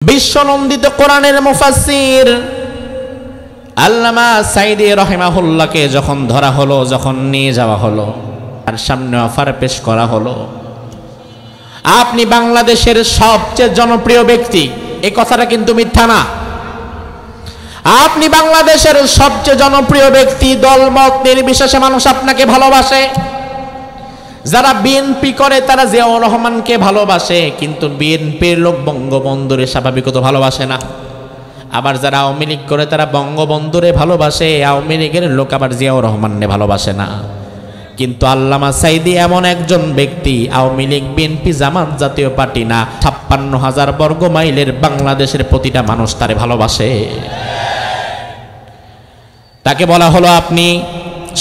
বিশ্বনন্দিত কোরআনের মুফাসসির আল্লামা সাইদি রাহিমাহুল্লাহকে যখন ধরা হলো, যখন নিয়ে যাওয়া হলো, তার সামনে অফার পেশ করা হলো, আপনি বাংলাদেশের সবচেয়ে জনপ্রিয় ব্যক্তি, এই কথাটা কিন্তু মিথ্যা না। আপনি বাংলাদেশের সবচেয়ে জনপ্রিয় ব্যক্তি, দলমত নির্বিশেষে মানুষ আপনাকে ভালোবাসে। যারা বিএনপি করে তারা জিয়াউর রহমানকে ভালোবাসে, কিন্তু বিএনপির লোক বঙ্গবন্ধুরে স্বাভাবিকত ভালোবাসে না। আবার যারা আওয়ামী লীগ করে তারা বঙ্গবন্ধুরে ভালোবাসে, আওয়ামী লীগের লোক আবার জিয়াউর রহমানকে ভালোবাসে না। কিন্তু আল্লামা সাইদি এমন একজন ব্যক্তি, আওয়ামী লীগ বিএনপি জামাত জাতীয় পার্টি না, ৫৬,০০০ বর্গ মাইলের বাংলাদেশের প্রতিটা মানুষ তারে ভালোবাসে। তাকে বলা হলো, আপনি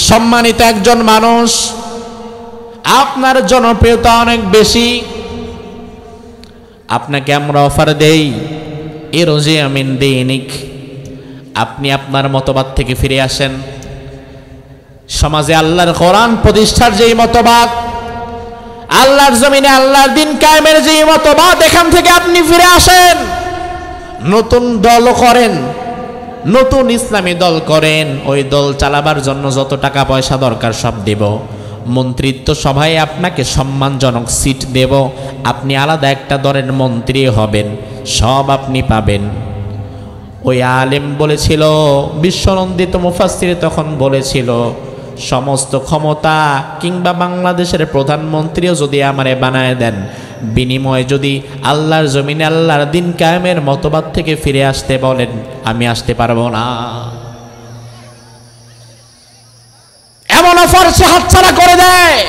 সম্মানিত একজন মানুষ, আপনার জনপ্রিয়তা অনেক বেশি, আপনাকে আমরা অফার দেই ইরজি মিন দীনিক, আপনি আপনার মতবাদ থেকে ফিরে আসেন। সমাজে আল্লাহর কোরআন প্রতিষ্ঠার যেই মতবাদ, আল্লাহর জমিনে আল্লাহর দ্বীন কায়েমের যেই মতবাদ, এখান থেকে আপনি ফিরে আসেন, নতুন দল করেন, নতুন ইসলামী দল করেন, ওই দল চালাবার জন্য যত টাকা পয়সা দরকার সব দেব, মন্ত্রিত্ব সভায় আপনাকে সম্মানজনক সিট দেব, আপনি আলাদা একটা দলের মন্ত্রী হবেন, সব আপনি পাবেন। ওই আলেম বলেছিল, বিশ্বনন্দিত মুফাসসির তখন বলেছিল, সমস্ত ক্ষমতা কিংবা বাংলাদেশের প্রধানমন্ত্রীও যদি আমারে বানায় দেন, বিনিময়ে যদি আল্লাহর জমিনে আল্লাহর দ্বীন কায়েমের মতবাদ থেকে ফিরে আসতে বলেন, আমি আসতে পারবো না। এমন অফার সে হাতছাড়া করে দেয়।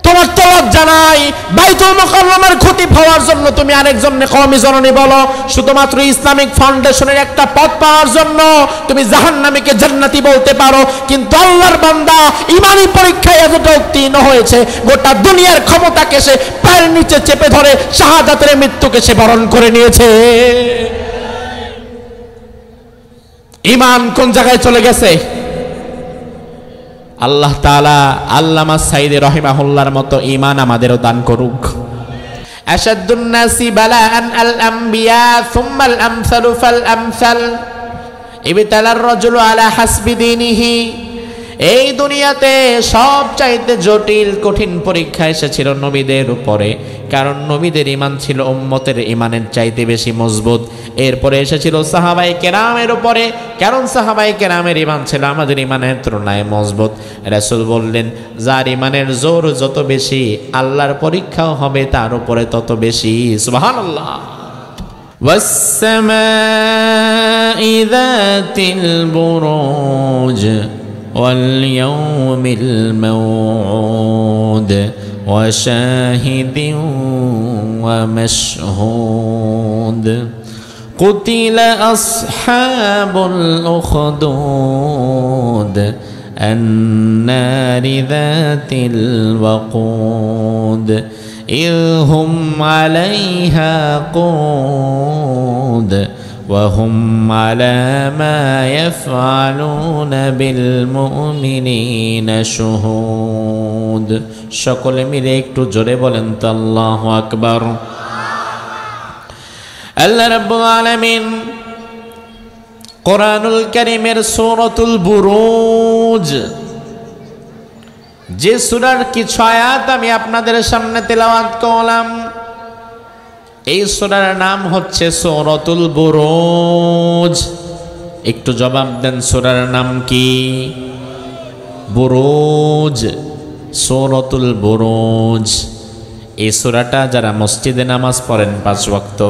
তোমার তো লজ্জা নাই? বাইতুল মুকাররমের খতিব হওয়ার জন্য তুমি আরেকজনকে কওমি জননী বলো, শুধুমাত্র ইসলামিক ফাউন্ডেশনের একটা পদ পাওয়ার জন্য তুমি জাহান্নামীকে জান্নাতি বলতে পারো, কিন্তু আল্লাহর বান্দা ঈমানি পরীক্ষায় এতটা উত্তীর্ণ হয়েছে, গোটা দুনিয়ার ক্ষমতাকে সে পায়ের নিচে চেপে ধরে শাহাদাতের মৃত্যুকে সে বরণ করে নিয়েছে। ঈমান কোন জায়গায় চলে গেছে? আল্লাহ তাআলা আল্লামা সাইদি রাহিমাহুল্লাহর মতো ঈমান আমাদেরও দান করুক। আশাদ্দুন নাসি বালাআন আল আমবিয়া সুম্মাল আমসালু ফাল আমসাল ইবতালার রাজুলু আলা হাসবি দীনিহি। এই দুনিয়াতে সবচাইতে জটিল কঠিন পরীক্ষা এসেছিল নবীদের উপরে, কারণ নবীদের ঈমান ছিল উম্মতের ঈমানের চাইতে বেশি মজবুত। এরপরে এসেছিল সাহাবায়ে কেরামের উপরে, কারণ সাহাবায়ে কেরামের ঈমান ছিল আমাদের ঈমানের তুলনায় মজবুত। রাসূল বললেন, যার ঈমানের জোর যত বেশি, আল্লাহর পরীক্ষাও হবে তার উপরে তত বেশি। সুবহানাল্লাহ। ওয়াস-সামাই যাতিল বুরুজ واليوم الموعود وشاهد ومشهود قتل أصحاب الأخدود النار ذات الوقود إذ هم عليها قود وهم على ما يفعلون بالمؤمنين شهود। সকলে মিলে একটু জোরে বলেন তো আল্লাহু আকবার। আল্লাহ রাব্বুল আলামিন কোরআনুল কারীমের সূরাতুল বুরুজ, যে সূরার কিছু আয়াত আমি আপনাদের সামনে তেলাওয়াত করলাম, এই সূরার নাম হচ্ছে সূরাতুল বুরুজ। একটু জবাব দেন, সূরার নাম কি? বুরুজ, সূরাতুল বুরুজ। এই সূরাটা যারা মসজিদে নামাজ পড়েন ৫ ওয়াক্ত,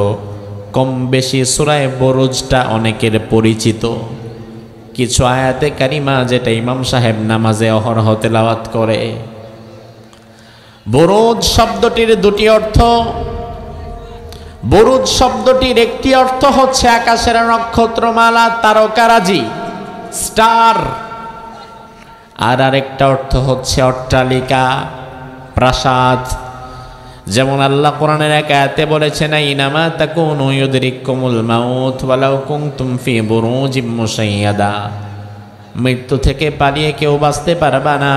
কম বেশি সূরায়ে বুরুজটা অনেকের পরিচিত। কিছু আয়াতে কারিমা যেটা ইমাম সাহেব নামাজে অহরহ তেলাওয়াত করে। বুরুজ শব্দটির দুটি অর্থ। বুরুজ শব্দটির একটি অর্থ হচ্ছে আকাশের নক্ষত্রমালা, তারকারাজি, স্টার। আর আরেকটা অর্থ হচ্ছে অট্টালিকা, প্রাসাদ। যেমন আল্লাহ কোরআনের এক আয়াতে বলেছেন, আইনামা তাকুনু ইউদরিকুমুল মাউত ওয়ালাউ কুনতুম ফি বুরুজিম মুশাইয়াদা। মৃত্যু থেকে পালিয়ে কেউ বাঁচতে পারবে না,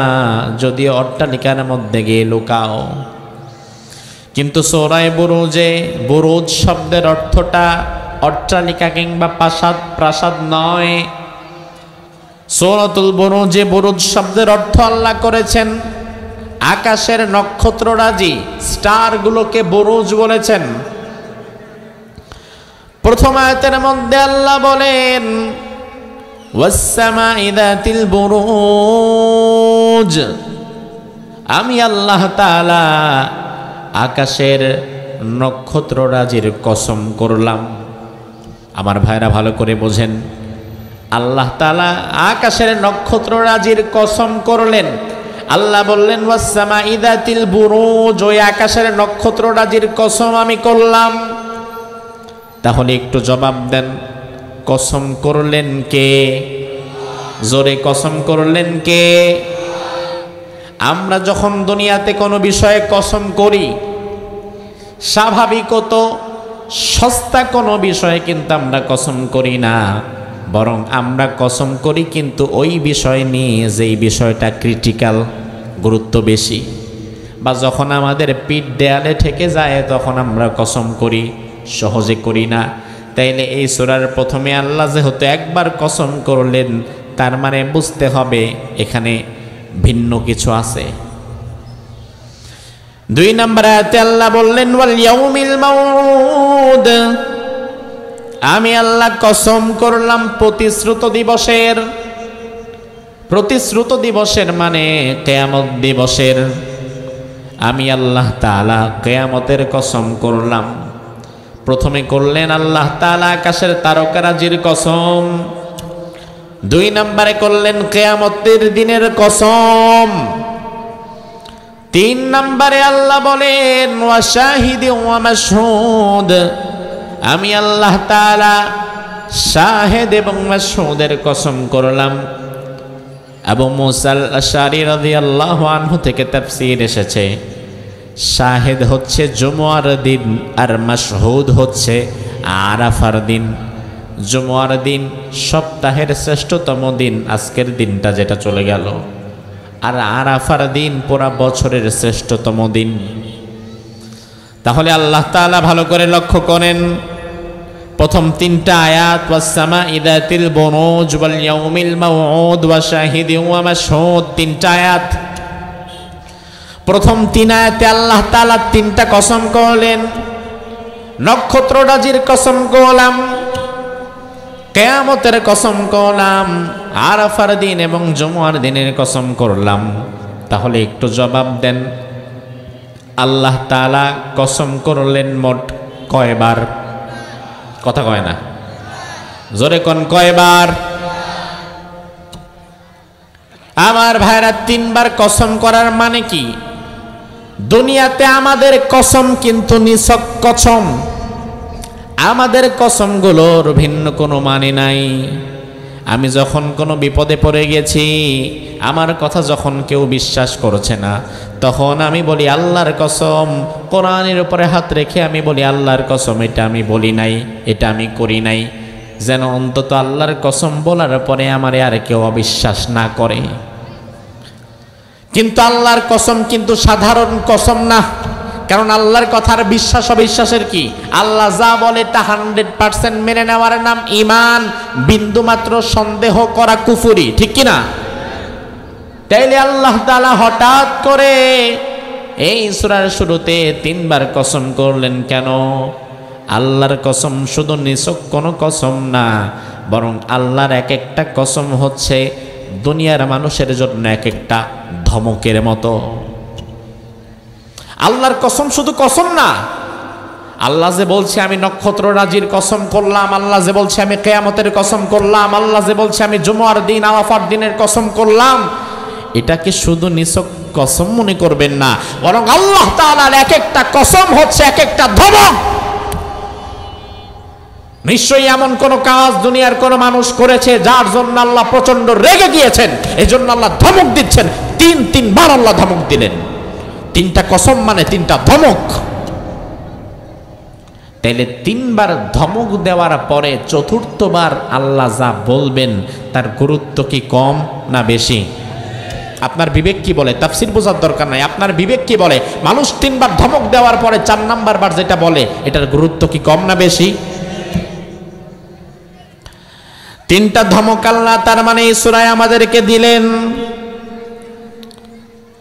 যদিও অট্টালিকার মধ্যে গিয়ে লুকাও। কিন্তু সূরা বুরুজে বুরুজ শব্দের অর্থটা অট্টালিকা কিংবা প্রাসাদ নয়। সূরাতুল বুরুজে বুরুজ শব্দের অর্থ আল্লাহ করেছেন আকাশের নক্ষত্ররাজি, স্টারগুলোকে বুরুজ বলেছেন। প্রথম আয়াতের মধ্যে আল্লাহ বলেন ওয়াস-সামাই যাতিল বুরুজ, আমি আল্লাহ তাআলা আকাশের নক্ষত্ররাজির কসম করলাম। আমার ভাইরা ভালো করে বোঝেন, আল্লাহ তাআলা আকাশের নক্ষত্ররাজির কসম করলেন। আল্লাহ বললেন ওয়াস-সামাই যাতিল বুরুজ, ওই আকাশের নক্ষত্ররাজির কসম আমি করলাম। তাহলে একটু জবাব দেন, কসম করলেন কে? জোরে কসম করলেন কে? আমরা যখন দুনিয়াতে কোনো বিষয়ে কসম করি, স্বাভাবিকত সস্তা কোনো বিষয়ে কিন্তু আমরা কসম করি না, বরং আমরা কসম করি কিন্তু ওই বিষয় নিয়ে যেই বিষয়টা ক্রিটিক্যাল, গুরুত্ব বেশি, বা যখন আমাদের পিঠ দেয়ালে ঠেকে যায় তখন আমরা কসম করি, সহজে করি না। তাইলে এই সূরার প্রথমে আল্লাহ যেহেতু একবার কসম করলেন, তার মানে বুঝতে হবে এখানে ভিন্ন কিছু আছে। 2 নম্বর আয়াতে আল্লাহ বললেন ওয়াল ইয়াউমিল মাউউদ, আমি আল্লাহ কসম করলাম প্রতিশ্রুত দিবসের। প্রতিশ্রুত দিবসের মানে কিয়ামত দিবসের। আমি আল্লাহ তাআলা কিয়ামতের কসম করলাম। প্রথমে করলেন আল্লাহ তাআলা আকাশের তারকারাজির কসম, 2 নম্বরে করলেন কিয়ামতের দিনের কসম, 3 নম্বরে আল্লাহ বলেন ওয়া শাহিদি ওয়া মাশহুদ, আমি আল্লাহ তাআলা শাহেদ এবং মাশহুদের কসম করলাম। আবু মুসা আল-আশআরী রাদিয়াল্লাহু আনহু থেকে তাফসীর এসেছে, শাহেদ হচ্ছে জুমআর দিন আর মাশহুদ হচ্ছে আরাফার দিন। জুমআর দিন সপ্তাহের শ্রেষ্ঠতম দিন, আজকের দিনটা যেটা চলে গেল, আর আরাফার দিন পুরা বছরের শ্রেষ্ঠতম দিন। তাহলে আল্লাহ তাআলা ভালো করে লক্ষ্য করেন, প্রথম 3টা আয়াত ওয়াস-সামাই যাতিল বুরুজ ওয়াল ইয়াউমিল মাউউদ ওয়া শাহিদিন ওয়া মাশহুদ, 3টা আয়াত। প্রথম 3 আয়াতে আল্লাহ তাআলা 3টা কসম করলেন। নক্ষত্ররাজির কসম করলাম, কিয়ামতের কসম করলাম, আরাফার দিন এবং জুমআর দিনের কসম করলাম। তাহলে একটু জবাব দেন, আল্লাহ তাআলা কসম করলেন মোট কয়বার? কথা কয় না, জোরে কোন কয়বার? আমার ভাইরা, 3 বার কসম করার মানে কি? দুনিয়াতে আমাদের কসম কিন্তু নিছক কসম, আমাদের কসমগুলোর ভিন্ন কোনো মানে নাই। আমি যখন কোনো বিপদে পড়ে গেছি, আমার কথা যখন কেউ বিশ্বাস করছে না, তখন আমি বলি আল্লাহর কসম। কোরআনের উপরে হাত রেখে আমি বলি আল্লাহর কসম, এটা আমি বলি নাই, এটা আমি করি নাই, যেন অন্তত আল্লাহর কসম বলার পরে আমারে আর কেউ অবিশ্বাস না করে। কিন্তু আল্লাহর কসম কিন্তু সাধারণ কসম না, কারণ আল্লাহর কথার বিশ্বাস অবিশ্বাসের কি? আল্লাহ যা বলে তা 100% মেনে নেওয়ার নাম ঈমান, বিন্দুমাত্র সন্দেহ করা কুফরি, ঠিক কি না? তাইলে আল্লাহ তাআলা হঠাৎ করে এই সূরার শুরুতে 3 বার কসম করলেন কেন? আল্লাহর কসম শুধু নিছক কোনো কসম না, বরং আল্লাহর এক একটা কসম হচ্ছে দুনিয়ার মানুষের জন্য এক একটা ধমকের মতো। আল্লাহর কসম শুধু কসম না, আল্লাহ যে বলছে আমি নক্ষত্ররাজির কসম করলাম, আল্লাহ যে বলছে আমি কিয়ামতের কসম করলাম, আল্লাহ যে বলছে আমি জুমআর দিন আরাফার দিনের কসম করলাম, এটাকে শুধু নিছক কসম মনে করবেন না, বরং আল্লাহ তাআলার এক একটা কসম হচ্ছে এক একটা ধমক। নিশ্চয়ই এমন কোন কাজ দুনিয়ার কোন মানুষ করেছে যার জন্য আল্লাহ প্রচন্ড রেগে গিয়েছেন, এজন্য আল্লাহ ধমক দিচ্ছেন। 3 বার আল্লাহ ধমক দিলেন। 3টা কসম মানে 3টা ধমক। তাইলে 3 বার ধমক দেওয়ার পরে 4র্থবার আল্লাহ যা বলবেন তার গুরুত্ব কি কম না বেশি? আপনার বিবেক কি বলে? তাফসীর বোঝার দরকার নাই, আপনার বিবেক কি বলে? মানুষ 3 বার ধমক দেওয়ার পরে 4 নাম্বার বার যেটা বলে, এটার গুরুত্ব কি কম না বেশি? 3টা ধমক আল্লাহ তার মানে এই সূরায় আমাদেরকে দিলেন।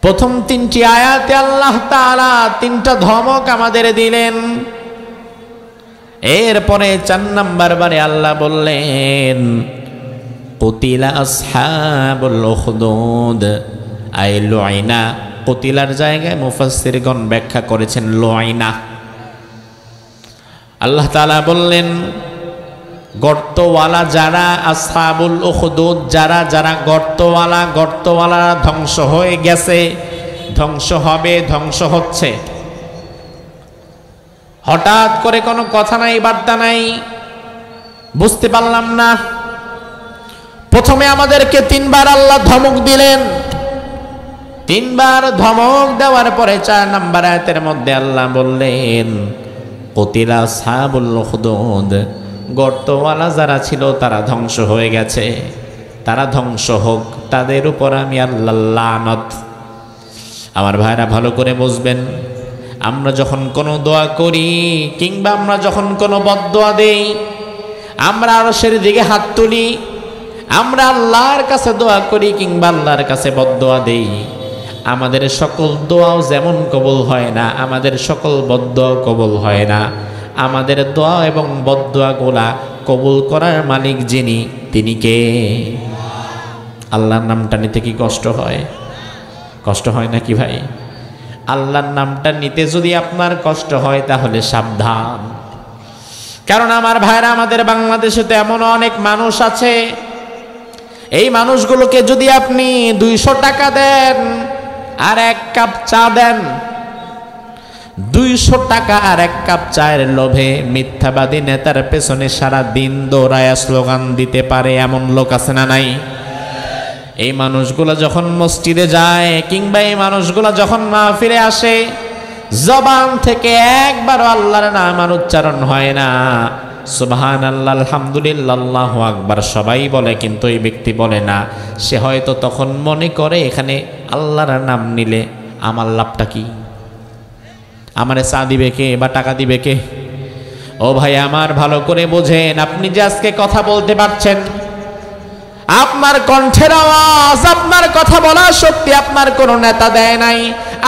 প্রথম 3টি আয়াতে আল্লাহ তাআলা 3টা ধমক আমাদের দিলেন। এরপরে 4 নাম্বার বারে আল্লাহ বললেন কুতিলা আসহাবুল উখদুদ আই লুইনা। কুতিলার জায়গায় মুফাসসিরগণ ব্যাখ্যা করেছেন লুইনা। আল্লাহ তাআলা বললেন গর্তওয়ালা যারা, আসহাবুল উখদুদ যারা, যারা গর্তওয়ালা ধ্বংস হয়ে গেছে, ধ্বংস হবে, ধ্বংস হচ্ছে। হঠাৎ করে কোনো কথা নাই, বার্তা নাই, বুঝতে পারলাম না। প্রথমে আমাদেরকে 3 বার আল্লাহ ধমক দিলেন। 3 বার ধমক দেওয়ার পরে 4 নাম্বার আয়াতের মধ্যে আল্লাহ বললেন কুতিলা আসহাবুল উখদুদ, গর্তওয়ালা যারা ছিল তারা ধ্বংস হয়ে গেছে, তারা ধ্বংস হোক, তাদের উপর আমি আল্লাহ লানত। আমার ভাইরা ভালো করে বুঝবেন, আমরা যখন কোনো দোয়া করি কিংবা আমরা যখন কোনো বদদোয়া দেই, আমরা আরশের দিকে হাত তুলি, আমরা আল্লাহর কাছে দোয়া করি কিংবা আল্লাহর কাছে বদদোয়া দেই, আমাদের সকল দোয়াও যেমন কবুল হয় না, আমাদের সকল বদদোয়া কবুল হয় না। আমাদের দোয়া এবং বদদোয়াগুলা কবুল করার মালিক যিনি, তিনি কে? আল্লাহর নামটা নিতে কি কষ্ট হয়? কষ্ট হয় নাকি ভাই? আল্লাহর নামটা নিতে যদি আপনার কষ্ট হয় তাহলে সাবধান। কারণ আমার ভাইরা, আমাদের বাংলাদেশে তো এমন অনেক মানুষ আছে, এই মানুষগুলোকে যদি আপনি 200 টাকা দেন আর 1 কাপ চা দেন, 200 টাকা আর 1 কাপ চায়ের লোভে মিথ্যাবাদী নেতার পেছনে সারা দিন দৌড়ায়া স্লোগান দিতে পারে এমন লোক আছে না নাই? এই মানুষগুলো যখন মসজিদে যায় কিংবা এই মানুষগুলো যখন মাহফিলে আসে, জবান থেকে একবারও আল্লাহর নাম আর উচ্চারণ হয় না। সুবহানাল্লাহ, আলহামদুলিল্লাহ, আল্লাহু আকবার সবাই বলে, কিন্তু এই ব্যক্তি বলে না। সে হয়তো তখন মনে করে এখানে আল্লাহর নাম নিলে আমার লাভটা কি? আমারে চা দিবে কে বা টাকা দিবে কে? ও ভাই আমার, ভালো করে বোঝেন, আপনি যে আজকে কথা বলতে পারছেন, আপনার কণ্ঠের আওয়াজ, আপনার কথা বলার শক্তি আপনার কোনো নেতা দেয় নাই,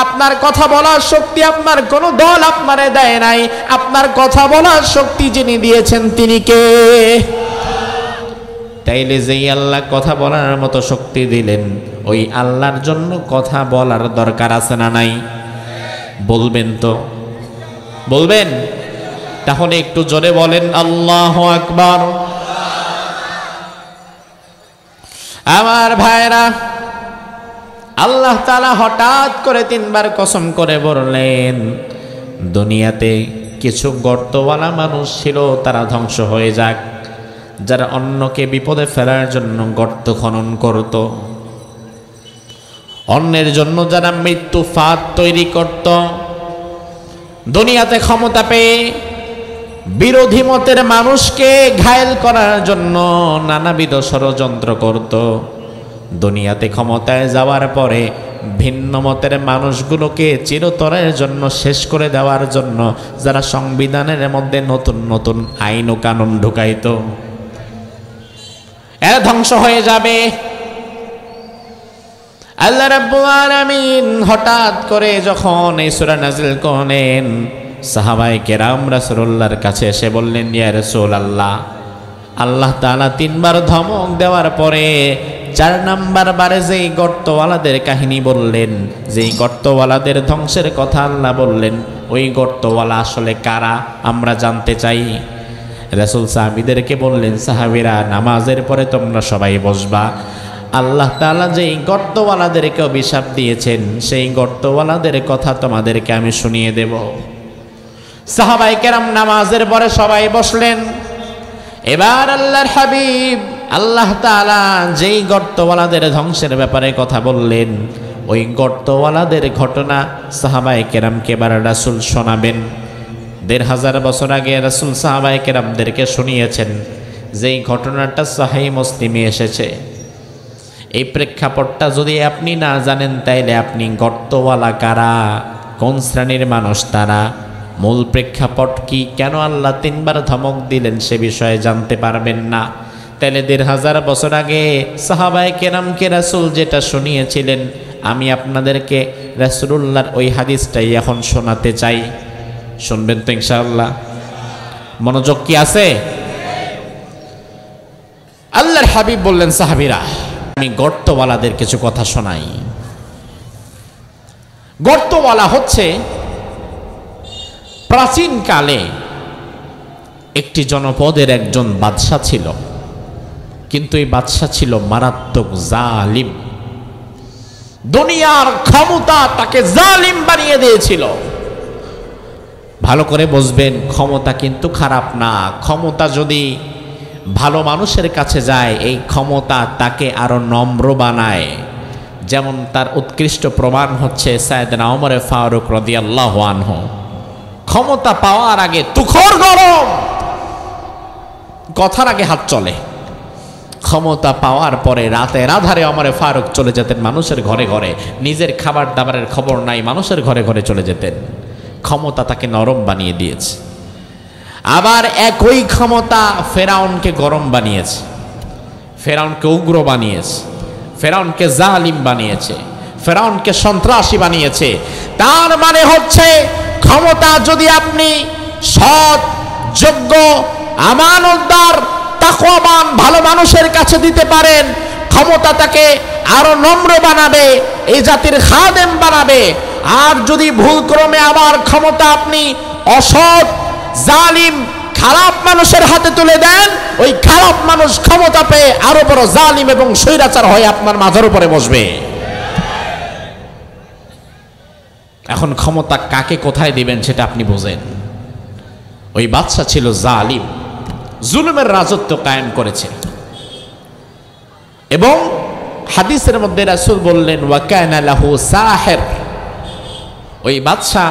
আপনার কথা বলার শক্তি আপনার কোনো দল আপনারে দেয় নাই। আপনার কথা বলার শক্তি যিনি দিয়েছেন তিনি কে? তাইলে যেই আল্লাহ কথা বলার মতো শক্তি দিলেন, ওই আল্লাহর জন্য কথা বলার দরকার আছে না নাই? বলবেন তো? বলবেন? তাহলে একটু জোরে বলেন আল্লাহু আকবার। আমার ভাইরা, আল্লাহ তাআলা হঠাৎ করে 3 বার কসম করে বললেন দুনিয়াতে কিছু গর্তওয়ালা মানুষ ছিল, তারা ধ্বংস হয়ে যাক, যারা অন্যকে বিপদে ফেলার জন্য গর্ত খনন করত, অন্যের জন্য যারা মৃত্যু ফাঁদ তৈরি করত, দুনিয়াতে ক্ষমতা পেয়ে বিরোধী মতের মানুষকে ঘায়েল করার জন্য নানাবিধ ষড়যন্ত্র করত, দুনিয়াতে ক্ষমতায় যাওয়ার পরে ভিন্ন মতের মানুষগুলোকে চিরতরের জন্য শেষ করে দেওয়ার জন্য যারা সংবিধানের মধ্যে নতুন নতুন আইন ও কানুন ঢুকাইত, এরা ধ্বংস হয়ে যাবে। আল্লাহ রাব্বুল আলামিন হঠাৎ করে যখন এই সূরা নাযিল করলেন, সাহাবায়ে কেরাম রাসূলুল্লাহর কাছে এসে বললেন, ইয়া রাসূলুল্লাহ, আল্লাহ তাআলা 3 বার ধমক দেওয়ার পরে 4 নাম্বার বারে যেই গর্তওয়ালাদের কাহিনী বললেন, যেই গর্তওয়ালাদের ধ্বংসের কথা আল্লাহ বললেন, ওই গর্তওয়ালা আসলে কারা আমরা জানতে চাই। রাসূল সাহাবীদেরকে বললেন, সাহাবীরা নামাজের পরে তোমরা সবাই বসবা, আল্লাহ তাআলা যেই গর্তওয়ালাদেরকে অভিশাপ দিয়েছেন সেই গর্তওয়ালাদের কথা তোমাদেরকে আমি শুনিয়ে দেব। সাহাবায়ে কেরাম নামাজের পরে সবাই বসলেন। এবার আল্লাহর হাবিব আল্লাহ তাআলা যেই গর্তওয়ালাদের ধ্বংসের ব্যাপারে কথা বললেন, ওই গর্তওয়ালাদের ঘটনা সাহাবায়ে কেরামকে এবার রাসূল শোনাবেন। ১৫০০ বছর আগে রাসূল সাহাবায়ে কেরামদেরকে শুনিয়েছেন যেই ঘটনাটা সহিহ মুসলিমে এসেছে। এই প্রেক্ষাপটটা যদি আপনি না জানেন তাইলে আপনি গর্তওয়ালা কারা, কোন শ্রেণীর মানুষ তারা, মূল প্রেক্ষাপট কি, কেন আল্লাহ 3 বার ধমক দিলেন সে বিষয়ে জানতে পারবেন না। তাইলে 1500 বছর আগে সাহাবায়ে কেরামকে রাসূল যেটা শুনিয়েছিলেন, আমি আপনাদেরকে রাসূলুল্লাহর ওই হাদিসটাই এখন শোনাতে চাই। শুনবেন তো ইনশাআল্লাহ? মনোযোগ কি আছে? আল্লাহর হাবিব বললেন, সাহাবীরা আমি গর্তওয়ালাদের কিছু কথা শোনাই। গর্তওয়ালা হচ্ছে প্রাচীন কালে একটি জনপদের একজন বাদশা ছিল, কিন্তু এই বাদশা ছিল মারাত্মক জালিম। দুনিয়ার ক্ষমতা তাকে জালিম বানিয়ে দিয়েছিল। ভালো করে বুঝবেন, ক্ষমতা কিন্তু খারাপ না। ক্ষমতা যদি ভালো মানুষের কাছে যায়, এই ক্ষমতা তাকে আরো নম্র বানায়। যেমন তার উৎকৃষ্ট প্রমাণ হচ্ছে সাইয়েদনা ওমর ফারুক রাদিয়াল্লাহু আনহু। ক্ষমতা পাওয়ার আগে তুখর গরম, কথার আগে হাত চলে। ক্ষমতা পাওয়ার পরে রাতের আধারে ওমর ফারুক চলে যেতেন মানুষের ঘরে ঘরে, নিজের খাবার দাবারের খবর নাই, মানুষের ঘরে ঘরে চলে যেতেন। ক্ষমতা তাকে নরম বানিয়ে দিয়েছে। আবার একই ক্ষমতা ফেরাউনকে গরম বানিয়েছে, ফেরাউনকে উগ্র বানিয়েছে, ফেরাউনকে জালিম বানিয়েছে, ফেরাউনকে সন্ত্রাসী বানিয়েছে। তার মানে হচ্ছে ক্ষমতা যদি আপনি সৎ, যোগ্য, আমানতদার, তাকওয়াবান ভালো মানুষের কাছে দিতে পারেন, ক্ষমতা তাকে আরো নম্র বানাবে, এই জাতির খাদেম বানাবে। আর যদি ভুলক্রমে আবার ক্ষমতা আপনি অসৎ, জালিম, খারাপ মানুষের হাতে তুলে দেন, ওই খারাপ মানুষ ক্ষমতা পেয়ে আরো বড় জালিম এবং স্বৈরাচার হয়ে আপনার মাথার উপরে বসবে। এখন ক্ষমতা কাকে কোথায় দিবেন সেটা আপনি বোঝেন। ওই বাদশা ছিল জালিম, জুলুমের রাজত্ব কায়েম করেছে। এবং হাদিসের মধ্যে রাসূল বললেন, ওয়া কানা লাহু সাহির। ওই বাদশা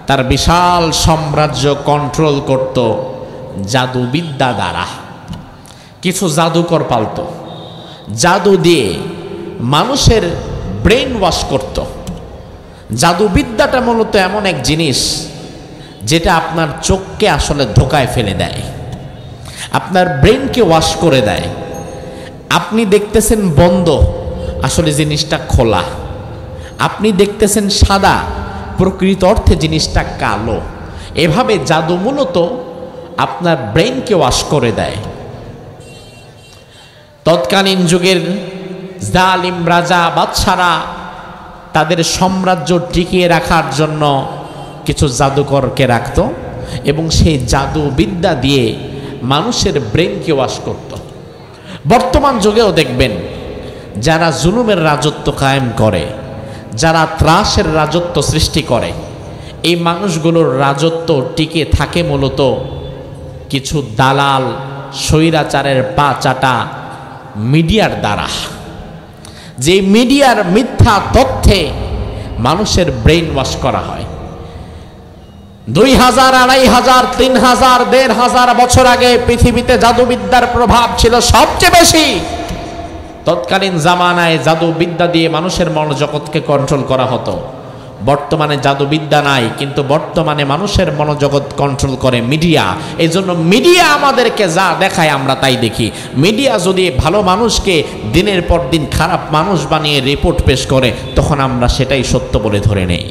তার বিশাল সাম্রাজ্য কন্ট্রোল করত জাদুবিদ্যা দ্বারা। কিছু জাদুকর পালত, জাদু দিয়ে মানুষের ব্রেন ওয়াশ করত। জাদুবিদ্যাটা মূলত এমন এক জিনিস যেটা আপনার চোখকে আসলে ধোকায় ফেলে দেয়, আপনার ব্রেনকে ওয়াশ করে দেয়। আপনি দেখতেছেন বন্ধ, আসলে জিনিসটা খোলা। আপনি দেখতেছেন সাদা, প্রকৃত অর্থে জিনিসটা কালো। এভাবে জাদু মূলত আপনার ব্রেনকে ওয়াশ করে দেয়। তৎকালীন যুগের জালিম রাজা বাদশারা তাদের সাম্রাজ্য টিকিয়ে রাখার জন্য কিছু জাদুকরকে রাখত এবং সেই জাদুবিদ্যা দিয়ে মানুষের ব্রেনকে ওয়াশ করত। বর্তমান যুগেও দেখবেন যারা জুলুমের রাজত্ব কায়েম করে, যারা ত্রাসের রাজত্ব সৃষ্টি করে, এই মানুষগুলোর রাজত্ব টিকে থাকে মূলত কিছু দালাল, স্বৈরাচারের পা চাটা মিডিয়ার দ্বারা। যে মিডিয়ার মিথ্যা তথ্যে মানুষের ব্রেন ওয়াশ করা হয়। 2000, 2500, 3000, 1500 বছর আগে পৃথিবীতে জাদুবিদ্যার প্রভাব ছিল সবচেয়ে বেশি। তৎকালীন জামানায় জাদুবিদ্যা দিয়ে মানুষের মনোজগৎকে কন্ট্রোল করা হতো। বর্তমানে জাদুবিদ্যা নাই, কিন্তু বর্তমানে মানুষের মনোজগৎ কন্ট্রোল করে মিডিয়া। এই জন্য মিডিয়া আমাদেরকে যা দেখায় আমরা তাই দেখি। মিডিয়া যদি ভালো মানুষকে দিনের পর দিন খারাপ মানুষ বানিয়ে রিপোর্ট পেশ করে, তখন আমরা সেটাই সত্য বলে ধরে নেই।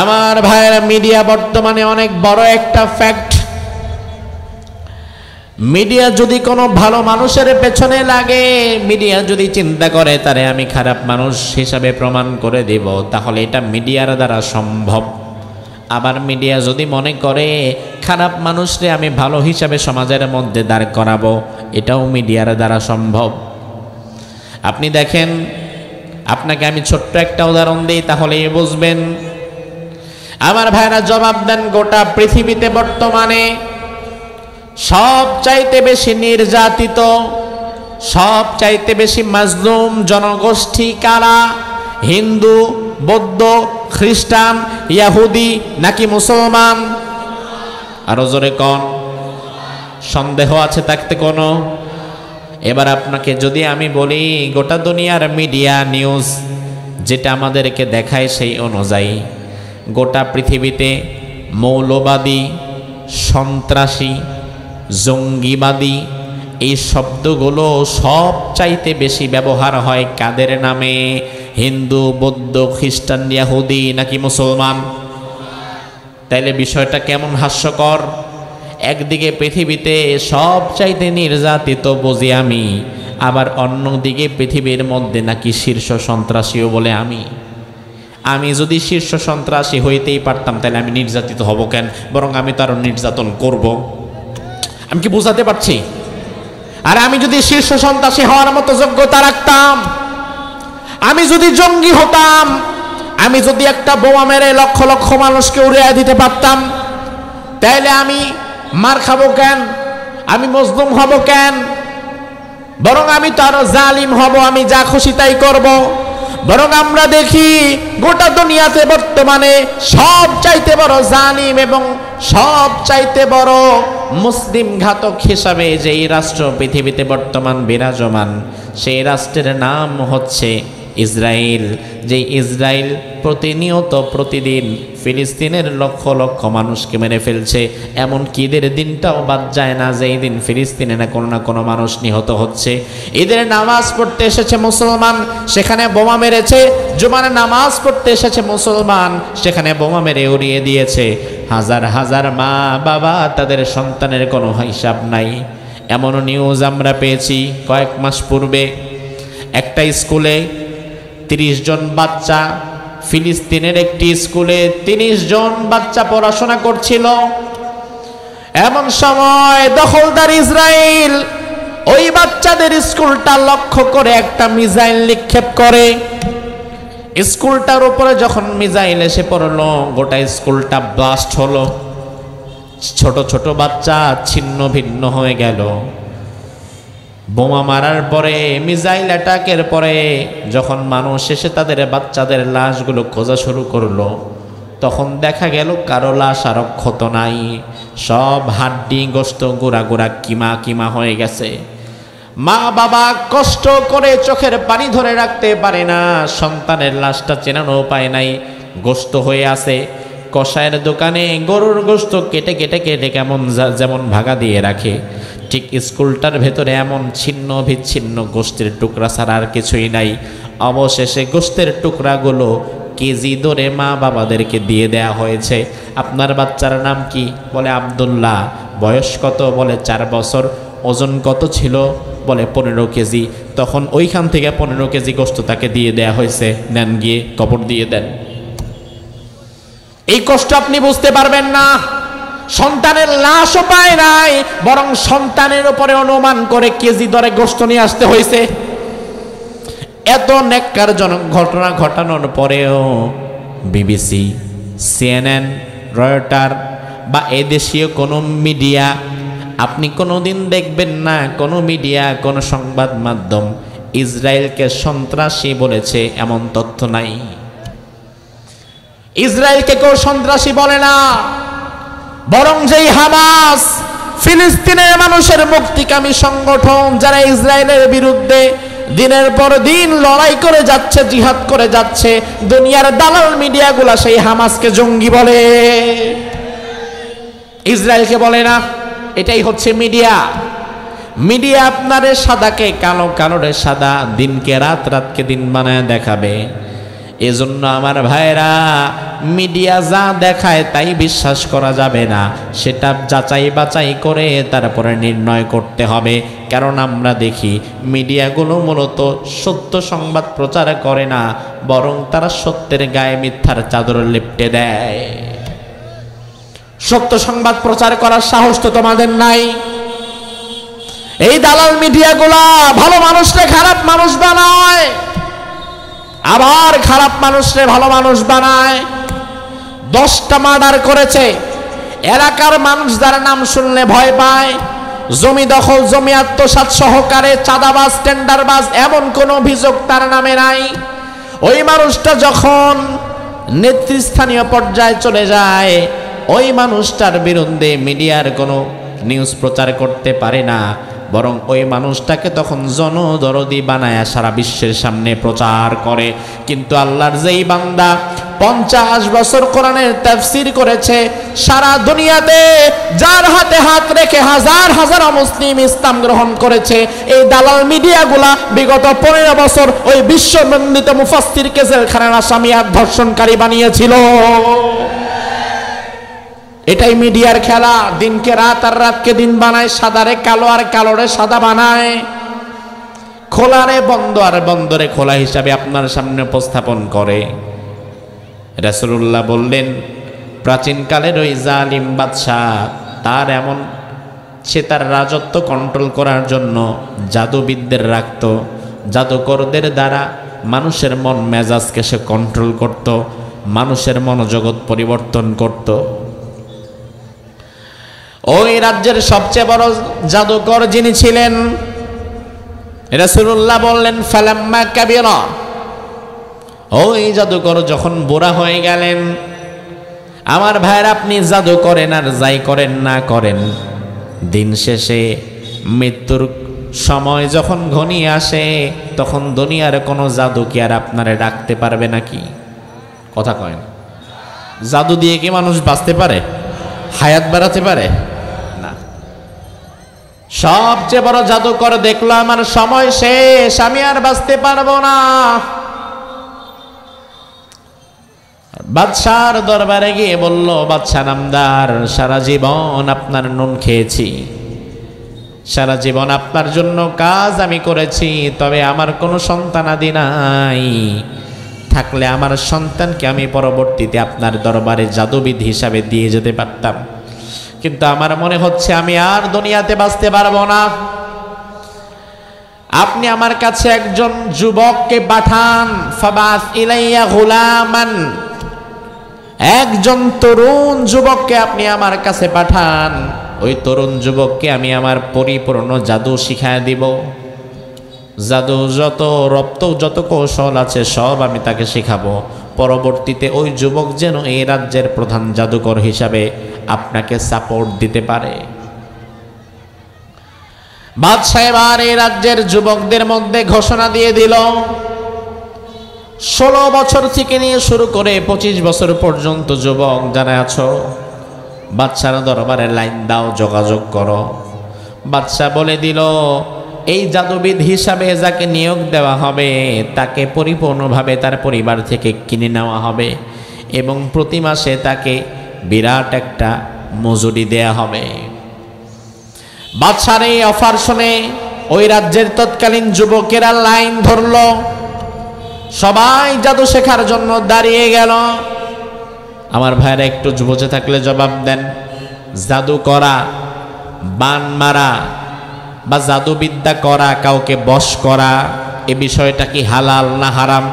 আমার ভাইয়েরা, মিডিয়া বর্তমানে অনেক বড় একটা ফ্যাক্ট। মিডিয়া যদি কোনো ভালো মানুষের পেছনে লাগে, মিডিয়া যদি চিন্তা করে তারে আমি খারাপ মানুষ হিসাবে প্রমাণ করে দেব, তাহলে এটা মিডিয়ার দ্বারা সম্ভব। আবার মিডিয়া যদি মনে করে খারাপ মানুষরে আমি ভালো হিসাবে সমাজের মধ্যে দাঁড় করাবো, এটাও মিডিয়ার দ্বারা সম্ভব। আপনি দেখেন, আপনাকে আমি ছোট্ট একটা উদাহরণ দিই, তাহলেই বুঝবেন। আমার ভাইরা জবাব দেন, গোটা পৃথিবীতে বর্তমানে সব চাইতে বেশি নির্যাতিত, সব চাইতে বেশি মাজলুম জনগোষ্ঠী কারা? হিন্দু, বৌদ্ধ, খ্রিস্টান, ইহুদি নাকি মুসলমান? আরো জোরে কোন? সন্দেহ আছে থাকতে কোনো? এবার আপনাকে যদি আমি বলি গোটা দুনিয়ার মিডিয়া নিউজ যেটা আমাদেরকে দেখায় সেই অনুযায়ী গোটা পৃথিবীতে মৌলবাদী, সন্ত্রাসী, জঙ্গিবাদী এই শব্দগুলো সবচাইতে বেশি ব্যবহার হয় কাদের নামে? হিন্দু, বৌদ্ধ, খ্রিস্টান, ইহুদি নাকি মুসলমান? তাইলে বিষয়টা কেমন হাস্যকর। একদিকে পৃথিবীতে সবচাইতে নির্যাতিত বুঝি আমি, আবার অন্যদিকে পৃথিবীর মধ্যে নাকি শীর্ষ সন্ত্রাসীও বলে আমি যদি শীর্ষ সন্ত্রাসী হইতেই পারতাম তাহলে আমি নির্যাতিত হব কেন? বরং আমি তো আরো নির্যাতন করব। আমি কি বুঝাতে পারছি? আর আমি যদি শীর্ষ সন্ত্রাসী হওয়ার মতো যোগ্যতা রাখতাম, আমি যদি জঙ্গি হতাম, আমি যদি একটা বোমা মেরে লক্ষ লক্ষ মানুষকে উড়িয়ে দিতে পারতাম, তাইলে আমি মার খাবো কেন? আমি মজলুম হব কেন? বরং আমি তো আরো জালিম হব, আমি যা খুশি তাই করব। বরং আমরা দেখি গোটা দুনিয়াতে বর্তমানে সব চাইতে বড় জালিম এবং সব চাইতে বড় মুসলিম ঘাতক হিসাবে যেই রাষ্ট্র পৃথিবীতে বর্তমান বিরাজমান, সেই রাষ্ট্রের নাম হচ্ছে ইসরায়েল। যে ইসরায়েল প্রতিনিয়ত প্রতিদিন ফিলিস্তিনের লক্ষ লক্ষ মানুষকে মেরে ফেলছে। এমনকি ঈদের দিনটাও বাদ যায় না যে এই দিন ফিলিস্তিনে না কোনো মানুষ নিহত হচ্ছে। ঈদের নামাজ পড়তে এসেছে মুসলমান, সেখানে বোমা মেরেছে। জুমার নামাজ পড়তে এসেছে মুসলমান, সেখানে বোমা মেরে উড়িয়ে দিয়েছে। হাজার হাজার মা বাবা, তাদের সন্তানের কোনো হিসাব নাই। এমনও নিউজ আমরা পেয়েছি কয়েক মাস পূর্বে, একটা স্কুলে 30 জন বাচ্চা, ফিলিস্তিনের একটি স্কুলে 30 জন বাচ্চা পড়াশোনা করছিল। এমন সময় দখলদার ইসরায়েল ওই বাচ্চাদের স্কুলটা লক্ষ্য করে একটা মিসাইল নিক্ষেপ করে। স্কুলটার উপরে যখন মিসাইল এসে পড়লো, গোটা স্কুলটা ব্লাস্ট হলো। ছোট ছোট বাচ্চা ছিন্ন ভিন্ন হয়ে গেল। বোমা মারার পরে, মিসাইল অ্যাটাকের পরে যখন মানুষ এসে তাদের বাচ্চাদের লাশগুলো খোঁজা শুরু করলো, তখন দেখা গেল কারো লাশ আর ক্ষত নাই, সব হাড্ডি গোশত গুঁড়া গুঁড়া কিমা কিমা হয়ে গেছে। মা বাবা কষ্ট করে চোখের পানি ধরে রাখতে পারে না, সন্তানের লাশটা চেনানো উপায় নাই, গোশত হয়ে আছে। কষায়ের দোকানে গরুর গোশত কেটে কেটে কেটে কেমন যেমন ভাগা দিয়ে রাখে, ঠিক স্কুলটার ভেতরে এমন ছিন্ন বিচ্ছিন্ন গোশতের টুকরা ছাড়া আর কিছুই নাই। অবশেষে গোশতের টুকরাগুলো কেজি ধরে মা বাবাদেরকে দিয়ে দেয়া হয়েছে। আপনার বাচ্চার নাম কি? বলে আব্দুল্লাহ। বয়স কত? বলে 4 বছর। ওজন কত ছিল? বলে 15 কেজি। তখন ওইখান থেকে 15 কেজি গোশত তাকে দিয়ে দেয়া হয়েছে, নেন গিয়ে কবর দিয়ে দেন। এই কষ্ট আপনি বুঝতে পারবেন না। সন্তানের লাশও পায় নাই, বরং সন্তানের উপরে অনুমান করে কেজি দরে গোশত নিয়ে আসতে হয়েছে। এত নেক্কারজনক ঘটনা ঘটানোর পরেও বিবিসি, CNN, রয়টার বা এদেশীয় কোনো মিডিয়া, আপনি কোনোদিন দেখবেন না কোনো মিডিয়া, কোনো সংবাদ মাধ্যম ইসরায়েলকে সন্ত্রাসী বলেছে, এমন তথ্য নাই। ইসরায়েলকে কেউ সন্ত্রাসী বলে না, বরং যেই হামাস, ফিলিস্তিনের মানুষের মুক্তিকামী সংগঠন, যারা ইসরায়েলের বিরুদ্ধে দিনের পর দিন লড়াই করে যাচ্ছে, জিহাদ করে যাচ্ছে, দুনিয়ার দালাল মিডিয়াগুলা সেই হামাসকে জঙ্গি বলে, ইসরায়েলকে বলে না। এটাই হচ্ছে মিডিয়া। মিডিয়া আপনারে সাদাকে কালো, কালোরে সাদা, দিনকে রাত, রাতকে দিন বানায় দেখাবে। এজন্য আমার ভাইরা, মিডিয়া যা দেখায় তাই বিশ্বাস করা যাবে না, সেটা যাচাই বাছাই করে তারপরে নির্ণয় করতে হবে। কারণ আমরা দেখি মিডিয়াগুলো মূলত সত্য সংবাদ প্রচার করে না, বরং তারা সত্যের গায়ে মিথ্যার চাদর লেপটে দেয়। সত্য সংবাদ প্রচার করার সাহস তো তোমাদের নাই। এই দালাল মিডিয়াগুলা ভালো মানুষরে খারাপ মানুষ বানায়, আবার খারাপ মানুষরে ভালো মানুষ বানায়। 10টা মার্ডার করেছে, এলাকার মানুষ যার নাম শুনলে ভয় পায়। জমি দখল, জমি আত্মসাৎ সহকারে চাঁদাবাজ, টেন্ডারবাজ, এমন কোন অভিযোগ তার নামে নাই। ওই মানুষটা যখন নেতৃস্থানীয় পর্যায়ে চলে যায়, ওই মানুষটার বিরুদ্ধে মিডিয়ার কোনো নিউজ প্রচার করতে পারে না। বরং ওই মানুষটাকে তখন জনদরদি বানায় সারা বিশ্বের সামনে প্রচার করে। কিন্তু আল্লাহর যেই বান্দা 50 বছর কোরআনের তাফসীর করেছে, সারা দুনিয়াতে যার হাতে হাত রেখে হাজার হাজার মুসলিম ইসলাম গ্রহণ করেছে, এই দালাল মিডিয়াগুলা বিগত 15 বছর ওই বিশ্ববন্দিত মুফাসসিরকে জেলখানার আসামি আর ধর্ষণকারী বানিয়েছিল। এটাই মিডিয়ার খেলা। দিনকে রাত আর রাতকে দিন বানায়, সাদারে কালো আর কালোরে সাদা বানায়, খোলারে বন্ধ আর বন্দরে খোলা হিসাবে আপনার সামনে উপস্থাপন করে। রাসূলুল্লাহ বললেন, প্রাচীনকালের ওই জালিম বাদশাহ তার এমন, সে তার রাজত্ব কন্ট্রোল করার জন্য জাদুবিদদের রাখত, জাদুকরদের দ্বারা মানুষের মন মেজাজকে সে কন্ট্রোল করত, মানুষের মনোজগৎ পরিবর্তন করত। ওই রাজ্যের সবচেয়ে বড় জাদুকর যিনি ছিলেন, রাসূলুল্লাহ বললেন, ফালাম্মা কাবিরা, ওই জাদুকর যখন বুড়া হয়ে গেলেন, আমার ভাইয়ের আপনি জাদু করেন আর যাই করেন না করেন, দিন শেষে মৃত্যুর সময় যখন ঘনিয়ে আসে, তখন দুনিয়ার কোনো জাদু কি আর আপনারে ডাকতে পারবে নাকি? কথা কয় না। জাদু দিয়ে কি মানুষ বাঁচতে পারে, হায়াত বাড়াতে পারে? না। সবচেয়ে বড় জাদুকর দেখলো আমার সময় শেষ, আমি আর বাঁচতে পারবো না। বাদশার দরবারে গিয়ে বলল, বাদশা নামদার, সারা জীবন আপনার নুন খেয়েছি, সারা জীবন আপনার জন্য কাজ আমি করেছি, তবে আমার কোনো সন্তানাদি নাই। থাকলে আমার সন্তানকে আমি পরবর্তীতে আপনার দরবারে জাদুবিদ হিসাবে দিয়ে যেতে পারতাম, কিন্তু আমার মনে হচ্ছে আমি আর দুনিয়াতে বাঁচতে পারবো না। আপনি আমার কাছে একজন যুবককে পাঠান, ফাবাস ইলাইয়া গুলামান, একজন তরুণ যুবককে আপনি আমার কাছে পাঠান। ওই তরুণ যুবককে আমি আমার পরিপূর্ণ জাদু শিখায় দিব, জাদু যত রপ্ত যত কৌশল আছে সব আমি তাকে শেখাবো। পরবর্তীতে ওই যুবক যেন এই রাজ্যের প্রধান জাদুকর হিসাবে আপনাকে সাপোর্ট দিতে পারে। বাদশাহ এবার এই রাজ্যের যুবকদের মধ্যে ঘোষণা দিয়ে দিল, 16 বছর থেকে নিয়ে শুরু করে 25 বছর পর্যন্ত যুবক যারা আছো, বাদশার দরবারে লাইন দাও, যোগাযোগ করো। বাদশাহ বলে দিল, এই জাদুবিদ হিসাবে যাকে নিয়োগ দেওয়া হবে তাকে পরিপূর্ণভাবে তার পরিবার থেকে কিনে নেওয়া হবে এবং প্রতি মাসে তাকে বিরাট একটা মজুরি দেয়া হবে। বাদশার এই অফার শুনে ওই রাজ্যের তৎকালীন যুবকেরা লাইন ধরল, সবাই জাদু শেখার জন্য দাঁড়িয়ে গেল। আমার ভাইরা একটু বুঝে থাকলে জবাব দেন, জাদু করা, বান মারা বা জাদুবিদ্যা করা, কাউকে বশ করা, এ বিষয়টা কি হালাল না হারাম,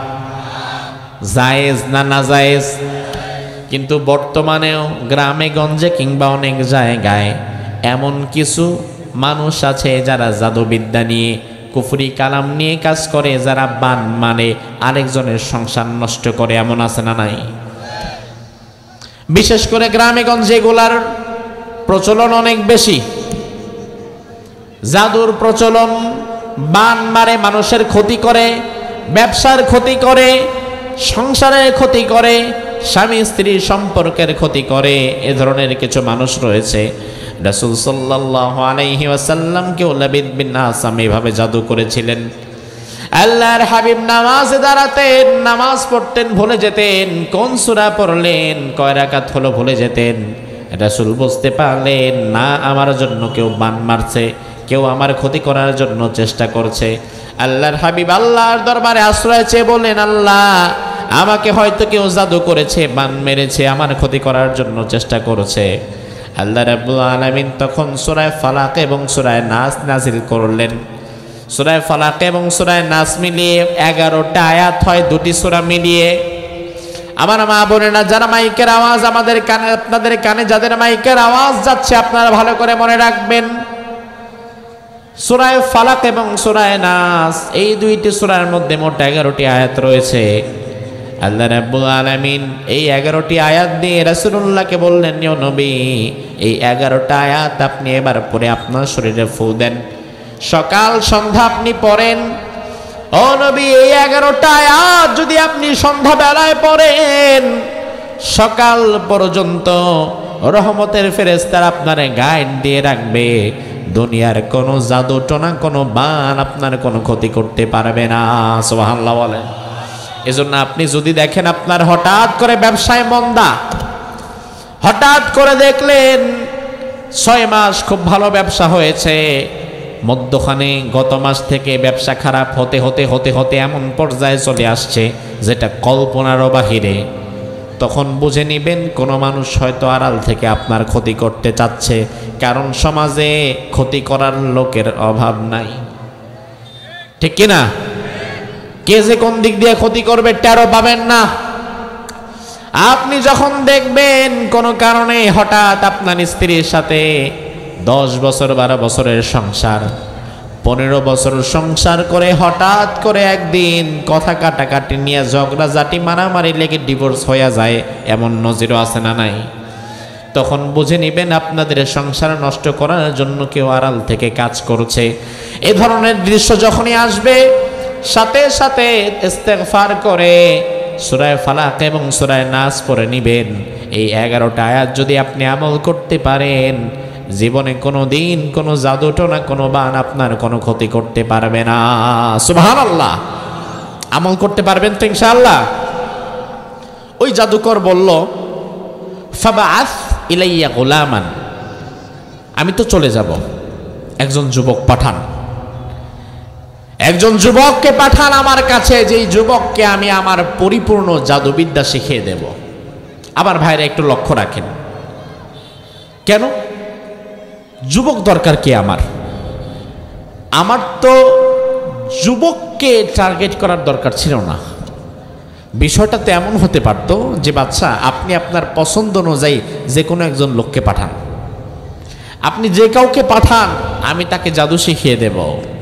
জায়েজ না নাজায়েজ? কিন্তু বর্তমানেও গ্রামে গঞ্জে কিংবা অনেক জায়গায় এমন কিছু মানুষ আছে যারা জাদুবিদ্যা নিয়ে, কুফরি কালাম নিয়ে কাজ করে, যারা বান মানে আরেকজনের সংসার নষ্ট করে, এমন আছে না নাই? বিশেষ করে গ্রামে গঞ্জে এগুলার প্রচলন অনেক বেশি। জাদুর প্রচলন, বান মারে, মানুষের ক্ষতি করে, ব্যবসার ক্ষতি করে, সংসারের ক্ষতি করে, স্বামী স্ত্রী সম্পর্কের ক্ষতি করে। এ ধরনের কিছু মানুষ রয়েছে। রাসূল সাল্লাল্লাহু আলাইহি ওয়াসাল্লামকে লাবিদ বিন আসাম এভাবে জাদু করেছিলেন। আল্লাহর হাবিব নামাজে দাঁড়াতেন, নামাজ পড়তেন, ভুলে যেতেন, কোন সূরা পড়লেন, কয় রাকাত হলো ভুলে যেতেন। রাসূল বুঝতে পারলেন না, আমার জন্য কেউ বান মারছে, কেউ আমার ক্ষতি করার জন্য চেষ্টা করছে। আল্লাহর হাবিব আল্লাহর দরবারে আশ্রয় চেয়ে বললেন, আল্লাহ, আমাকে হয়তো কেউ জাদু করেছে, বান মেরেছে, আমার ক্ষতি করার জন্য চেষ্টা করেছে। আল্লাহ রাব্বুল আলামিন তখন সূরা ফালাক এবং সূরা নাস নাজিল করলেন। সূরা ফালাক এবং সূরা নাস মিলিয়ে 11টা আয়াত হয়, দুটি সূরা মিলিয়ে। আমার মা বোনেরা, যারা মাইকের আওয়াজ আমাদের কানে, আপনাদের কানে যাদের মাইকের আওয়াজ যাচ্ছে, আপনারা ভালো করে মনে রাখবেন, সূরা ফালাক এবং সূরা নাস এই দুইটি সূরার মধ্যে মোট 11টি আয়াত রয়েছে। আল্লাহ রাব্বুল আলামিন এই 11টি আয়াত দিয়ে রাসূলুল্লাহকে বললেন, ইয়া নবী, এই 11টা আয়াত আপনি এবার পরে আপনার শরীরে ফু দেন। সকাল সন্ধ্যা আপনি পড়েন। ও নবী, এই 11টা আয়াত যদি আপনি সন্ধ্যা বেলায় পড়েন, সকাল পর্যন্ত রহমতের ফেরেশতারা আপনারে গাইড দিয়ে রাখবে। দুনিয়ার কোনো জাদু টোনা, কোনো বান আপনার কোনো ক্ষতি করতে পারবে না। সুবহানাল্লাহ বলেন। এজন্য আপনি যদি দেখেন আপনার হঠাৎ করে ব্যবসায় মন্দা, হঠাৎ করে দেখলেন 6 মাস খুব ভালো ব্যবসা হয়েছে, মধ্যখানে গত মাস থেকে ব্যবসা খারাপ হতে হতে হতে হতে এমন পর্যায়ে চলে আসছে যেটা কল্পনারও বাহিরে, তখন বুঝে নিবেন কোনো মানুষ হয়তো আড়াল থেকে আপনার ক্ষতি করতে চাচ্ছে। কারণ সমাজে ক্ষতি করার লোকের অভাব নাই, ঠিক কিনা? কে যে কোন দিক দিয়ে ক্ষতি করবে টেরও পাবেন না। আপনি যখন দেখবেন কোনো কারণে হঠাৎ আপনার স্ত্রীর সাথে 10 বছর 12 বছরের সংসার, 15 বছর সংসার করে হঠাৎ করে একদিন কথা কাটাকাটি নিয়ে ঝগড়াঝাটি মারামারি লেগে ডিভোর্স হয়ে যায়, এমন নজিরও আছে না নাই? তখন বুঝে নেবেন আপনাদের সংসার নষ্ট করার জন্য কেউ আড়াল থেকে কাজ করছে। এ ধরনের দৃশ্য যখনই আসবে, সাথে সাথে ইস্তেগফার করে সূরা ফালাক এবং সূরা নাস পড়ে নিবেন। এই 11টা আয়াত যদি আপনি আমল করতে পারেন, জীবনে কোনো দিন কোনো জাদুটোনা, কোনো বান আপনার কোনো ক্ষতি করতে পারবে না। সুবহানাল্লাহ। আমল করতে পারবেন তো ইনশাআল্লাহ? ওই জাদুকর বলল, ফাবাআস ইলাইয়া গুলামান, আমি তো চলে যাব, একজন যুবক পাঠান, একজন যুবককে পাঠান আমার কাছে, যেই যুবককে আমি আমার পরিপূর্ণ জাদুবিদ্যা শিখিয়ে দেব। আবার ভাইরা একটু লক্ষ্য রাখেন, কেন যুবক দরকার? কি আমার তো যুবককে টার্গেট করার দরকার ছিল না। বিষয়টা তো এমন হতে পারত যে বাচ্চা, আপনি আপনার পছন্দ অনুযায়ী যে কোনো একজন লোককে পাঠান, আপনি যে কাউকে পাঠান, আমি তাকে জাদু শিখিয়ে দেব,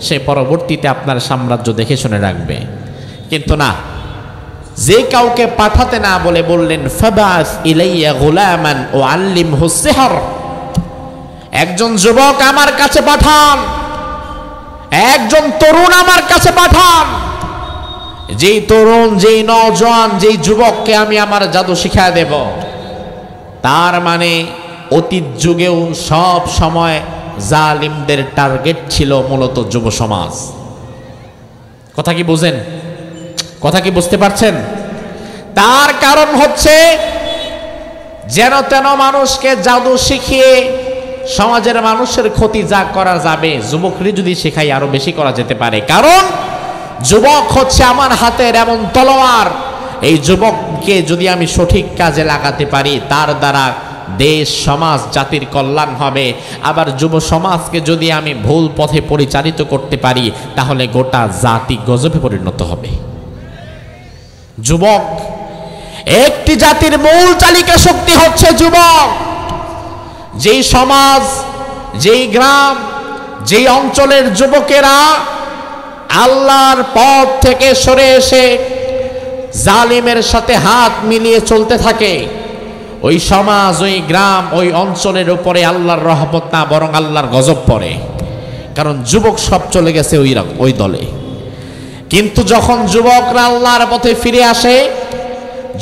সে পরবর্তীতে আপনার সাম্রাজ্য দেখে শুনে রাখবে। কিন্তু না, যে কাউকে পাঠাতে না বলে বললেন, ফাবাস ইলাইয়া গুলামান ও আল্লিমহু সিহর, একজন যুবক আমার কাছে পাঠান, একজন তরুণ আমার কাছে পাঠান। যেই তরুণ, যেই নওজোয়ান, যেই যুবককে আমি আমার জাদু শিখিয়ে দেব। তার মানে অতীত যুগেও সব সময় জালিমদের টার্গেট ছিল মূলত যুব সমাজ। কথা কি বুঝেন? কথা কি বুঝতে পারছেন? তার কারণ হচ্ছে যেন তেন মানুষকে জাদু শিখিয়ে সমাজের মানুষের ক্ষতি যা করা যাবে, যুবকরা যদি শেখাই আরো বেশি করা যেতে পারে। কারণ যুবক হচ্ছে আমার হাতের এমন তলোয়ার, এই যুবককে যদি আমি সঠিক কাজে লাগাতে পারি, তার দ্বারা দেশ, সমাজ, জাতির কল্যাণ হবে। আবার যুব সমাজকে যদি আমি ভুল পথে পরিচালিত করতে পারি, তাহলে গোটা জাতি গজবে পরিণত হবে। যুবক একটি জাতির মূল চালিকা শক্তি হচ্ছে যুবক। যেই সমাজ, যেই গ্রাম, যেই অঞ্চলের যুবকেরা আল্লাহর পথ থেকে সরে এসে জালিমের সাথে হাত মিলিয়ে চলতে থাকে, ওই সমাজ, ওই গ্রাম, ওই অঞ্চলের উপরে আল্লাহর রহমত না, বরং আল্লাহর গজব পড়ে। কারণ যুবক সব চলে গেছে ওই দলে। কিন্তু যখন যুবকরা আল্লাহর পথে ফিরে আসে,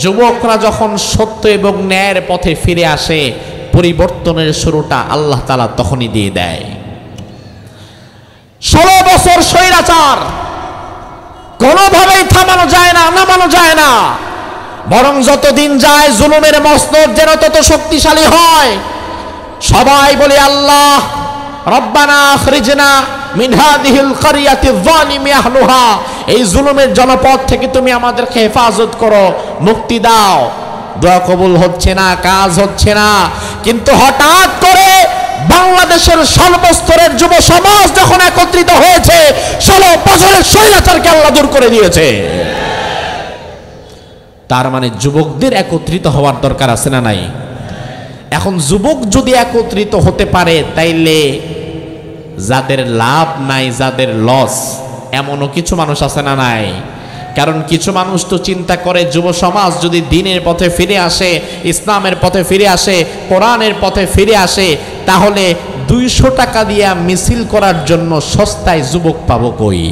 যুবকরা যখন সত্য এবং ন্যায়ের পথে ফিরে আসে, পরিবর্তনের শুরুটা আল্লাহ তাআলা তখনই দিয়ে দেয়। 16 বছর স্বৈরাচার কোনোভাবেই থামানো যায় না, নামানো যায় না, বরং যতদিন যায় জুলুমের মসনদ যেন তত শক্তিশালী হয়। সবাই বলে, আল্লাহ রব্বানা আখরিজনা মিন হাযিহিল ক্বরিয়াতি যালিমি আহলুহা, এই জুলুমের জনপদ থেকে তুমি আমাদেরকে হেফাজত করো, মুক্তি দাও। দোয়া কবুল হচ্ছে না, কাজ হচ্ছে না। কিন্তু হঠাৎ করে বাংলাদেশের সর্বস্তরের যুব সমাজ যখন একত্রিত হয়েছে, 16 বছরের স্বৈরাচারকে আল্লাহ দূর করে দিয়েছে। তার মানে যুবকদের একত্রিত হওয়ার দরকার আছে না নাই? এখন যুবক যদি একত্রিত হতে পারে, তাইলে যাদের লাভ নাই, যাদের লস, এমনও কিছু মানুষ আছে না নাই? কারণ কিছু মানুষ তো চিন্তা করে, যুব সমাজ যদি দ্বীনের পথে ফিরে আসে, ইসলামের পথে ফিরে আসে, কোরআনের পথে ফিরে আসে, তাহলে 200 টাকা দিয়ে মিছিল করার জন্য সস্তায় যুবক পাবো কই?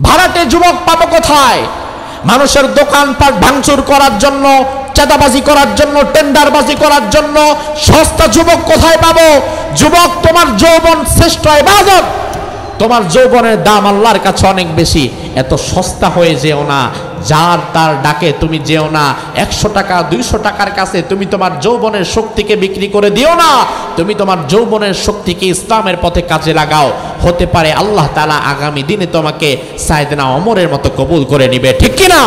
ভাড়াটে যুবক পাবো কোথায়? মানুষের দোকানপাট ভাঙচুর করার জন্য, চাঁদাবাজি করার জন্য, টেন্ডারবাজি করার জন্য সস্তা যুবক কোথায় পাবো? যুবক, তোমার যৌবন শ্রেষ্ঠ ইবাদত, তোমার যৌবনের দাম আল্লাহর কাছে অনেক বেশি। এত সস্তা হয়ে যেও না, যার তার ডাকে তুমি যেও না। 100 টাকা 200 টাকার কাছে তুমি তোমার যৌবনের শক্তিকে বিক্রি করে দিও না। তুমি তোমার যৌবনের শক্তিকে ইসলামের পথে কাজে লাগাও। হতে পারে আল্লাহ তাআলা আগামী দিনে তোমাকে সাইয়েদনা ওমরের মতো কবুল করে নিবে, ঠিক কি না?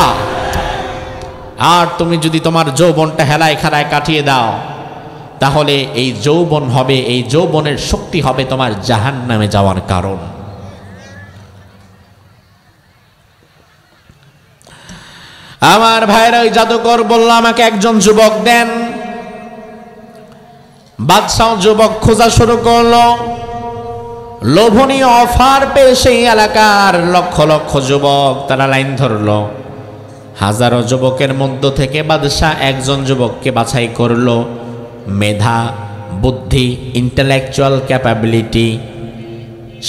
আর তুমি যদি তোমার যৌবনটা হেলায় খেলায় কাটিয়ে দাও, তাহলে এই যৌবন হবে, এই যৌবনের শক্তি হবে তোমার জাহান্নামে যাওয়ার কারণ। আমার ভাইরা, ওই জাদুকর বলল আমাকে একজন যুবক দেন। বাদশাহ যুবক খোঁজা শুরু করলো। লোভনীয় অফার পেয়ে সেই এলাকার লক্ষ লক্ষ যুবক তারা লাইন ধরলো। হাজারো যুবকের মধ্য থেকে বাদশাহ একজন যুবককে বাছাই করলো। মেধা, বুদ্ধি, ইন্টেলেকচুয়াল ক্যাপাবিলিটি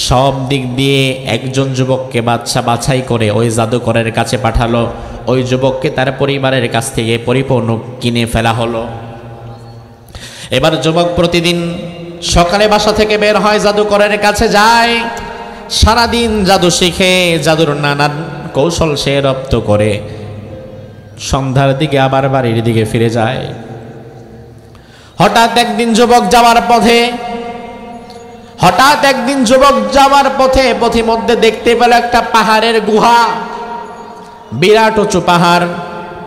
সব দিক দিয়ে একজন যুবককে বাদশাহ বাছাই করে ওই জাদুকরের কাছে পাঠালো। ওই যুবককে তার পরিবারের কাছ থেকে পরিপূর্ণ কিনে ফেলা হলো। এবার যুবক প্রতিদিন সকালে বাসা থেকে বের হয়, জাদুকরের কাছে যায়, সারাদিন জাদু শিখে, জাদুর নানান কৌশল সে রপ্ত করে সন্ধ্যার দিকে আবার বাড়ির দিকে ফিরে যায়। হঠাৎ একদিন যুবক যাওয়ার পথে পথিমধ্যে দেখতে পেল একটা পাহাড়ের গুহা, বিরাট উঁচু পাহাড়,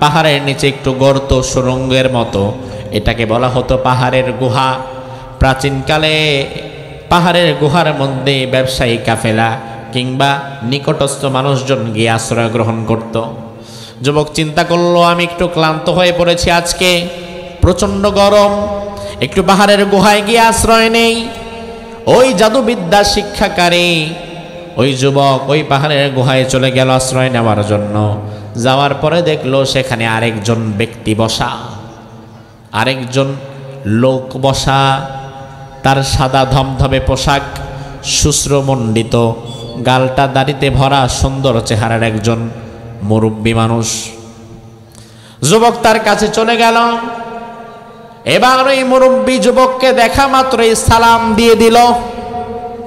পাহাড়ের নিচে একটু গর্ত, সুড়ঙ্গের মতো। এটাকে বলা হতো পাহাড়ের গুহা। প্রাচীনকালে পাহাড়ের গুহার মধ্যে ব্যবসায়ী কাফেলা কিংবা নিকটস্থ মানুষজন গিয়ে আশ্রয় গ্রহণ করত। যুবক চিন্তা করলো, আমি একটু ক্লান্ত হয়ে পড়েছি, আজকে প্রচণ্ড গরম, একটু পাহাড়ের গুহায় গিয়ে আশ্রয় নেই। ওই জাদুবিদ্যা শিক্ষাকারী ওই যুবক ওই পাহাড়ের গুহায় চলে গেল আশ্রয় নেওয়ার জন্য। যাওয়ার পরে দেখলো সেখানে আরেকজন ব্যক্তি বসা, আরেকজন লোক বসা। তার সাদা ধমধমে পোশাক, শুশ্রমণ্ডিত, গালটা দাড়িতে ভরা, সুন্দর চেহারার একজন মুরব্বী মানুষ। যুবক তার কাছে চলে গেল। এবার ওই মুরব্বী যুবককে দেখা মাত্রই সালাম দিয়ে দিল।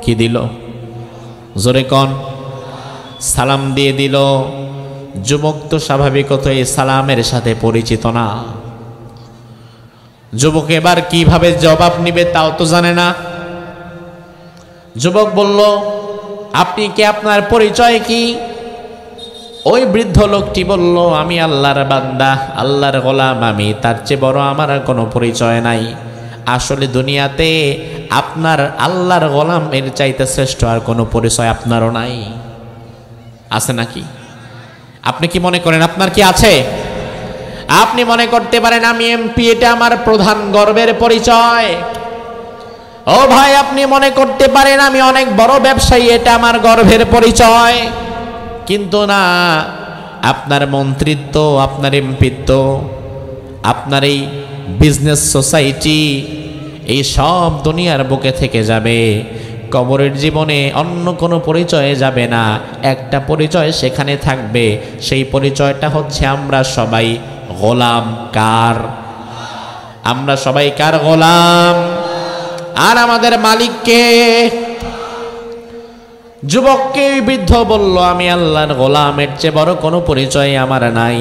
কি দিল? জোরে কন। সালাম দিয়ে দিল। যুবক তো স্বাভাবিকত এই সালামের সাথে পরিচিত না। যুবক এবার কিভাবে জবাব নিবে তাও তো জানে না। যুবক বলল, আপনি কে, আপনার পরিচয় কি? ওই বৃদ্ধ লোকটি বলল, আমি আল্লাহর বান্দা, আল্লাহর গোলাম আমি, তার চেয়ে বড় আমার আর কোনো পরিচয় নাই। আসলে দুনিয়াতে আপনার আল্লাহর গোলাম এর চাইতে শ্রেষ্ঠ আর কোনো পরিচয় আপনারও নাই। আছে নাকি? আপনি কি মনে করেন আপনার কি আছে? আপনি মনে করতে পারেন আমি এমপি, এটা আমার প্রধান গর্বের পরিচয়। ও ভাই, আপনি মনে করতে পারেন আমি অনেক বড় ব্যবসায়ী, এটা আমার গর্বের পরিচয়। কিন্তু না, আপনার মন্ত্রিত্ব, আপনার এমপিত্ব, আপনার এই বিজনেস সোসাইটি, এই সব দুনিয়ার বুকে থেকে যাবে। কবরের জীবনে অন্য কোনো পরিচয়ে যাবে না, একটা পরিচয় সেখানে থাকবে। সেই পরিচয়টা হচ্ছে আমরা সবাই গোলাম। কার? আমরা সবাই কার গোলাম? আর আমাদের মালিক কে? যুবককে বৃদ্ধ বলল, আমি আল্লাহর গোলামের চেয়ে বড় কোনো পরিচয় আমার নাই।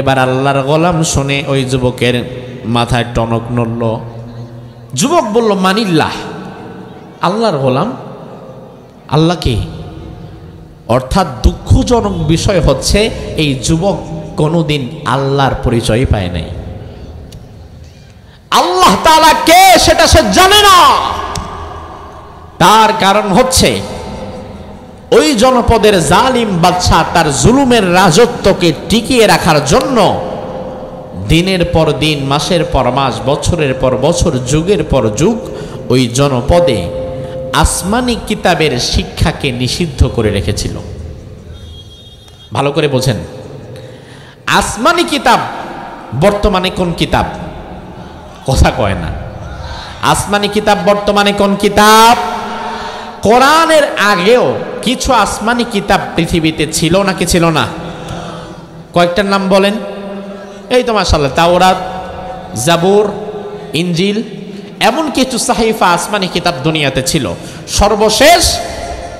এবার আল্লাহর গোলাম শুনে ওই যুবকের মাথায় টনক নড়ল। যুবক বলল, মানিল্লাহ, আল্লাহর গোলাম? আল্লাহ কি? অর্থাৎ দুঃখজনক বিষয় হচ্ছে এই যুবক কোনোদিন আল্লাহর পরিচয় পায় নাই। আল্লাহ তাআলা কে সেটা সে জানে না। তার কারণ হচ্ছে ওই জনপদের জালিম বাদশা তার জুলুমের রাজত্বকে টিকিয়ে রাখার জন্য দিনের পর দিন, মাসের পর মাস, বছরের পর বছর, যুগের পর যুগ ওই জনপদে আসমানি কিতাবের শিক্ষাকে নিষিদ্ধ করে রেখেছিল। ভালো করে বোঝেন, আসমানি কিতাব বর্তমানে কোন কিতাব? কথা কয় না। আসমানি কিতাব বর্তমানে কোন কিতাব? কোরআনের আগেও কিছু আসমানি কিতাব পৃথিবীতে ছিল নাকি ছিল না? কয়েকটার নাম বলেন। এই তো মাশাআল্লাহ, তাওরাত, জাবুর, ইনজিল, এমন কিছু সাহিফা আসমানি কিতাব দুনিয়াতে ছিল। সর্বশেষ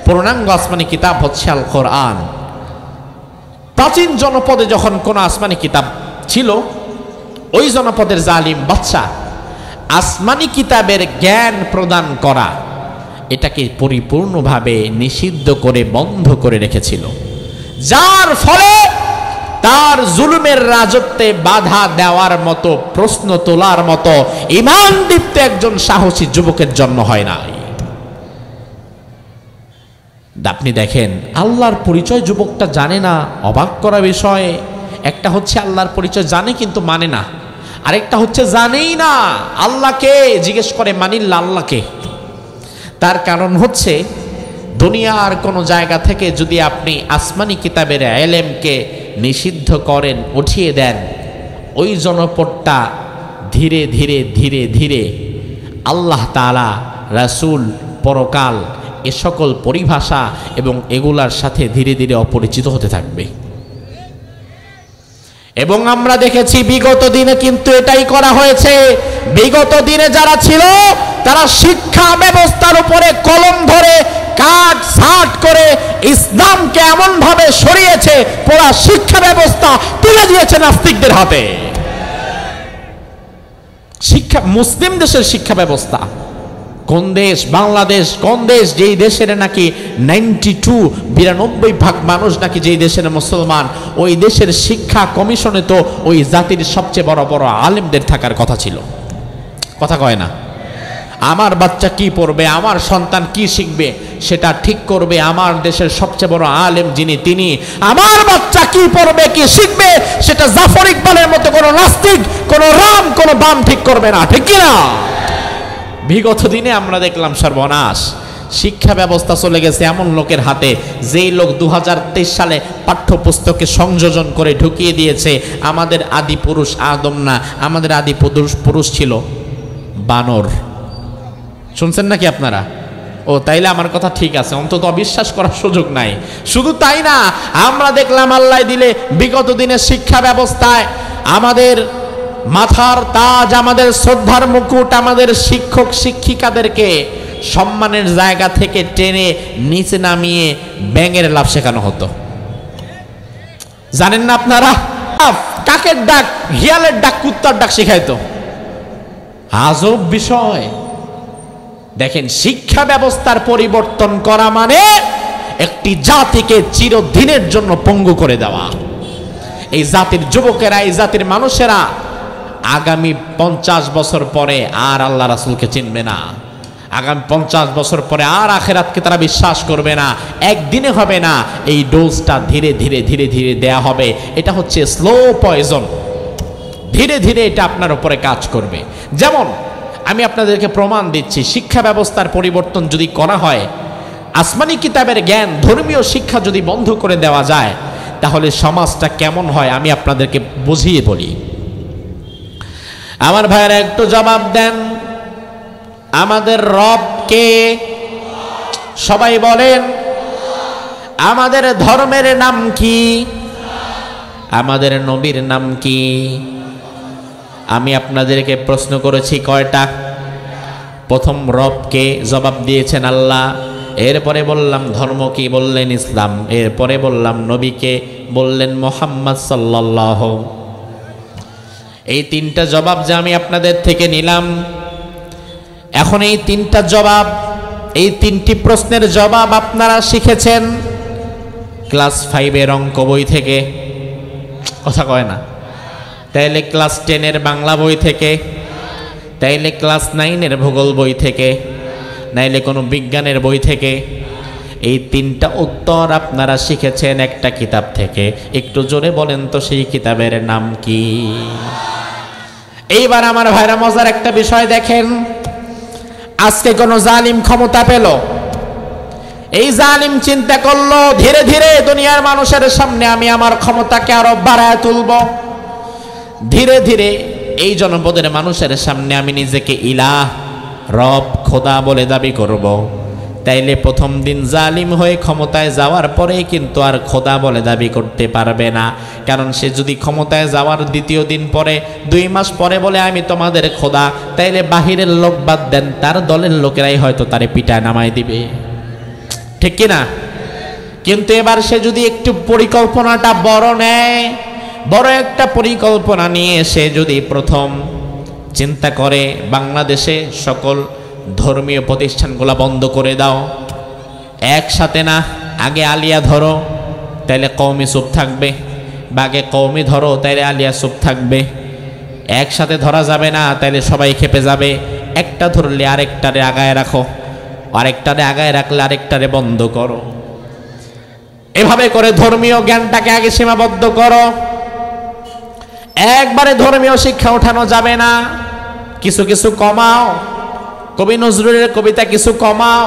পূর্ণাঙ্গ আসমানি কিতাব হচ্ছে আল কোরআন। প্রাচীন জনপদে যখন কোনো আসমানি কিতাব ছিল, ওই জনপদের জালিম বাদশা আসমানি কিতাবের জ্ঞান প্রদান করা এটাকে পরিপূর্ণভাবে নিষিদ্ধ করে বন্ধ করে রেখেছিল, যার ফলে তার জুলুমের রাজত্বে বাধা দেওয়ার মতো, প্রশ্ন তোলার মতো ঈমান দীপ্ত একজন সাহসী যুবকের জন্ম হয় নাই। আপনি দেখেন, আল্লাহর পরিচয় যুবকটা জানে না, অবাক করা বিষয়। একটা হচ্ছে আল্লাহর পরিচয় জানে কিন্তু মানে না, আরেকটা হচ্ছে জানেই না। আল্লাহকে জিজ্ঞেস করে, মানিল্লা আল্লাহকে। তার কারণ হচ্ছে, দুনিয়ার কোনো জায়গা থেকে যদি আপনি আসমানি কিতাবের ইলমকে নিষিদ্ধ করেন, উঠিয়ে দেন, ওই জনপদটা ধীরে ধীরে ধীরে ধীরে আল্লাহ তাআলা, রাসূল, পরকাল, এ সকল পরিভাষা এবং এগুলার সাথে ধীরে ধীরে অপরিচিত হতে থাকবে। এবং আমরা দেখেছি বিগত দিনে কিন্তু এটাই করা হয়েছে। বিগত দিনে যারা ছিল, তারা শিক্ষা ব্যবস্থার উপরে কলম ধরে কাট ছাট করে ইসলামকে এমন ভাবে সরিয়েছে, পুরা শিক্ষা ব্যবস্থা তুলে দিয়েছে নাস্তিকদের হাতে। শিক্ষা, মুসলিম দেশের শিক্ষা ব্যবস্থা কোন দেশ? বাংলাদেশ। কোন দেশ? যেই দেশের নাকি 92% মানুষ নাকি যেই দেশের মুসলমান, ওই দেশের শিক্ষা কমিশনে তো ওই জাতির সবচেয়ে বড় বড় আলেমদের থাকার কথা ছিল। কথা কয় না? আমার বাচ্চা কি পড়বে, আমার সন্তান কি শিখবে, সেটা ঠিক করবে আমার দেশের সবচেয়ে বড় আলেম যিনি, তিনি। আমার বাচ্চা কি পড়বে, কি শিখবে, সেটা জাফর ইকবালের মতো কোনো নাস্তিক, কোনো রাম, কোনো বাম ঠিক করবে না। ঠিক কিনা? বিগত দিনে আমরা দেখলাম সর্বনাশ। শিক্ষা ব্যবস্থা চলে গেছে এমন লোকের হাতে, যেই লোক 2023 সালে পাঠ্যপুস্তকে সংযোজন করে ঢুকিয়ে দিয়েছে আমাদের আদি পুরুষ আদম না, আমাদের আদি পুরুষ ছিল বানর। শুনছেন নাকি আপনারা? ও তাইলে আমার কথা ঠিক আছে, অন্তত অবিশ্বাস করার সুযোগ নাই। শুধু তাই না, আমরা দেখলাম আল্লাহ দিলে বিগত দিনের শিক্ষা ব্যবস্থায় আমাদের মাথার তাজ, আমাদের শ্রদ্ধার মুকুট, আমাদের শিক্ষক শিক্ষিকাদেরকে সম্মানের জায়গা থেকে টেনে নিচে নামিয়ে ব্যাঙের লাভ শেখানো হতো। জানেন না আপনারা? কাকের ডাক, হিয়ালের ডাক, কুত্তার ডাক শেখাইতো। আজব বিষয়। দেখেন, শিক্ষা ব্যবস্থার পরিবর্তন করা মানে একটি জাতিকে চিরদিনের জন্য পঙ্গু করে দেওয়া। এই জাতির যুবকেরা, এই জাতির মানুষেরা আগামী 50 বছর পরে আর আল্লাহ রাসূলকে চিনবে না। আগামী 50 বছর পরে আর আখিরাতকে তারা বিশ্বাস করবে না। একদিনে হবে না, এই ডোজটা ধীরে ধীরে ধীরে ধীরে দেয়া হবে। এটা হচ্ছে স্লো পয়জন। ধীরে ধীরে এটা আপনার উপরে কাজ করবে। যেমন আমি আপনাদেরকে প্রমাণ দিচ্ছি, শিক্ষা ব্যবস্থার পরিবর্তন যদি করা হয়, আসমানি কিতাবের জ্ঞান, ধর্মীয় শিক্ষা যদি বন্ধ করে দেওয়া যায়, তাহলে সমাজটা কেমন হয় আমি আপনাদেরকে বুঝিয়ে বলি। আমার ভাইয়েরা একটু জবাব দেন, আমাদের রব কে? সবাই বলেন। আমাদের ধর্মের নাম কি? আমাদের নবীর নাম কি? আমি আপনাদেরকে প্রশ্ন করেছি কয়টা? প্রথম রবকে জবাব দিয়েছেন আল্লাহ, এরপরে বললাম ধর্ম কি, বললেন ইসলাম, এরপরে বললাম নবীকে, বললেন মুহাম্মদ সাল্লাল্লাহু। এই তিনটা জবাব যে আমি আপনাদের থেকে নিলাম, এখন এই তিনটা জবাব, এই তিনটি প্রশ্নের জবাব আপনারা শিখেছেন ক্লাস 5-এর অঙ্ক বই থেকে। কথা কয় না? তাইলে ক্লাস 10-এর বাংলা বই থেকে, তাইলে ক্লাস 9-এর ভূগোল বই থেকে, নাইলে কোনো বিজ্ঞানের বই থেকে। এই তিনটা উত্তর আপনারা শিখেছেন একটা কিতাব থেকে। একটু জোরে বলেন তো সেই কিতাবের নাম কি? এইবার আমার ভাইরা মজার একটা বিষয় দেখেন, আজকে কোন জালিম ক্ষমতা পেল, এই জালিম চিন্তা করলো ধীরে ধীরে দুনিয়ার মানুষের সামনে আমি আমার ক্ষমতাকে আরো বাড়ায় তুলব, ধীরে ধীরে এই জনপদের মানুষের সামনে আমি নিজেকে ইলাহ, রব খোদা বলে দাবি করব, তাইলে প্রথম দিন জালিম হয়ে ক্ষমতায় যাওয়ার পরেই কিন্তু আর খোদা বলে দাবি করতে পারবে না। কারণ সে যদি ক্ষমতায় যাওয়ার দ্বিতীয় দিন পরে 2 মাস পরে বলে আমি তোমাদের খোদা, তাইলে বাহিরের লোক বাদ দেন, তার দলের লোকেরাই হয়তো তারে পিটায় নামায় দিবে, ঠিক কিনা? কিন্তু এবার সে যদি একটু পরিকল্পনাটা বড় নেয়, বড় একটা পরিকল্পনা নিয়ে সে যদি প্রথম চিন্তা করে বাংলাদেশে সকল ধর্মীয় প্রতিষ্ঠানগুলো বন্ধ করে দাও, একসাথে না, আগে আলিয়া ধরো তাইলে কওমি চুপ থাকবে, বা আগে কওমি ধরো তাইলে আলিয়া চুপ থাকবে, একসাথে ধরা যাবে না তাইলে সবাই খেপে যাবে, একটা ধরলে আরেকটারে আগায় রাখো, আরেকটারে আগায় রাখলে আরেকটারে বন্ধ করো, এভাবে করে ধর্মীয় জ্ঞানটাকে আগে সীমাবদ্ধ করো। একবারে ধর্মীয় শিক্ষা ওঠানো যাবে না, কিছু কিছু কমাও, কবি নজরুলের কবিতা কিছু কমাও,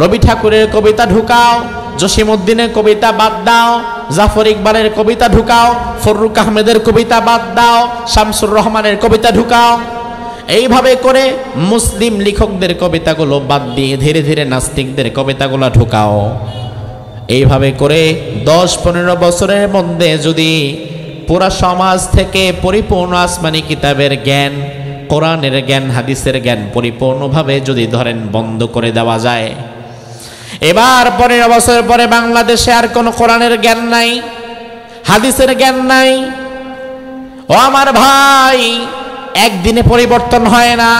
রবি ঠাকুরের কবিতা ঢুকাও, জসিমউদ্দিনের কবিতা বাদ দাও, জাফর ইকবালের কবিতা ঢুকাও, ফররুক আহমেদের কবিতা বাদ দাও, শামসুর রহমানের কবিতা ঢুকাও। এইভাবে করে মুসলিম লেখকদের কবিতাগুলো বাদ দিয়ে ধীরে ধীরে নাস্তিকদের কবিতাগুলো ঢুকাও। এইভাবে করে 10-15 বছরের মধ্যে যদি পুরা সমাজ থেকে পরিপূর্ণ আসমানি কিতাবের জ্ঞান, কোরআনের জ্ঞান, হাদিসের জ্ঞান পরিপূর্ণভাবে যদি ধরেন বন্ধ করে দেওয়া যায়, এবার 15 বছর পরে বাংলাদেশে আর কোনো কোরআনের জ্ঞান নাই, হাদিসের জ্ঞান নাই। ও আমার ভাই, একদিনে পরিবর্তন হয় না,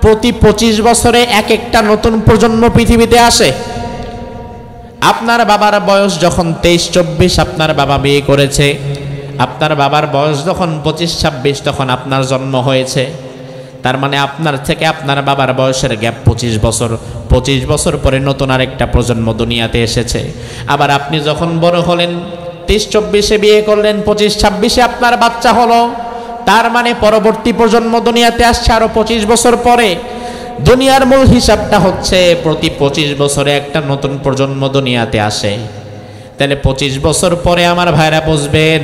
প্রতি 25 বছরে এক একটা নতুন প্রজন্ম পৃথিবীতে আসে। আপনার বাবার বয়স যখন 23-24 আপনার বাবা বিয়ে করেছে, আপনার বাবার বয়স যখন 25-26 তখন আপনার জন্ম হয়েছে, তার মানে আপনার থেকে আপনার বাবার বয়সের গ্যাপ 25 বছর। 25 বছর পরে নতুন আরেকটা প্রজন্ম দুনিয়াতে এসেছে। আবার আপনি যখন বড় হলেন, 23-24-এ বিয়ে করলেন, 25-26-এ আপনার বাচ্চা হলো, তার মানে পরবর্তী প্রজন্ম দুনিয়াতে আসছে আরো 25 বছর পরে। দুনিয়ার মূল হিসাবটা হচ্ছে প্রতি 25 বছরে একটা নতুন প্রজন্ম দুনিয়াতে আসে। তাহলে 25 বছর পরে আমার ভাইরা বুঝবেন,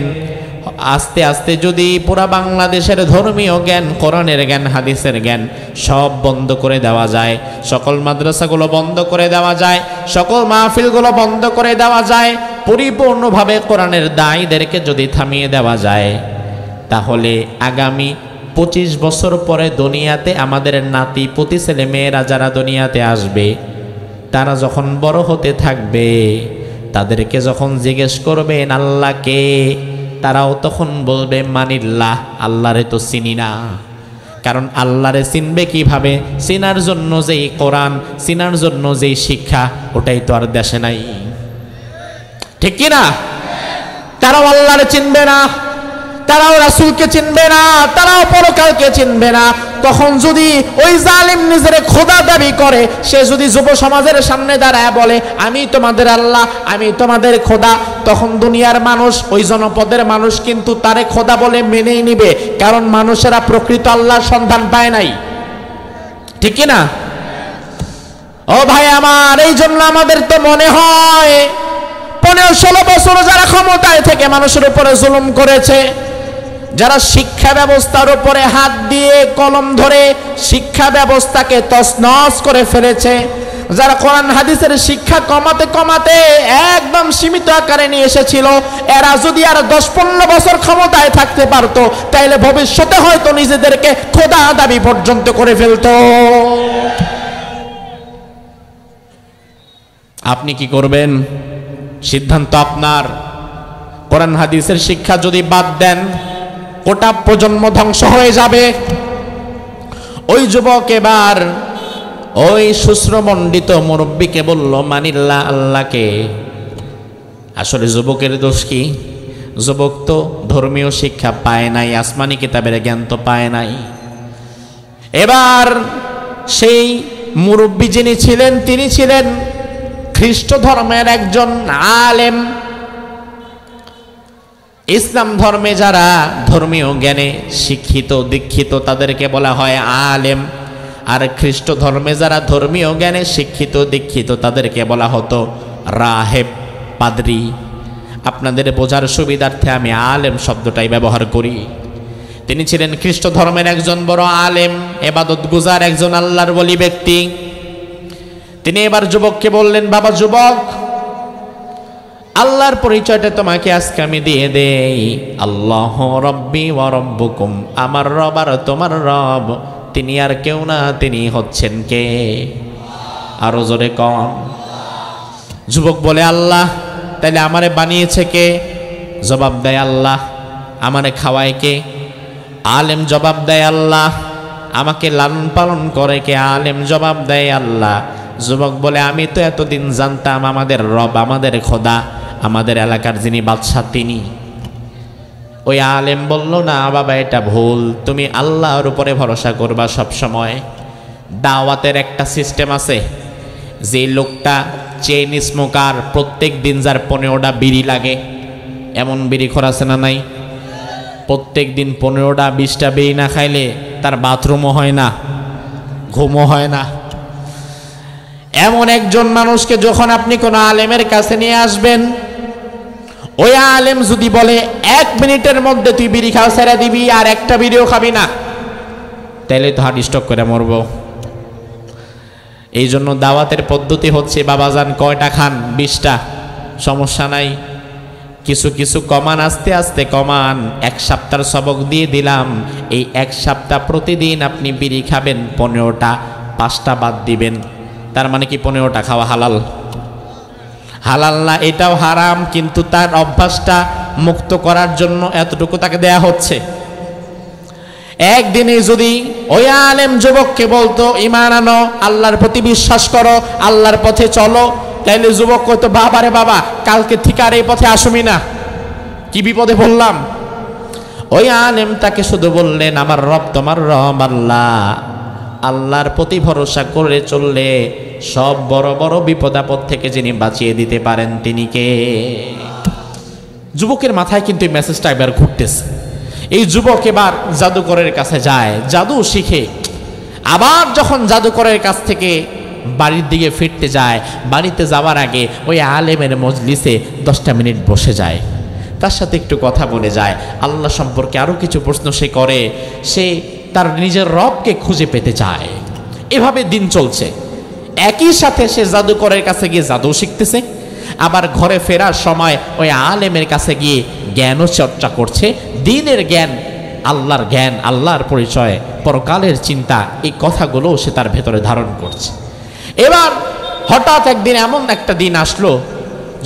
আস্তে আস্তে যদি পুরা বাংলাদেশের ধর্মীয় জ্ঞান, কোরআনের জ্ঞান, হাদিসের জ্ঞান সব বন্ধ করে দেওয়া যায়, সকল মাদ্রাসাগুলো বন্ধ করে দেওয়া যায়, সকল মাহফিলগুলো বন্ধ করে দেওয়া যায়, পরিপূর্ণভাবে কোরআনের দায়ীদেরকে যদি থামিয়ে দেওয়া যায়, তাহলে আগামী 25 বছর পরে দুনিয়াতে আমাদের নাতি পুতি ছেলে মেয়েরা যারা দুনিয়াতে আসবে, তারা যখন বড় হতে থাকবে, তাদেরকে যখন জিজ্ঞেস করবেন আল্লাহকে, তারাও তখন বলবে মানিল্লাহ, আল্লাহরে তো চিনি না। কারণ আল্লাহরে চিনবে কিভাবে? চিনার জন্য যেই কোরআন, চিনার জন্য যেই শিক্ষা, ওটাই তো আর দেশে নাই, ঠিক কিনা? তারাও আল্লাহরে চিনবে না, তারাও রাসূলকে চিনবে না, তারাও পরকালকে চিনবে না। তখন যদি ওই জালিম নিজের খোদা দাবি করে, সে যদি যুব সমাজের সামনে দাঁড়ায় বলে আমি তোমাদের আল্লাহ, আমি তোমাদের খোদা, তখন দুনিয়ার মানুষ, ওই জনপদের মানুষ কিন্তু তারে খোদা বলে মেনেই নিবে, কারণ মানুষেরা প্রকৃত আল্লাহর সন্ধান পায় নাই, ঠিক কিনা? ও ভাই আমার, এই জন্য আমাদের তো মনে হয় 15-16 বছর যারা ক্ষমতায় থেকে মানুষের উপরে জুলুম করেছে, যারা শিক্ষা ব্যবস্থার উপরে হাত দিয়ে কলম ধরে শিক্ষা ব্যবস্থাকে তছনছ করে ফেলেছে, যারা কোরআন হাদিসের শিক্ষা কমাতে কমাতে একদম সীমিত আকারে নিয়ে এসেছিল, এরা যদি আর 10-15 বছর ক্ষমতায় থাকতে পারতো, তাইলে ভবিষ্যতে হয়তো নিজেদেরকে খোদা দাবি পর্যন্ত করে ফেলতো। আপনি কি করবেন? সিদ্ধান্ত আপনার। কোরআন হাদিসের শিক্ষা যদি বাদ দেন, গোটা প্রজন্ম ধ্বংস হয়ে যাবে। ওই যুবক এবার ওই সুশ্রমণ্ডিত মুরব্বীকে বলল মানিল্লাহ, আল্লাহকে। আসলে যুবকের দোষ কি? যুবক তো ধর্মীয় শিক্ষা পায় নাই, আসমানি কিতাবের জ্ঞান তো পায় নাই। এবার সেই মুরব্বী যিনি ছিলেন, তিনি ছিলেন খ্রিস্ট ধর্মের একজন আলেম। ইসলাম ধর্মে যারা ধর্মীয় জ্ঞানে শিক্ষিত দীক্ষিত তাদেরকে বলা হয় আলেম, আর খ্রিস্ট ধর্মে যারা ধর্মীয় জ্ঞানে শিক্ষিত দীক্ষিত তাদেরকে বলা হতো রাহেব, পাদ্রী। আপনাদের বোঝার সুবিধার্থে আমি আলেম শব্দটাই ব্যবহার করি, তিনি ছিলেন খ্রিস্ট ধর্মের একজন বড় আলেম, ইবাদত গুজার একজন আল্লাহর ওলি ব্যক্তি। তিনি এবার যুবককে বললেন, বাবা যুবক, আল্লাহর পরিচয়টা তোমাকে আজকে আমি দিয়ে দেই। আল্লাহ রব্বি ওয়া রব্বুকুম, আমার রব আর তোমার রব তিনি আর কেউ না, তিনি হচ্ছেন কে? আরো জোরে কন। যুবক বলে, আল্লাহ। তাইলে আমারে বানিয়েছে কে? জবাব দেয় আল্লাহ। আমারে খাওয়ায় কে? আলেম জবাব দেয় আল্লাহ। আমাকে লালন পালন করে কে? আলেম জবাব দেয় আল্লাহ। যুবক বলে, আমি তো এতদিন জানতাম আমাদের রব, আমাদের খোদা, আমাদের এলাকার যিনি বাদশাহ তিনি। ওই আলেম বলল, না বাবা এটা ভুল, তুমি আল্লাহর উপরে ভরসা করবা সব সময়। দাওয়াতের একটা সিস্টেম আছে, যে লোকটা চেইন স্মোকার, প্রত্যেক দিন যার 15টা বিড়ি লাগে, এমন বিড়ি খোর আছে না নাই? প্রত্যেক দিন 15টা 20টা বিড়ি না খাইলে তার বাথরুমও হয় না, ঘুমও হয় না। এমন একজন মানুষকে যখন আপনি কোনো আলেমের কাছে নিয়ে আসবেন, ওই আলেম যদি বলে 1 মিনিটের মধ্যে তুই বিড়ি খাওয়া ছেড়ে দিবি আর একটা বিড়িও খাবি না, তাহলে তো হার্ট স্ট্রোক করে মরব। এই জন্য দাওয়াতের পদ্ধতি হচ্ছে, বাবাজান কয়টা খান? 20টা, সমস্যা নাই, কিছু কিছু কমান, আস্তে আস্তে কমান। 1 সপ্তাহের সবক দিয়ে দিলাম, এই 1 সপ্তাহ প্রতিদিন আপনি বিড়ি খাবেন 15টা, 5টা বাদ দিবেন। তার মানে কি 15টা খাওয়া হালাল? হালাল না, এটাও হারাম, কিন্তু তার অভ্যাসটা মুক্ত করার জন্য এতটুকু তাকে দেয়া হচ্ছে। একদিনে যদি ওই আলেম যুবককে বলতো, ঈমান আনো, আল্লাহর প্রতি বিশ্বাস করো, আল্লাহর পথে চলো, তাইলে যুবক কইতো, বাবা রে বাবা, কালকে থেকে আর এই পথে আসুমি না, কি বিপদে বললাম। ওই আলেম তাকে শুধু বললেন, আমার রব তোমার রব আল্লাহ, আল্লাহর প্রতি ভরসা করে চললে সব বড় বড় বিপদ আপদ থেকে যিনি বাঁচিয়ে দিতে পারেন তিনি কে? যুবকের মাথায় কিন্তু এই মেসেজটা একবার ঘুরতেছে। এই যুবক এবার জাদুকরের কাছে যায়, জাদু শিখে। আবার যখন জাদুকরের কাছ থেকে বাড়ির দিকে ফিরতে যায়, বাড়িতে যাওয়ার আগে ওই আলেমের মজলিসে 10টা মিনিট বসে যায়, তার সাথে একটু কথা বলে যায়, আল্লাহ সম্পর্কে আরও কিছু প্রশ্ন সে করে, সে তার নিজের রবকে খুঁজে পেতে চায়। এভাবে দিন চলছে। একই সাথে সে জাদুকরের কাছে গিয়ে জাদু শিখতেছে, আবার ঘরে ফেরার সময় ওই আলেমের কাছে গিয়ে জ্ঞানও চর্চা করছে, দিনের জ্ঞান, আল্লাহর জ্ঞান, আল্লাহর পরিচয়, পরকালের চিন্তা, এই কথাগুলো সে তার ভেতরে ধারণ করছে। এবার হঠাৎ একদিন এমন একটা দিন আসলো,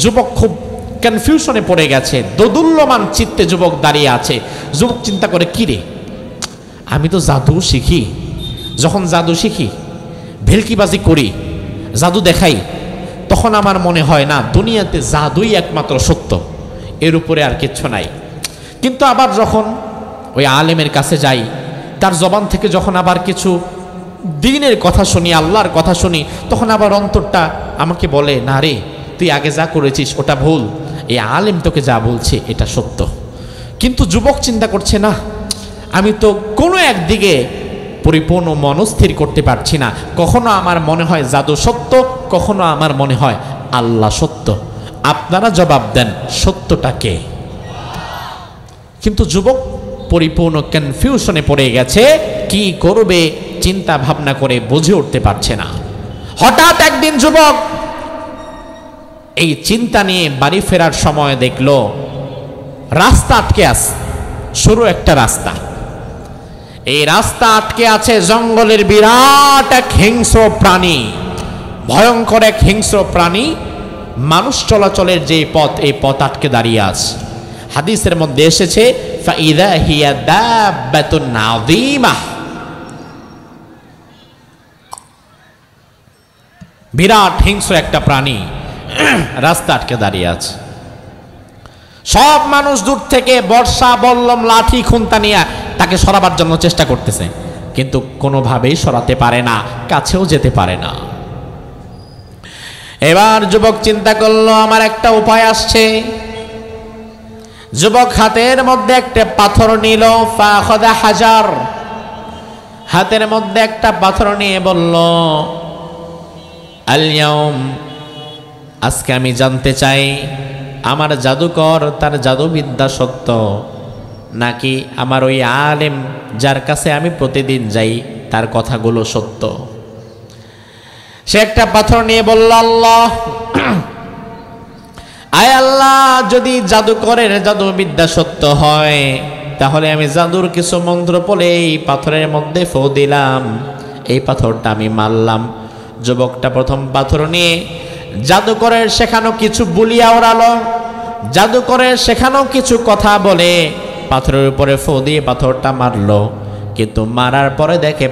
যুবক খুব কনফিউশনে পড়ে গেছে, দোদুল্যমান চিত্তে যুবক দাঁড়িয়ে আছে। যুবক চিন্তা করে, কি রে, আমি তো জাদু শিখি, যখন জাদু শিখি, ভেলকিবাজি করি, জাদু দেখাই, তখন আমার মনে হয় না দুনিয়াতে জাদুই একমাত্র সত্য, এর উপরে আর কিচ্ছু নাই। কিন্তু আবার যখন ওই আলেমের কাছে যাই, তার জবান থেকে যখন আবার কিছু দিনের কথা শুনি, আল্লাহর কথা শুনি, তখন আবার অন্তরটা আমাকে বলে, না রে, তুই আগে যা করেছিস ওটা ভুল, এই আলেম তোকে যা বলছে এটা সত্য। কিন্তু যুবক চিন্তা করছে, না, আমি তো কোনো একদিকে পরিপূর্ণ মনস্থির করতে পারছি না। কখনো আমার মনে হয় জাদু সত্য, কখনো আমার মনে হয় আল্লাহ সত্য। আপনারা জবাব দেন, সত্যটা কে? কিন্তু যুবক পরিপূর্ণ কনফিউশনে পড়ে গেছে, কি করবে চিন্তা ভাবনা করে বুঝে উঠতে পারছে না। হঠাৎ একদিন যুবক এই চিন্তা নিয়ে বাড়ি ফেরার সময় দেখলো রাস্তা আটকে আছে, সরু একটা রাস্তা। এই রাস্তা আটকে আছে জঙ্গলের বিরাট এক হিংস্র প্রাণী, ভয়ঙ্কর এক হিংস্র প্রাণী। মানুষ চলাচলের যে পথ, এই পথ আটকে দাঁড়িয়ে আছে। হাদিসের মধ্যে এসেছে, ফাইদা হিয়া দাব্বাতুন আযীমাহ, বিরাট হিংস্র একটা প্রাণী রাস্তা আটকে দাঁড়িয়ে আছে। সব মানুষ দূর থেকে বর্ষা, বল্লম, লাঠি, খুন্তা নিয়ে তাকে সরাবার জন্য চেষ্টা করতেছে, কিন্তু কোনোভাবেই সরাতে পারে না, কাছেও যেতে পারে না। এবার যুবক চিন্তা করলো, আমার একটা উপায় আসছে। যুবক হাতের মধ্যে একটা পাথর নিল, ফাখাযা হাজার, হাতের মধ্যে একটা পাথর নিয়ে বলল, আল ইয়াউম, আজকে আমি জানতে চাই আমার জাদুকর, তার জাদুবিদ্যা সত্য নাকি আমার ওই আলেম যার কাছে আমি প্রতিদিন যাই তার কথাগুলো সত্য? সে একটা পাথর নিয়ে বলল, আল্লাহ, আয় আল্লাহ, যদি জাদুকরের জাদুবিদ্যা সত্য হয় তাহলে আমি জাদুর কিছু মন্ত্র পড়ে এই পাথরের মধ্যে ফু দিলাম, এই পাথরটা আমি মারলাম। যুবকটা প্রথম পাথর নিয়ে জাদুকরের শেখানো কিছু বুলিয়া ওড়ালো, জাদুকরের শেখানো কিছু কথা বলে পাথরের উপরে ফু দিয়ে পাথরটা মারলো। কিন্তু মারার পরে দেখে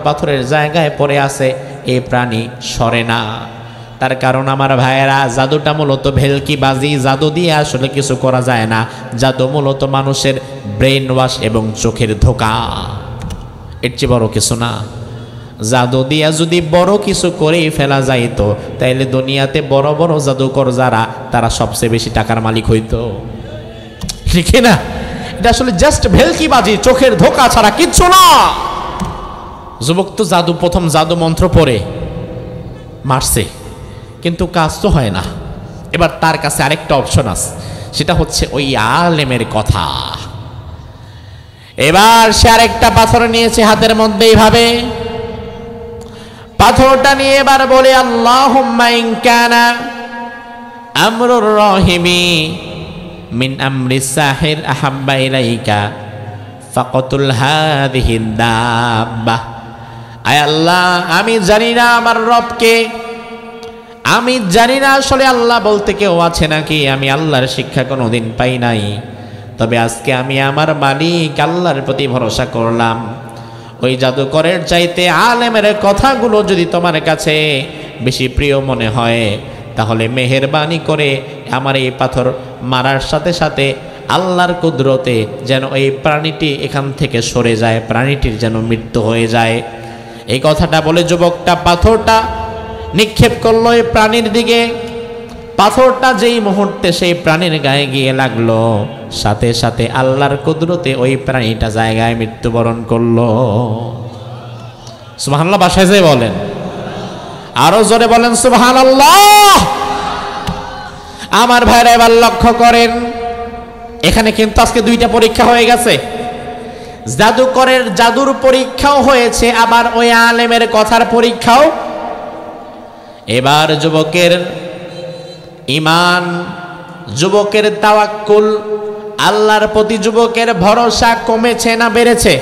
পাথরের জায়গায় পড়ে আছে, এই প্রাণী সরে না। তার কারণ আমার ভাইয়েরা, জাদুটা মূলত ভেলকিবাজি, জাদু দিয়ে আসলে কিছু করা যায় না। জাদু মূলত মানুষের ব্রেন ওয়াশ এবং চোখের ধোঁকা, এর চেয়ে বড় কিছু না। জাদু দিয়া যদি বড় কিছু করেই ফেলা যাইতো তাইলে দুনিয়াতে বড় বড় জাদুকর যারা, তারা সবচেয়ে বেশি টাকার মালিক হইতো, ঠিক না? এটা আসলে জাস্ট ভেলকিবাজি, চোখের ধোঁকা ছাড়া কিচ্ছু না। যুবক তো প্রথম জাদু মন্ত্র পড়ে মারছে, কিন্তু কাজ তো হয় না। এবার তার কাছে আরেকটা অপশন আছে, সেটা হচ্ছে ওই আলেমের কথা। এবার সে আরেকটা পাথর নিয়েছে হাতের মধ্যে, এইভাবে পাথরটা নিয়ে এবার বলে, আল্লাহুম্মা ইন কানা আমরুর রাহিমি মিন আমরি সাহির আহাব্বা ইলাইকা ফাকতুল হাদিহি দাব্বা। আয় আল্লাহ, আমি জানি না আমার রবকে, আমি জানি না আসলে আল্লাহ বলতে কেউ আছে নাকি, আমি আল্লাহর শিক্ষা কোনোদিন পাই নাই। তবে আজকে আমি আমার মালিক আল্লাহর প্রতি ভরসা করলাম। ওই জাদুকরের চাইতে আলেমের কথাগুলো যদি তোমার কাছে বেশি প্রিয় মনে হয় তাহলে মেহেরবানি করে আমার এই পাথর মারার সাথে সাথে আল্লাহর কুদরতে যেন এই প্রাণীটি এখান থেকে সরে যায়, প্রাণীটির যেন মৃত্যু হয়ে যায়। এই কথাটা বলে যুবকটা পাথরটা নিক্ষেপ করলো এই প্রাণীর দিকে। পাথরটা যেই মুহূর্তে সেই প্রাণীর গায়ে গিয়ে লাগলো, সাথে সাথে আল্লাহর কুদরতে ওই প্রাণীটা জায়গায় মৃত্যুবরণ করলো। সুবহানাল্লাহ বাসায় যেয়ে বলেন, আরো জোরে বলেন সুবহানাল্লাহ। আমার ভাইরা এবার লক্ষ্য করেন, এখানে কিন্তু আজকে দুইটা পরীক্ষা হয়ে গেছে। জাদুকরের জাদুর পরীক্ষাও হয়েছে, আবার ওই আলেমের কথার পরীক্ষাও। এবার যুবকের ঈমান, যুবকের তাওয়াক্কুল, আল্লাহর প্রতি যুবকের ভরসা কমেছে না বেড়েছে?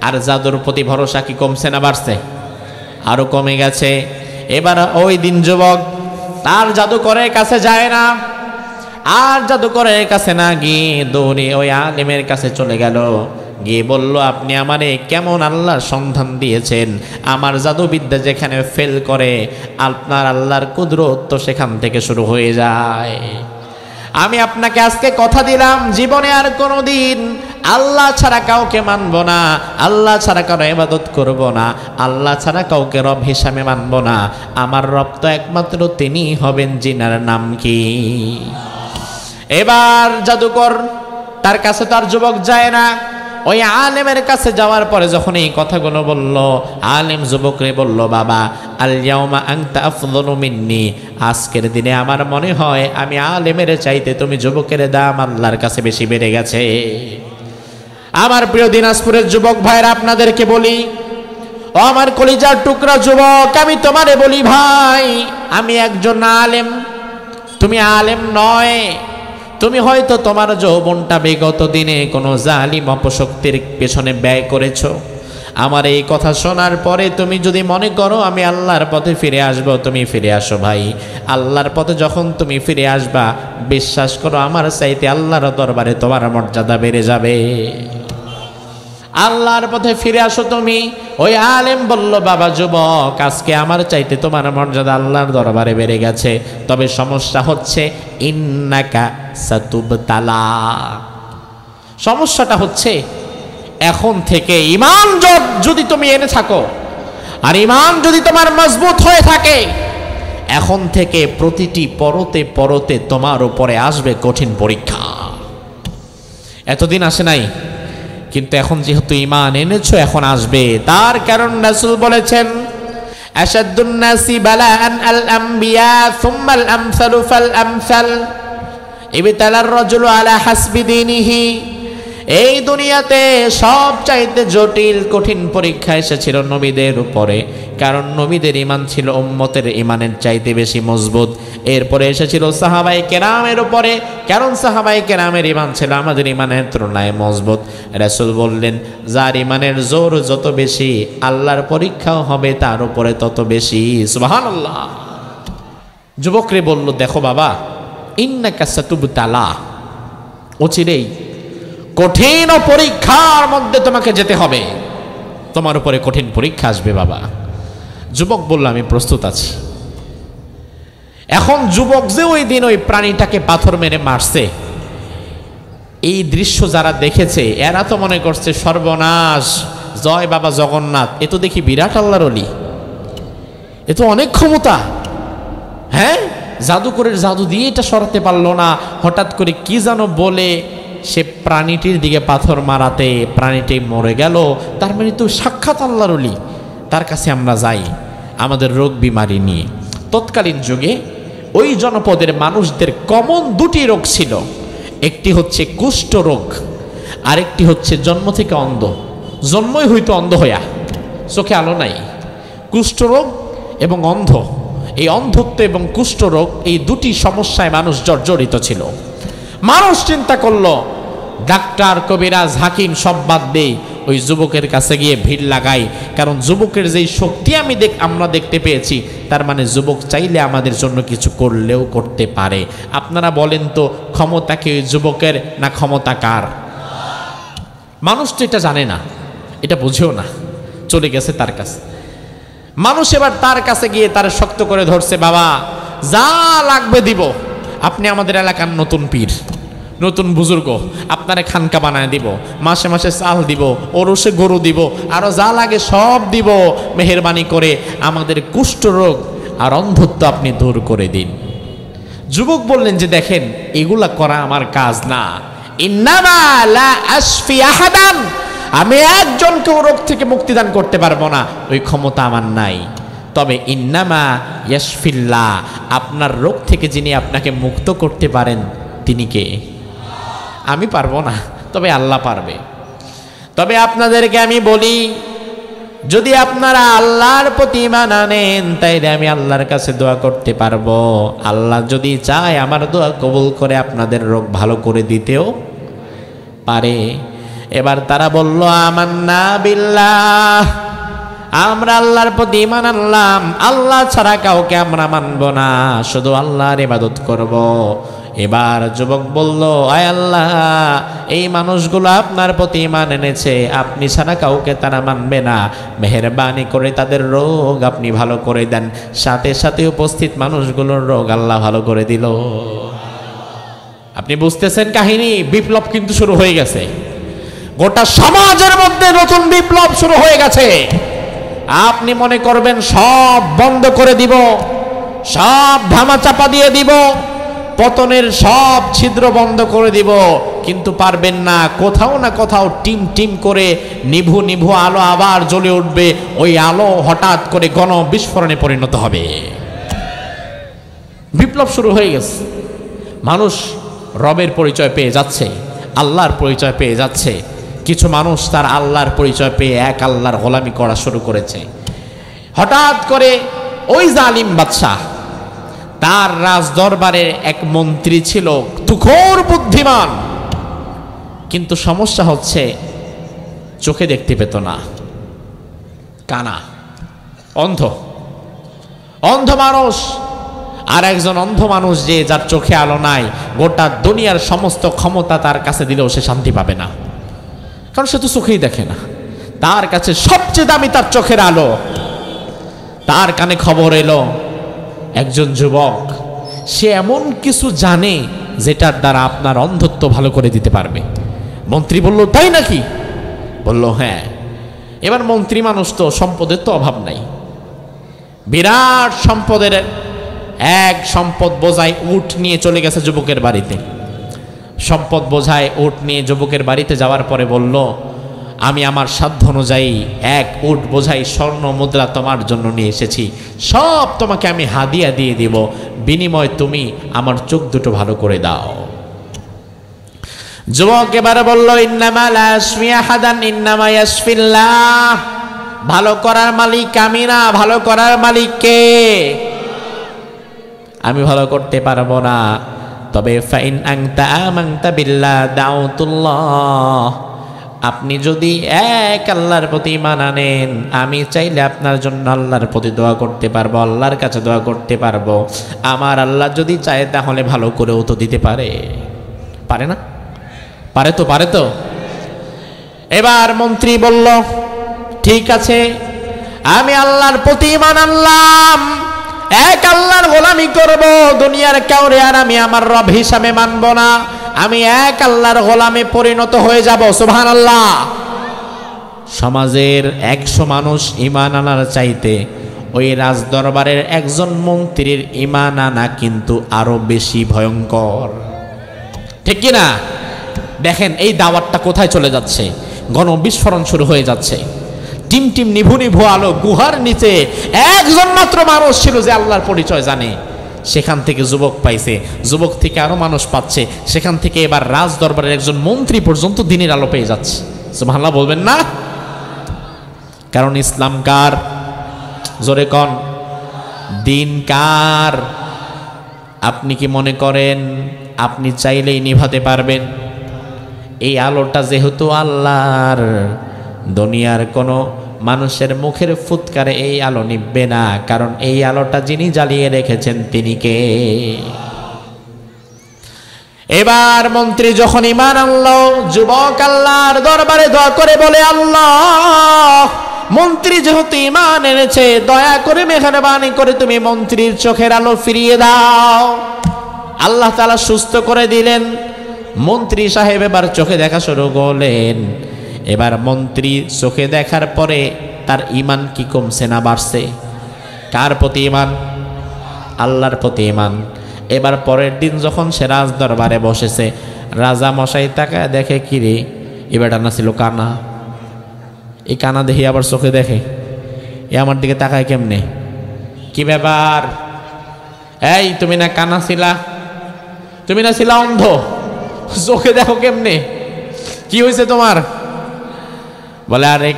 আর জাদুর প্রতি ভরসা কি কমছে না বাড়ছে? আরো কমে গেছে। এবার ওই দিন যুবক তার জাদুকরের কাছে যায় না, আর জাদুকরের কাছে না গিয়ে দৌড়ে ওই আলেমের কাছে চলে গেল, গিয়ে বলল, আপনি আমারে কেমন আল্লাহর সন্ধান দিয়েছেন? আমার জাদুবিদ্যা যেখানে ফেল করে আপনার আল্লাহর কুদরত তো সেখান থেকে শুরু হয়ে যায়। আমি আপনাকে আজকে কথা দিলাম, জীবনে আর কোনোদিন আল্লাহ ছাড়া কাউকে মানব না, আল্লাহ ছাড়া কারো ইবাদত করব না, আল্লাহ ছাড়া কাউকে রব হিসাবে মানব না। আমার রব তো একমাত্র তিনি হবেন, যিনার নাম কি? এবার জাদুকর, তার কাছে তার যুবক যায় না। ওই আলেমের কাছে যাওয়ার পরে যখন এই কথাগুলো বলল, আলেম যুবকরে বলল, বাবা, আল ইয়াউমা আনতা আফযালু মিন্নি, আজকের দিনে আমার মনে হয় আমি আলেমের চাইতে তুমি যুবকের দাম আল্লাহর কাছে বেশি বেড়ে গেছে। আমার প্রিয় দিনাজপুরের যুবক ভাইরা, আপনাদেরকে বলি, ও আমার কলিজার টুকরা যুবক, আমি তোমারে বলি ভাই, আমি একজন আলেম, তুমি আলেম নয়। তুমি হয়তো তোমার যৌবনটা বিগত দিনে কোনো জালিম অপশক্তির পেছনে ব্যয় করেছো। আমার এই কথা শোনার পরে তুমি যদি মনে করো আমি আল্লাহর পথে ফিরে আসব, তুমি ফিরে আসো ভাই। আল্লাহর পথে যখন তুমি ফিরে আসবা, বিশ্বাস করো আমার চাইতে আল্লাহর দরবারে তোমার মর্যাদা বেড়ে যাবে। আল্লাহর পথে ফিরে আসো তুমি। ওই আলেম বলল, বাবা যুবক, আজকে আমার চাইতে তোমার মর্যাদা আল্লাহর দরবারে বেড়ে গেছে, তবে সমস্যা হচ্ছে ইন্নাকা সাতুবতালা। সমস্যাটা হচ্ছে এখন থেকে ঈমান যদি তুমি এনে থাকো, আর ঈমান যদি তোমার মজবুত হয়ে থাকে, এখন থেকে প্রতিটি পরতে পরতে তোমার উপরে আসবে কঠিন পরীক্ষা। এতদিন আসে নাই, কিন্তু এখন যেহেতু ঈমান এনেছো এখন আসবে। তার কারণ রাসূল বলেছেন, আশাদ্দুন নাসি বালাআন আল আমবিয়া সুম্মা আল আমসালু ফাল আমসাল ইবতালার রাজুলু আলা হাসবি দীনিহি। এই দুনিয়াতে সবচাইতে জটিল কঠিন পরীক্ষা এসেছিল নবীদের উপরে, কারণ নবীদের ঈমান ছিল উম্মতের ঈমানের চাইতে বেশি মজবুত। এরপরে এসেছিল সাহাবায়ে কেরামের উপরে, কারণ সাহাবায়ে কেরামের ঈমান ছিল আমাদের ঈমানের তুলনায় মজবুত। রাসূল বললেন, যার ঈমানের জোর যত বেশি, আল্লাহর পরীক্ষাও হবে তার উপরে তত বেশি। সুবহানাল্লাহ। যুবকরে বলল, দেখো বাবা, ইন্নাকা সাতুবতালা, অচিরেই কঠিন পরীক্ষার মধ্যে তোমাকে যেতে হবে, তোমার উপরে কঠিন পরীক্ষা আসবে বাবা। যুবক বলল, আমি প্রস্তুত আছি। এখন যুবক যে ওই দিন ওই প্রাণীটাকে পাথর মেরে মারছে, এই দৃশ্য যারা দেখেছে এরা তো মনে করছে সর্বনাশ, জয় বাবা জগন্নাথ, এ তো দেখি বিরাট আল্লাহর ওলি, এ তো অনেক ক্ষমতা। হ্যাঁ, জাদুকরের জাদু দিয়ে এটা সরাতে পারলো না, হঠাৎ করে কি যেন বলে সে প্রাণীটির দিকে পাথর মারাতে প্রাণীটি মরে গেল, তার মানে তো সাক্ষাৎ আল্লাহর ওলি, তার কাছে আমরা যাই আমাদের রোগ বিমারি নিয়ে। তৎকালীন যুগে ওই জনপদের মানুষদের কমন দুটি রোগ ছিল, একটি হচ্ছে কুষ্ঠ রোগ, আরেকটি হচ্ছে জন্ম থেকে অন্ধ, জন্মই হইতো অন্ধ হইয়া, চোখে আলো নাই। কুষ্ঠ রোগ এবং অন্ধ, এই অন্ধত্ব এবং কুষ্ঠ রোগ, এই দুটি সমস্যায় মানুষ জর্জরিত ছিল। মানুষ চিন্তা করলো, ডাক্তার কবিরাজ হাকিম সব বাদ দেই, ওই যুবকের কাছে গিয়ে ভিড় লাগাই, কারণ যুবকের যেই শক্তি আমরা দেখতে পেয়েছি, তার মানে যুবক চাইলে আমাদের জন্য কিছু করলেও করতে পারে। আপনারা বলেন তো, ক্ষমতা কি ওই যুবকের না ক্ষমতা কার? মানুষ তো এটা জানে না, এটা বুঝেও না, চলে গেছে তার কাছে। মানুষ এবার তার কাছে গিয়ে তার শক্ত করে ধরছে, বাবা যা লাগবে দিব, আপনি আমাদের এলাকার নতুন পীর, নতুন বুজুর্গ, আপনারে খানকা বানায় দিব, মাসে মাসে চাল দিব, ওরসে গরু দিব, আরো যা লাগে সব দিব, মেহেরবানি করে আমাদের কুষ্ঠ রোগ আর অন্ধত্ব আপনি দূর করে দিন। যুবক বললেন যে, দেখেন এগুলা করা আমার কাজ না, ইন্নামা লা আশফি আহাদান, আমি একজনকেও রোগ থেকে মুক্তিদান করতে পারবো না, ওই ক্ষমতা আমার নাই। তবে ইন্নামা ইয়াশফিল্লাহ, আপনার রোগ থেকে যিনি আপনাকে মুক্ত করতে পারেন তিনি কে? আমি পারবো না, তবে আল্লাহ পারবে। তবে আপনাদেরকে আমি বলি, যদি আপনারা আল্লাহর প্রতি ঈমান আনেন, তাইলে আমি আল্লাহর কাছে দোয়া করতে পারবো, আল্লাহ যদি চায় আমার দোয়া কবুল করে আপনাদের রোগ ভালো করে দিতেও পারে। এবার তারা বলল, আমান্না বিল্লাহ, আমরা আল্লাহর প্রতি ঈমান আনলাম, আল্লাহ ছাড়া কাউকে আমরা মানব না, শুধু আল্লাহর ইবাদত করব। এবার যুবক বলল, আয় আল্লাহ, এই মানুষগুলো আপনার প্রতি ঈমান এনেছে, আপনি ছাড়া কাউকে তারা মানবে না, মেহেরবানি করে তাদের রোগ আপনি ভালো করে দেন। সাথে সাথে উপস্থিত মানুষগুলোর রোগ আল্লাহ ভালো করে দিল। আপনি বুঝতেছেন কাহিনী? বিপ্লব কিন্তু শুরু হয়ে গেছে, গোটা সমাজের মধ্যে নতুন বিপ্লব শুরু হয়ে গেছে। আপনি মনে করবেন সব বন্ধ করে দিব, সব ধামাচাপা দিয়ে দিব, পতনের সব ছিদ্র বন্ধ করে দিব, কিন্তু পারবেন না। কোথাও না কোথাও টিম টিম করে নিভু নিভু আলো আবার জ্বলে উঠবে, ওই আলো হঠাৎ করে গণ বিস্ফোরণে পরিণত হবে। বিপ্লব শুরু হয়ে গেছে, মানুষ রবের পরিচয় পেয়ে যাচ্ছে, আল্লাহর পরিচয় পেয়ে যাচ্ছে। কিছু মানুষ তার আল্লাহর পরিচয় পেয়ে এক আল্লাহর গোলামি করা শুরু করেছে। হঠাৎ করে ওই জালিম বাদশাহ, তার রাজ দরবারে এক মন্ত্রী ছিল তুখোর বুদ্ধিমান, কিন্তু সমস্যা হচ্ছে চোখে দেখতে পেত না, কানা, অন্ধ। অন্ধ মানুষ, আর একজন অন্ধ মানুষ যে যার চোখে আলো নাই, গোটা দুনিয়ার সমস্ত ক্ষমতা তার কাছে দিলেও সে শান্তি পাবে না, কারণ সে তো চোখেই দেখে না। তার কাছে সবচেয়ে দামি তার চোখের আলো। তার কানে খবর এলো একজন যুবক, সে এমন কিছু জানে যেটার দ্বারা আপনার অন্ধত্ব ভালো করে দিতে পারবে। মন্ত্রী বলল, তাই নাকি? বলল, হ্যাঁ। এবার মন্ত্রী মানুষ তো, সম্পদের তো অভাব নাই, বিরাট সম্পদের এক সম্পদ বোঝায় উট নিয়ে চলে গেছে যুবকের বাড়িতে। সম্পদ বোঝায় উট নিয়ে যুবকের বাড়িতে যাওয়ার পরে বলল, আমি আমার সাধ্য অনুযায়ী এক উট বোঝাই স্বর্ণ মুদ্রা তোমার জন্য নিয়ে এসেছি, সব তোমাকে আমি হাদিয়া দিয়ে দিব, বিনিময়ে তুমি আমার চোখ দুটো ভালো করে দাও। যুবক এবারে বলল, ইন্নামা লা ইয়াশফি আহাদান ইন্নামা ইয়াশফিল্লাহ, ভালো করার মালিক আমি না, ভালো করার মালিক কে? আমি ভালো করতে পারবো না, তবে ফাইন আনতা আমানতা বিল্লাহ দাউতুল্লাহ, আপনি যদি এক আল্লাহর প্রতি ঈমান আনেন, আমি চাইলে আপনার জন্য আল্লাহর প্রতি দোয়া করতে পারবো, আল্লাহর কাছে দোয়া করতে পারবো। আমার আল্লাহ যদি চায় তাহলে ভালো করেও তো দিতে পারে, পারে না? পারে তো, পারে তো। এবার মন্ত্রী বলল, ঠিক আছে, আমি আল্লাহর প্রতি ঈমান আনলাম, এক আল্লাহর গোলামি করব, দুনিয়ার কাউরে আর আমি আমার রব হিসাবে মানব না, আমি এক আল্লাহর গোলামে পরিণত হয়ে যাব। সুবহানাল্লাহ। সমাজের 100 মানুষ ঈমান আনার চাইতে ওই রাজদরবারের একজন মন্ত্রীর ঈমান আনা কিন্তু আরো বেশি ভয়ঙ্কর, ঠিক কি না? দেখেন এই দাওয়াতটা কোথায় চলে যাচ্ছে, গণবিস্ফোরণ শুরু হয়ে যাচ্ছে। টিম টিম নিভু নিভু আলো, গুহার নিচে একজন মাত্র মানুষ ছিল যে আল্লাহর পরিচয় জানে, সেখান থেকে যুবক পাইছে, যুবক থেকে আরো মানুষ পাচ্ছে, সেখান থেকে এবার রাজ দরবারের একজন মন্ত্রী পর্যন্ত দিনের আলো পেয়ে যাচ্ছে। সুবহানাল্লাহ বলবেন না? কারণ ইসলাম কার? জোরে কোন? দিন কার? আপনি কি মনে করেন আপনি চাইলেই নিভাতে পারবেন? এই আলোটা যেহেতু আল্লাহর, দুনিয়ার কোনো মানুষের মুখের ফুৎকারে এই আলো নিভবে না, কারণ এই আলোটা যিনি জ্বালিয়ে রেখেছেন তিনি কে? এবার মন্ত্রী যখন ঈমান আনলো, যুবক আল্লাহর দরবারে দোয়া করে বলে, আল্লাহ, মন্ত্রী যেহেতু ঈমান এনেছে, দয়া করে মেহেরবানি করে তুমি মন্ত্রীর চোখের আলো ফিরিয়ে দাও। আল্লাহ তাআলা সুস্থ করে দিলেন। মন্ত্রী সাহেব এবার চোখে দেখা শুরু করলেন। এবার মন্ত্রী চোখে দেখার পরে তার ঈমান কি কমছে না বাড়ছে? কার প্রতি ঈমান? আল্লাহর প্রতি ঈমান। এবার পরের দিন যখন সে রাজ দরবারে বসেছে, রাজা মশাই তাকায় দেখে, কি রে, এবার না ছিল কানা, এই কানা দেখি আবার চোখে দেখে, এ আমার দিকে তাকায় কেমনে? কি ব্যাপার? এই তুমি না কানা ছিলা, তুমি না ছিলা অন্ধ, চোখে দেখো কেমনে? কি হয়েছে তোমার? বলে, আরে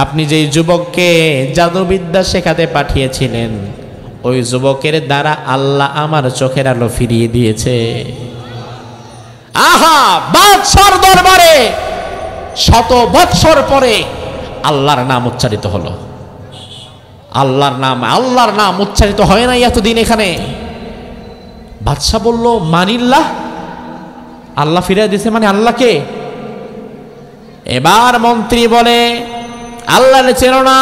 আপনি যেই যুবককে জাদুবিদ্যা শেখাতে পাঠিয়েছিলেন, ওই যুবকের দ্বারা আল্লাহ আমার চোখের আলো ফিরিয়ে দিয়েছে। আহা, বাদশার দরবারে 100 বৎসর পরে আল্লাহর নাম উচ্চারিত হলো। আল্লাহর নাম উচ্চারিত হয় নাই এতদিন এখানে। বাদশা বলল, মানিল্লাহ, আল্লাহ ফিরিয়ে দিয়েছে মানে আল্লাহকে? এবার মন্ত্রী বলে, আল্লাহর চেনো না?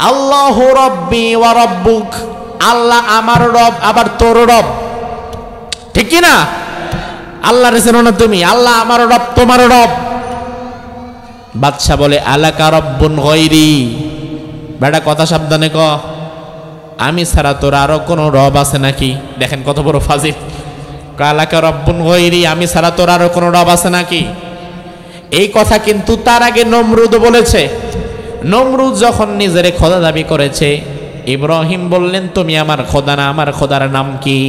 আল্লাহু রব্বি ওয়া রব্বুক, আল্লাহ আমার রব আবার তোর রব, ঠিক কি না? আল্লাহর চেনো না তুমি? আল্লাহ আমার রব তোমার রব। বাদশা বলে, আলাকা রব্বুন গায়রি, বেটা কথা সাবধানে ক, আমি ছাড়া তোর আরো কোন রব আছে নাকি? দেখেন কত বড় ফাজিল। আলাকা রব্বুন গায়রি, আমি ছাড়া তোর আরো কোন রব আছে নাকি? এই কথা কিন্তু তার আগে নমরুদ বলেছে। নমরুদ যখন নিজের খোদা দাবি করেছে, ইব্রাহিম বললেন, তুমি আমার খোদা না, আমার খোদার নাম কি?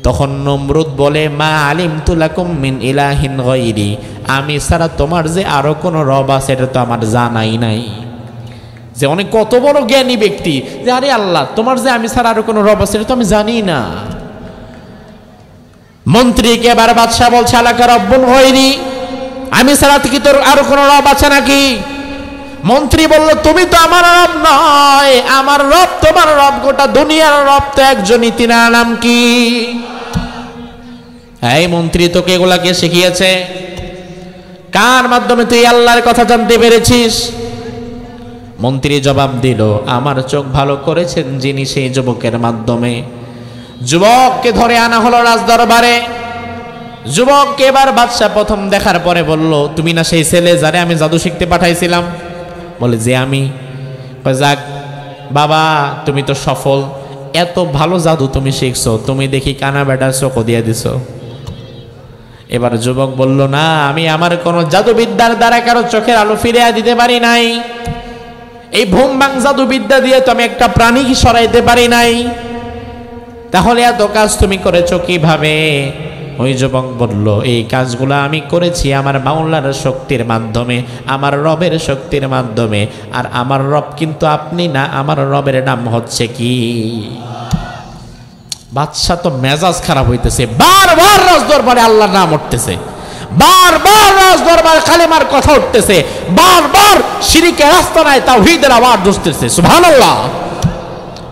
তখন নমরুদ বলে, মা আলিমতু লাকুম মিন ইলাহিন গায়রি, আমি ছাড়া তোমার যে আরো কোন রব আছে এটা তো আমার জানাই নাই। যে অনেক কত বড় জ্ঞানী ব্যক্তি, যে আরে আল্লাহ, তোমার যে আমি ছাড়া আরো কোন রব আছে এটা তো আমি জানি না। মন্ত্রীকে এবার বাদশা বলছে, আলাকা রব্বুন গায়রি, আমি ছাড়া কি তোর আরো কোন রব আছে নাকি? মন্ত্রী বলল, তুমি তো আমার রব নয়, আমার রব তোমার রব, গোটা দুনিয়ার রব তো একজনই, তিনার নাম কি? এই মন্ত্রী, তোকে এগুলা কে শিখিয়েছে? কার মাধ্যমে তুই আল্লাহর কথা জানতে পেরেছিস? মন্ত্রী জবাব দিল, আমার চোখ ভালো করেছেন যিনি, সেই যুবকের মাধ্যমে। যুবককে ধরে আনা হলো রাজ দরবারে। যুবককে এবার বাদশা প্রথম দেখার পরে বলল, তুমি না সেই ছেলে যারে আমি জাদু শিখতে পাঠাইছিলাম? বলে, যে আমি। যাক বাবা, তুমি তো সফল, এত ভালো জাদু তুমি শিখছো, তুমি দেখি কানা বেটার চোখ দিয়ে দিছো। এবার যুবক বলল, না, আমি আমার কোন জাদুবিদ্যার দ্বারা কারো চোখের আলো ফিরিয়ে দিতে পারি নাই। এই ভুম ভাং জাদুবিদ্যা দিয়ে তো আমি একটা প্রাণীকে সরাইতে পারি নাই। তাহলে এত কাজ তুমি করেছো কিভাবে? ওই যুবক বলল, এই কাজগুলো আমি করেছি আমার মাওলার শক্তির মাধ্যমে, আমার রবের শক্তির মাধ্যমে। আর আমার রব কিন্তু আপনি না, আমার রবের নাম হচ্ছে কি? বাদশা তো মেজাজ খারাপ হইতেছে, বারবার রাজদরবারে আল্লাহর নাম উঠতেছে, বারবার রাজদরবারে কালেমার কথা উঠতেছে, বারবার শিরকের আস্তানায় তাওহীদের আওয়াজ উঠতেছে। সুবহানাল্লাহ।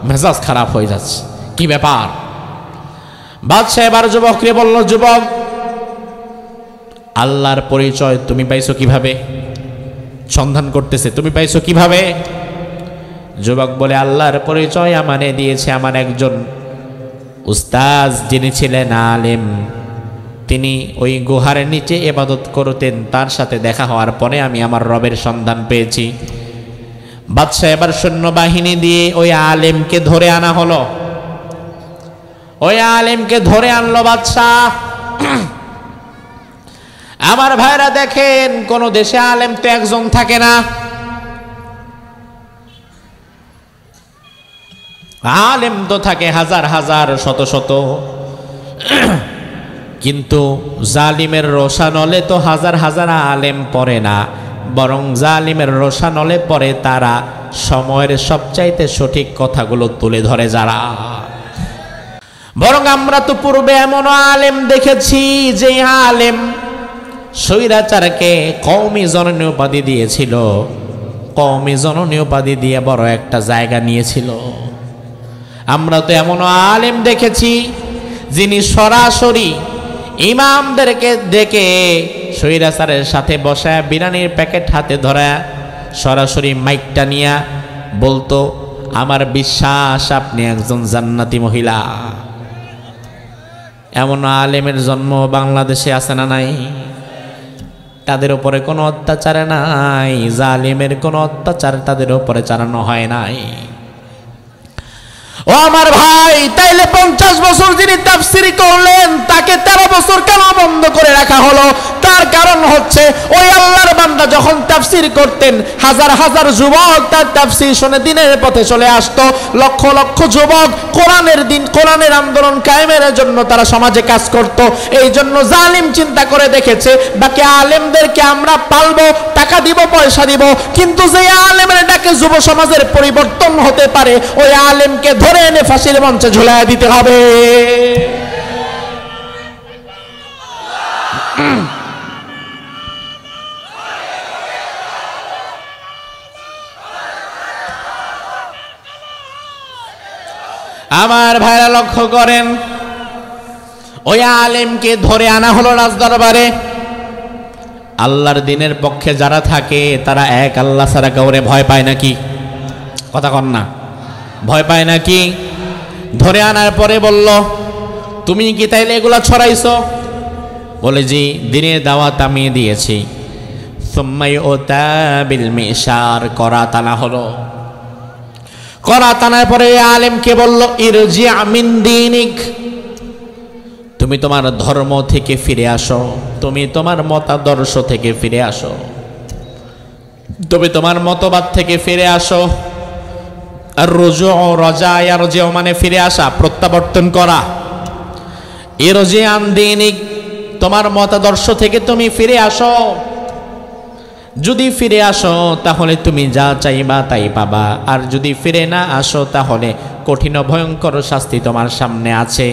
মেজাজ খারাপ হয়ে যাচ্ছে, কি ব্যাপার? বাদশা এবার যুবককে বলল, যুবক, আল্লাহর পরিচয় তুমি পাইছো কিভাবে? সন্ধান করতেছে, তুমি পাইছো কিভাবে? যুবক বলে, আল্লাহর পরিচয় আমারে দিয়েছে আমার একজন উস্তাদ, যিনি ছিলেন আলেম। তিনি ওই গুহার নিচে ইবাদত করতেন, তার সাথে দেখা হওয়ার পরে আমি আমার রবের সন্ধান পেয়েছি। বাদশা এবার সৈন্যবাহিনী দিয়ে ওই আলেমকে ধরে আনা হলো। ওই আলেমকে ধরে আনলো বাদশা। আমার ভাইরা দেখেন, কোন দেশে আলেম তো একজন থাকে না, আলেম তো থাকে হাজার হাজার, শত শত। কিন্তু জালিমের রোশানলে তো হাজার হাজার আলেম পড়ে না, বরং জালিমের রোশানলে পড়ে তারা সময়ের সবচাইতে সঠিক কথাগুলো তুলে ধরে যারা। বরং আমরা তো পূর্বে এমন আলেম দেখেছি যে আলেম স্বৈরাচারকে কওমি জননী উপাধি দিয়েছিল, কওমি জননী উপাধি দিয়ে বড় একটা জায়গা নিয়েছিল। আমরা তো এমন আলেম দেখেছি যিনি সরাসরি ইমামদেরকে ডেকে স্বৈরাচারের সাথে বসায় বিরিয়ানির প্যাকেট হাতে ধরা সরাসরি মাইকটা নিয়ে বলতো, আমার বিশ্বাস আপনি একজন জান্নাতি মহিলা। এমন আলেমের জন্ম বাংলাদেশে আছে না নাই? তাদের উপরে কোনো অত্যাচার নাই, জালিমের কোনো অত্যাচার তাদের উপরে চালানো হয় নাই। ও আমার ভাই, তাইলে 50 বছর যিনি তাফসীর করলেন তাকে 13 বছর কেন বন্ধ করে রাখা হলো? তার কারণ হচ্ছে ওই আল্লাহর বান্দা যখন তাফসীর করতেন, হাজার হাজার যুবক তার তাফসীর শুনে দিনের পথে চলে আসতো। লক্ষ লক্ষ যুবক কোরআনের আন্দোলন কায়েমের জন্য তারা সমাজে কাজ করত। এই জন্য জালিম চিন্তা করে দেখেছে, বাকি আলেমদেরকে আমরা পালবো, টাকা দিব, পয়সা দিব, কিন্তু যে আলেমের ডাকে যুব সমাজের পরিবর্তন হতে পারে, ওই আলেমকে ধরে এনে ফাঁসির মঞ্চে ঝুলাইয়া দিতে হবে। আমার ভাইরা লক্ষ্য করেন, ওই আলেমকে ধরে আনা হলো রাজদরবারে। আল্লাহর দিনের পক্ষে যারা থাকে তারা এক আল্লাহ ছাড়া কাউরে ভয় পায় নাকি? কথা কন না, ভয় পায় নাকি? ধরে আনার পরে বলল, তুমি কি তাইলে এগুলা ছড়াইছো? বলে, জি, দিনের দাওয়াত আমি দিয়েছি। সুম্মাই ওতা বিল মিশার, করা টানা হলো। করা টানার পরে আলেমকে বলল, ইরজি মিন দীনিক, তুমি তোমার ধর্ম থেকে ফিরে আসো, তুমি তোমার মতাদর্শ থেকে ফিরে আসো, তুমি তোমার মতবাদ থেকে ফিরে আসো। আর রুজু রাজা ইয়ারজিউ মানে ফিরে আসা, প্রত্যাবর্তন করা। ইরজি আন দীনিক, তোমার মতাদর্শ থেকে তুমি ফিরে আসো। যদি ফিরে আসো তাহলে তুমি যা চাইবা তাই পাবা, আর যদি ফিরে না আসো তাহলে কঠিন ভয়ঙ্কর শাস্তি তোমার সামনে আছে।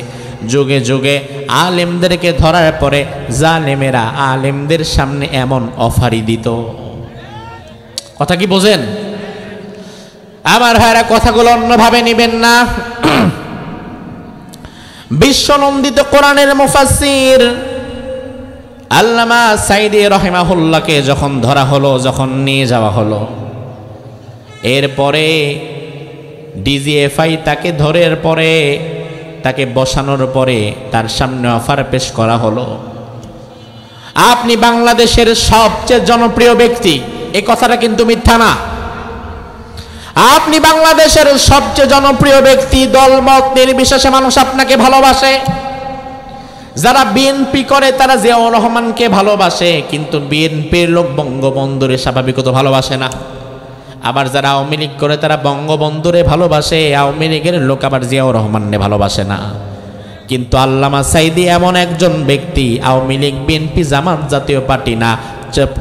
যুগে যুগে আলেমদেরকে ধরার পরে জালেমেরা আলেমদের সামনে এমন অফারি দিত। কথা কি বোঝেন? আমার ভাইরা, কথাগুলো অন্যভাবে নেবেন না। বিশ্বনন্দিত কোরআনের মুফাসসির আল্লামা সাইদি রহিমাহুল্লাহকে যখন ধরা হলো, যখন নিয়ে যাওয়া হলো, এরপরে ডিজিএফআই তাকে ধরার পরে, তাকে বসানোর পরে তার সামনে অফার পেশ করা হলো, আপনি বাংলাদেশের সবচেয়ে জনপ্রিয় ব্যক্তি। এই কথাটা কিন্তু মিথ্যা না। আপনি বাংলাদেশের সবচেয়ে জনপ্রিয় ব্যক্তি, দলমত নির্বিশেষে মানুষ আপনাকে ভালোবাসে। যারা বিএনপি করে তারা জিয়াউর রহমানকে ভালোবাসে, কিন্তু বিএনপির লোক বঙ্গবন্ধুরে স্বাভাবিকত ভালোবাসে না। আবার যারা আওয়ামী লীগ করে তারা বঙ্গবন্ধুরে ভালোবাসে, আওয়ামী লীগের লোক আবার জিয়াউর রহমানকে ভালোবাসে না। কিন্তু আল্লামা সাঈদী এমন একজন ব্যক্তি, আওয়ামী লীগ বিএনপি জামাত জাতীয় পার্টি না,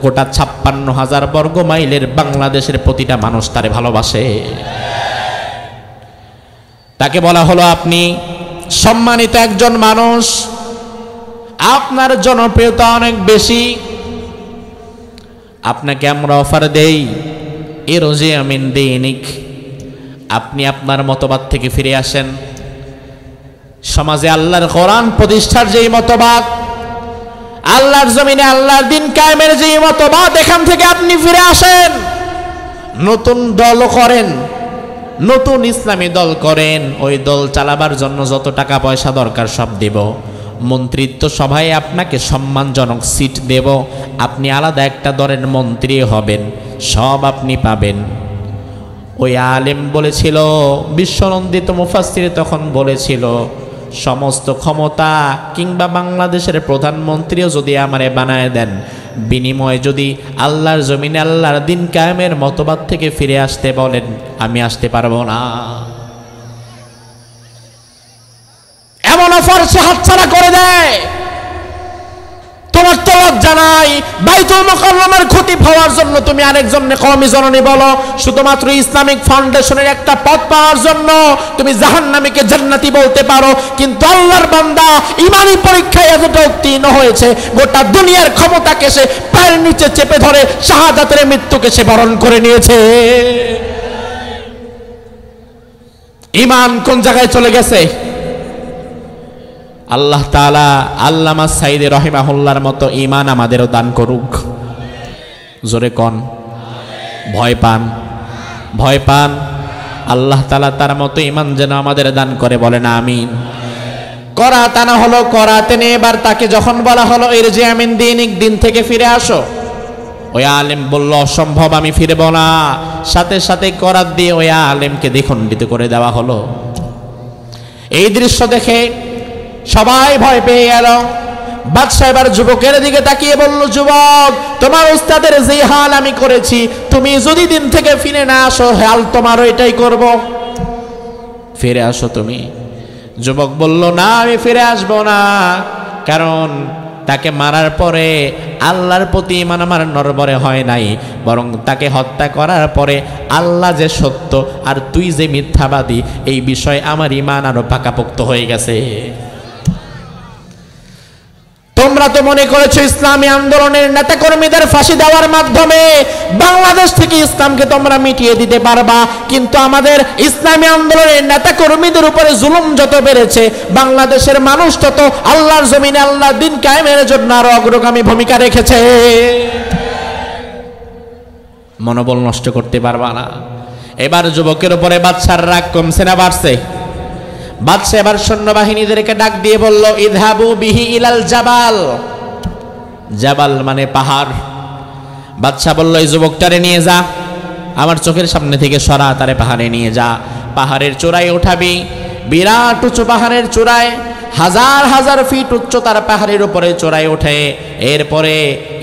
গোটা 56,000 বর্গ মাইলের বাংলাদেশের প্রতিটা মানুষ তারে ভালোবাসে। তাকে বলা হলো আপনি সম্মানিত একজন মানুষ, আপনার জনপ্রিয়তা অনেক বেশি, আপনাকে আমরা অফার দেই ইরজি মিন দীনিক, আপনি আপনার মতবাদ থেকে ফিরে আসেন। সমাজে আল্লাহর কোরআন প্রতিষ্ঠার যেই মতবাদ, আল্লাহর জমিনে আল্লাহর দিন কায়েমের যেই মতবাদ, এখান থেকে আপনি ফিরে আসেন, নতুন দল করেন, নতুন ইসলামী দল করেন, ওই দল চালাবার জন্য যত টাকা পয়সা দরকার সব দেব, মন্ত্রিত্ব সভায় আপনাকে সম্মানজনক সিট দেব, আপনি আলাদা একটা দলের মন্ত্রী হবেন, সব আপনি পাবেন। ওই আলেম বলেছিল, বিশ্বনন্দিত মুফাসসির তখন বলেছিল, সমস্ত ক্ষমতা কিংবা বাংলাদেশের প্রধানমন্ত্রীও যদি আমারে বানায় দেন, বিনিময়ে যদি আল্লাহর জমিনে আল্লাহর দিন কায়েমের মতবাদ থেকে ফিরে আসতে বলেন, আমি আসতে পারবো না। এমন অফার সে হাতছাড়া করে দেয়। তোমার তো লজ্জা নাই, বাইতুল মুকাররমের খতিব হওয়ার জন্য তুমি আরেকজনকে কওমি জননী বলো, শুধুমাত্র ইসলামিক ফাউন্ডেশনের একটা পদ পাওয়ার জন্য তুমি জাহান্নামীকে জান্নাতি বলতে পারো, কিন্তু আল্লাহর বান্দা ঈমানি পরীক্ষায় এতটা উত্তীর্ণ হয়েছে, গোটা দুনিয়ার ক্ষমতাকে সে পায়ের নিচে চেপে ধরে শাহাদাতের মৃত্যুকে সে বরণ করে নিয়েছে। ঈমান কোন জায়গায় চলে গেছে? আল্লাহ তাআলা আল্লামা সাঈদী রাহিমাহুল্লাহর মতো ঈমান আমাদেরও দান করুক। জোরে কোন ভয় পান, ভয় পান, আল্লাহ তাআলা তার মতো ঈমান যেন আমাদের দান করে, বলেন আমিন। করাত আনা হলো, করাতে নিয়ে এবার তাকে যখন বলা হলো ইরজি মিন দীনিক, দিন থেকে ফিরে আসো, ওই আলেম বলল অসম্ভব, আমি ফিরবো না। সাথে সাথে করাত দিয়ে ওই আলেমকে দ্বিখণ্ডিত করে দেওয়া হলো। এই দৃশ্য দেখে সবাই ভয় পেয়ে গেল। বাদশা এবার যুবকের দিকে তাকিয়ে বলল, যুবক, তোমার উস্তাদের যে হাল আমি করেছি, তুমি যদি দিন থেকে ফিরে না আসো, হাল তোমারও এটাই করব, ফিরে আসো তুমি। যুবক বলল, না, আমি ফিরে আসবো না, কারণ তাকে মারার পরে আল্লাহর প্রতি ঈমান আমার নড়বড়ে হয় নাই, বরং তাকে হত্যা করার পরে আল্লাহ যে সত্য আর তুই যে মিথ্যাবাদী, এই বিষয়ে আমার ঈমান আরো পাকাপোক্ত হয়ে গেছে। তোমরা তো মনে করেছো ইসলামী আন্দোলনের নেতাকর্মীদের ফাঁসি দেওয়ার মাধ্যমে বাংলাদেশ থেকে ইসলামকে তোমরা মিটিয়ে দিতে পারবা, কিন্তু আমাদের ইসলামী আন্দোলনের নেতাকর্মীদের উপরে জুলুম যত বেড়েছে, বাংলাদেশের মানুষ তত আল্লাহর জমিনে আল্লাহর দিন কায়েমের জন্য আরো অগ্রগামী ভূমিকা রেখেছে। মনোবল নষ্ট করতে পারবা না। এবার যুবকের উপরে বাদশার রাগ কমছে না বাড়ছে? বাদশা এবার সৈন্যবাহিনীদেরকে ডাক দিয়ে বলল, ইযহাবু বিহি ইলাল জাবাল। জাবাল মানে পাহাড়। বাদশা বলল, এই যুবকটারে নিয়ে যা, আমার চোখের সামনে থেকে সরা, তারে পাহাড়ে নিয়ে যা, পাহাড়ের চূড়ায় উঠাবি, বিরাট উঁচু পাহাড়ের চূড়ায়, হাজার হাজার ফিট উচ্চতার পাহাড়ের উপরে চূড়ায় ওঠে। এরপরে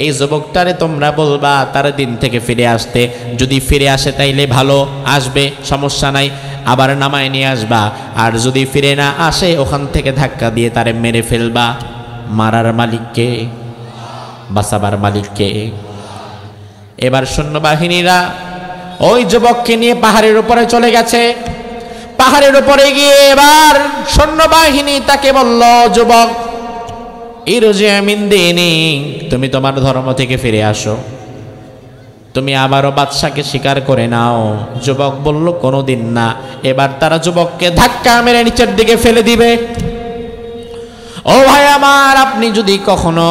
এই যুবকটারে তোমরা বলবা তার দিন থেকে ফিরে আসতে, যদি ফিরে আসে তাইলে ভালো, আসবে, সমস্যা নাই, আবার নামায় নিয়ে আসবা, আর যদি ফিরে না আসে ওখান থেকে ধাক্কা দিয়ে তারে মেরে ফেলবা। মারার মালিককে, বাঁচাবার মালিককে। এবার সৈন্যবাহিনীরা ওই যুবককে নিয়ে পাহাড়ের উপরে চলে গেছে। পাহাড়ের উপরে গিয়ে এবার সৈন্যবাহিনী তাকে বলল, যুবক, ইরজি মিন দীনিক, তুমি তোমার ধর্ম থেকে ফিরে আসো, তুমি আবারও বাদশাকে স্বীকার করে নাও। যুবক বলল, কোনোদিন না। এবার তারা যুবককে ধাক্কা মেরে নিচের দিকে ফেলে দিবে। ও ভাই আমার, আপনি যদি কখনো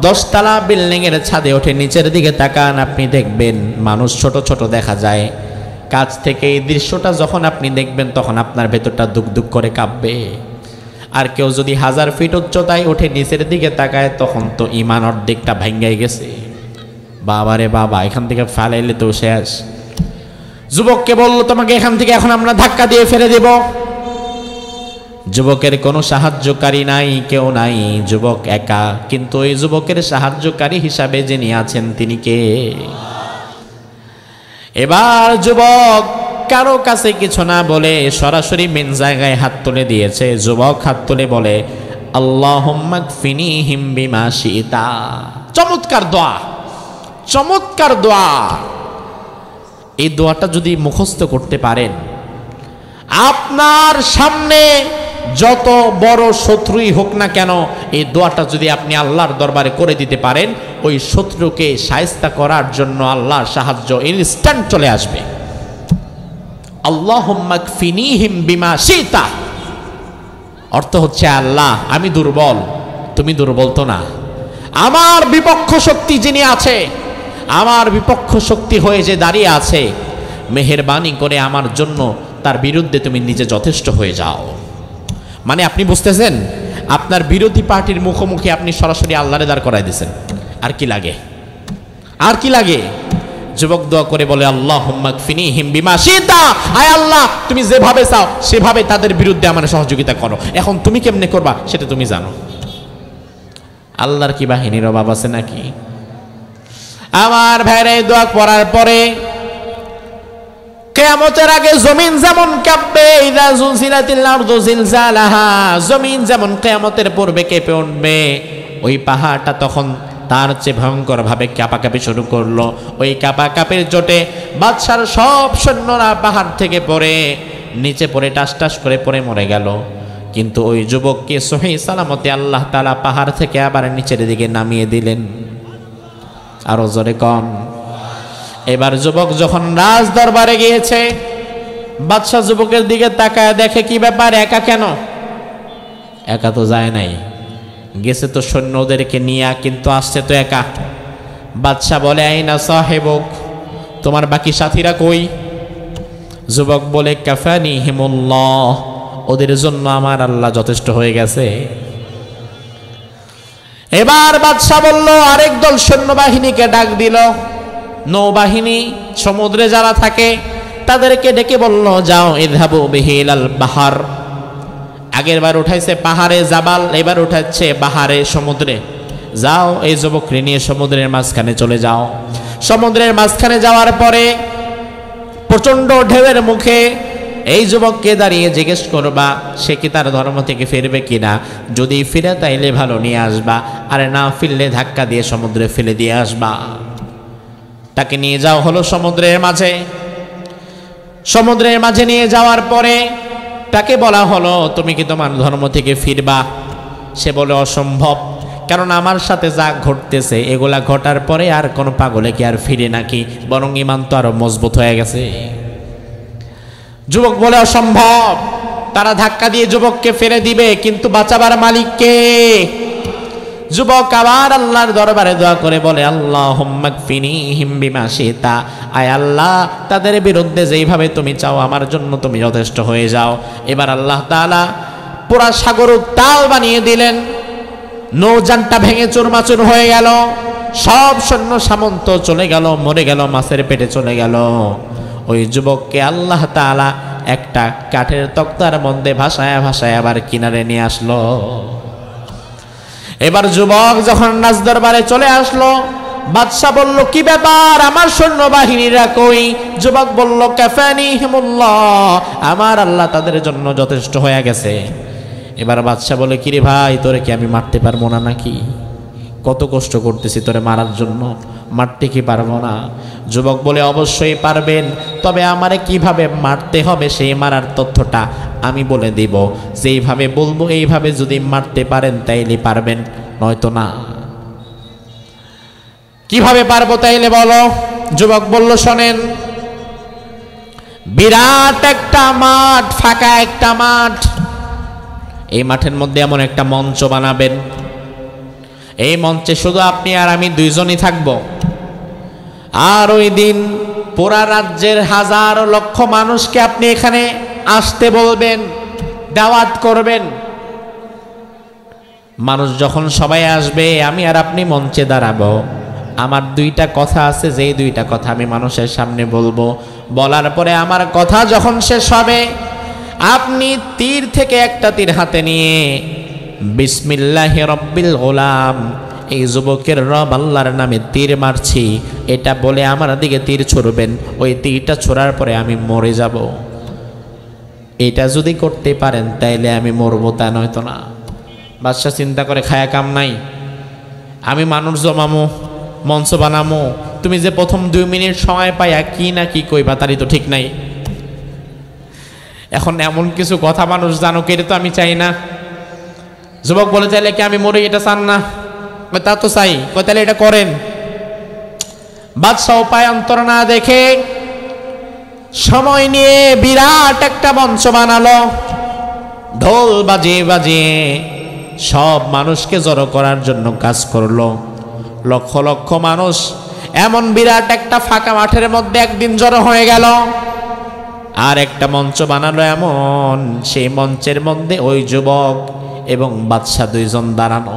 10 তলা বিল্ডিং এর ছাদে ওঠে নিচের দিকে তাকান, আপনি দেখবেন মানুষ ছোট ছোট দেখা যায়। কাছ থেকে এই দৃশ্যটা যখন আপনি দেখবেন, তখন আপনার ভেতরটা দুক দুক করে কাঁপবে। আর কেউ যদি 1000 ফিট উচ্চতায় ওঠে নিচের দিকে তাকায়, তখন তো ঈমান অর্ধেকটা ভাঙ্গাই গেছে। বাবা রে বাবা, এখান থেকে ফালাইলে তো শেষ। যুবককে বলল, তোমাকে এখান থেকে এখন আমরা ধাক্কা দিয়ে ফেলে দেব। যুবকের কোনো সাহায্যকারী নাই, কেউ নাই, যুবক একা। কিন্তু ওই যুবকের সাহায্যকারী হিসাবে যিনি আছেন তিনি কে? এবার যুবক কারো কাছে কিছু না বলে সরাসরি মেন জায়গায় হাত তুলে দিয়েছে। যুবক হাত তুলে বলে আল্লাহুম্মা কফিনিহিম বিমা শিতা। চমৎকার দোয়া, চমৎকার দোয়া। এই দোয়াটা যদি মুখস্থ করতে পারেন, আপনার সামনে যত বড় শত্রুই হোক না কেন, এই দোয়াটা যদি আপনি আল্লাহর দরবারে করে দিতে পারেন, ওই শত্রুকে শায়েস্তা করার জন্য আল্লাহর সাহায্য ইনস্ট্যান্ট চলে আসবে। আল্লাহুম্মা কফিনিহিম বিমা শিতা অর্থ হচ্ছে, আল্লাহ আমি দুর্বল, তুমি দুর্বল তো না। আমার বিপক্ষ শক্তি যিনি আছে, আমার বিপক্ষ শক্তি হয়ে যে দাঁড়িয়ে আছে, মেহেরবানি করে আমার জন্য তার বিরুদ্ধে তুমি নিজে যথেষ্ট হয়ে যাও। মানে আপনি বুঝতেছেন, আপনার বিরোধী পার্টির মুখোমুখি আপনি সরাসরি আল্লাহরে দাঁড় করাই দিয়েছেন। আর কি লাগে, আর কি লাগে? যুবক দোয়া করে বলে আল্লাহুম্মা কফিনিহিম বিমা শিতা। আয় আল্লাহ, তুমি যেভাবে চাও সেভাবে তাদের বিরুদ্ধে আমার সহযোগিতা করো। এখন তুমি কেমনে করবা সেটা তুমি জানো। আল্লাহর কি বাহিনীর অভাব আছে নাকি? আমার ভাইরা, এই দোয়া পড়ার পরে কিয়ামতের আগে জমিন যেমন কাঁপবে, ইযা যুলজিলাতিল আরদু জিলজালাহা, জমিন যেমন কিয়ামতের পূর্বে কেঁপে উঠবে, ওই পাহাড়টা তখন তার চেয়ে ভয়ঙ্কর ভাবে কাঁপাকাঁপি শুরু করলো। ওই কাঁপাকাঁপির জোটে বাদশার সব সৈন্যরা পাহাড় থেকে পড়ে নিচে পড়ে টাস টাস করে পড়ে মরে গেল। কিন্তু ওই যুবককে সহি সালামতে আল্লাহ তাআলা পাহাড় থেকে আবার নিচের দিকে নামিয়ে দিলেন। আরো জোরে কন। এবার যুবক যখন রাজ দরবারে গিয়েছে, বাদশাহ যুবকের দিকে তাকায় দেখে, কি ব্যাপার, একা কেন? একা তো যায় নাই, গেছে তো সৈন্যদেরকে নিয়ে, কিন্তু আসছে তো একা। বাদশাহ বলে আইনা সাহেবক, তোমার বাকি সাথীরা কই? যুবক বলে কাফানিহিমুল্লাহ, ওদের জন্য আমার আল্লাহ যথেষ্ট হয়ে গেছে। এবার বাদশাহ বলল, আরেক দল সৈন্যবাহিনীকে ডাক দিল, নৌবাহিনী সমুদ্রে যারা থাকে তাদেরকে ডেকে বলল, যাও ইযহাবু বিহি ইলাল বাহার। আগের বার উঠাইছে পাহাড়ে জাবাল, এবার উঠাচ্ছে বাহারে সমুদ্রে। যাও এই যুবককে নিয়ে সমুদ্রের মাঝখানে চলে যাও। সমুদ্রের মাঝখানে যাওয়ার পরে প্রচন্ড ঢেউয়ের মুখে এই যুবককে দাঁড়িয়ে জিজ্ঞেস করবা সে কি তার ধর্ম থেকে ফিরবে কিনা। যদি ফিরে তাইলে ভালো নিয়ে আসবা, আর না ফিরলে ধাক্কা দিয়ে সমুদ্রে ফেলে দিয়ে আসবা। তাকে নিয়ে যাও হলো সমুদ্রের মাঝে। সমুদ্রের মাঝে নিয়ে যাওয়ার পরে তাকে বলা হলো, তুমি কি তোমার ধর্ম থেকে ফিরবা? সে বলে অসম্ভব, কারণ আমার সাথে যা ঘটতেছে এগুলা ঘটার পরে আর কোনো পাগলে কি আর ফিরে নাকি, বরং ঈমান তো আরো মজবুত হয়ে গেছে। যুবক বলে অসম্ভব। তারা ধাক্কা দিয়ে যুবককে ফেলে দিবে, কিন্তু বাঁচাবার মালিক কে? যুবক আবার আল্লাহর দরবারে দোয়া করে বলে আল্লাহুম্মা কফিনিহিম বিমা শিতা। আয় আল্লাহ, তাদের বিরুদ্ধে যেইভাবে তুমি চাও আমার জন্য তুমি যথেষ্ট হয়ে যাও। এবার আল্লাহ তাআলা পুরা সাগর উত্তাল বানিয়ে দিলেন, নৌযানটা ভেঙে চুরমাচুর হয়ে গেল, সব সৈন্য সামন্ত চলে গেল, মরে গেল, মাছের পেটে চলে গেল। ওই যুবককে আল্লাহ তাআলা একটা কাঠের তক্তার মধ্যে ভাসায় ভাসায় আবার কিনারে নিয়ে আসলো। এবার যুবক যখন রাজ দরবারে চলে আসলো, বাদশাহ বলল, কি ব্যাপার, আমার সৈন্যবাহিনীরা কই? যুবক বলল, কাফানিহিমুল্লাহ, আমার আল্লাহ তাদের জন্য যথেষ্ট হয়ে গেছে। এবার বাদশাহ বলে, কিরে ভাই, তোরে কি আমি মারতে পারবো না নাকি? কত কষ্ট করতেছি তোরে মারার জন্য, মারতে কি পারবো না? যুবক বলে, অবশ্যই পারবেন, তবে আমারে কিভাবে মারতে হবে সেই মারার তথ্যটা আমি বলে দিব। যেইভাবে বলবো এইভাবে যদি মারতে পারেন তাইলে পারবেন, নয়তো না। কিভাবে পারবো তাইলে বলো? যুবক বলল, শোনেন, বিরাট একটা মাঠ, ফাঁকা একটা মাঠ, এই মাঠের মধ্যে এমন একটা মঞ্চ বানাবেন, এই মঞ্চে শুধু আপনি আর আমি দুইজনই থাকব। আর ওই দিন পুরা রাজ্যের হাজার লক্ষ মানুষকে আপনি এখানে আসতে বলবেন, দাওয়াত করবেন। মানুষ যখন সবাই আসবে, আমি আর আপনি মঞ্চে দাঁড়াবো। আমার দুইটা কথা আছে, যেই দুইটা কথা আমি মানুষের সামনে বলবো। বলার পরে আমার কথা যখন শেষ হবে, আপনি তীর থেকে একটা তীর হাতে নিয়ে বিসমিল্লাহি রব্বিল গোলাম এই যুবকের রব আল্লাহর নামে তীর মারছি, এটা বলে আমার দিকে তীর ছুড়বেন, ওই তীরটা ছোড়ার পরে আমি মরে যাব। এটা যদি করতে পারেন তাইলে আমি মরবো, তা নয়তো না। বাদশাহ চিন্তা করে, খায়া কাম নাই, আমি মানুষ জমামো, মঞ্চ বানামো, তুমি যে প্রথম 2 মিনিট সময় পাইয়া কি না কি কইবা তারই তো ঠিক নাই। এখন এমন কিছু কথা মানুষ জানো, এটা তো আমি চাই না। যুবক বলে, চাইলে কি আমি মরে, এটা চান না? তা তো চাই। তাহলে এটা করেন। বাদশাহ উপায়ান্তর না দেখে সময় নিয়ে বিরাট একটা মঞ্চ বানালো, ঢোল বাজিয়ে বাজিয়ে সব মানুষকে জড়ো করার জন্য কাজ করলো। লক্ষ লক্ষ মানুষ এমন বিরাট একটা ফাঁকা মাঠের মধ্যে একদিন জড়ো হয়ে গেল। আর একটা মঞ্চ বানালো এমন, সেই মঞ্চের মধ্যে ওই যুবক এবং বাদশা 2 জন দাঁড়ানো,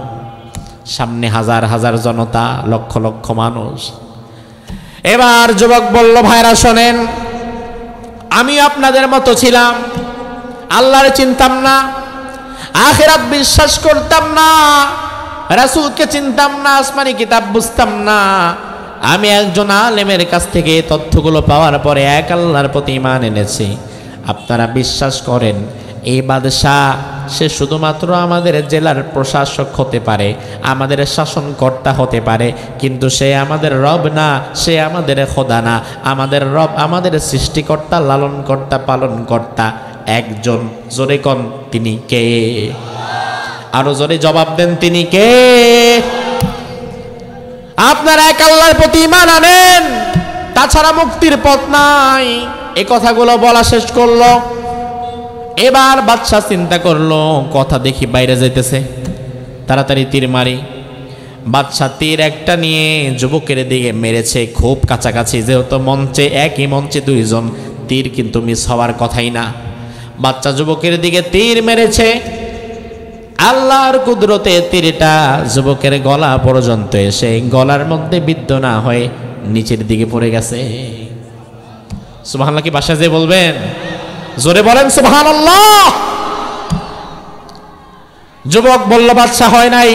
সামনে হাজার হাজার জনতা, লক্ষ লক্ষ মানুষ। এবার যুবক বলল, ভাইরা শোনেন, আমি আপনাদের মতো ছিলাম, আল্লাহর চিনতাম না, আখিরাত বিশ্বাস করতাম না, রাসূলকে চিনতাম না, আসমানি কিতাব বুঝতাম না। আমি একজন আলেমের কাছ থেকে এই তথ্যগুলো পাওয়ার পরে এক আল্লাহর প্রতি ঈমান এনেছি। আপনারা বিশ্বাস করেন, এই বাদশাহ সে শুধুমাত্র আমাদের জেলার প্রশাসক হতে পারে, আমাদের শাসনকর্তা হতে পারে, কিন্তু সে আমাদের রব না, সে আমাদের খোদা না। আমাদের রব, আমাদের সৃষ্টিকর্তা, লালনকর্তা, পালনকর্তা একজন। জোরে কোন, তিনি কে? আরো জোরে জবাব দেন, তিনি কে? আপনারা এক আল্লাহর প্রতি ঈমান আনেন, তাছাড়া মুক্তির পথ নাই। এই কথাগুলো বলা শেষ করলো। এবার বাদশা চিন্তা করলো, কথা দেখি বাইরে যাইতেছে, তাড়াতাড়ি তীর মারি। বাদশা তীর একটা নিয়ে যুবকের দিকে মেরেছে, খুব কাছাকাছি, যেহেতু মঞ্চে, একই মঞ্চে 2 জন, তীর কিন্তু মিস হওয়ার কথাই না। বাচ্চা যুবকের দিকে তীর মেরেছে, আল্লাহর কুদরতে তীরটা যুবকের গলা পর্যন্ত এসে গলার মধ্যে বিদ্ধ না হয়ে নিচের দিকে পড়ে গেছে। সুবহানাল্লাহ কি বাসায় যে বলবেন? জোরে বলেন সুবহানাল্লাহ। যুবক বলল, বাদশা হয় নাই,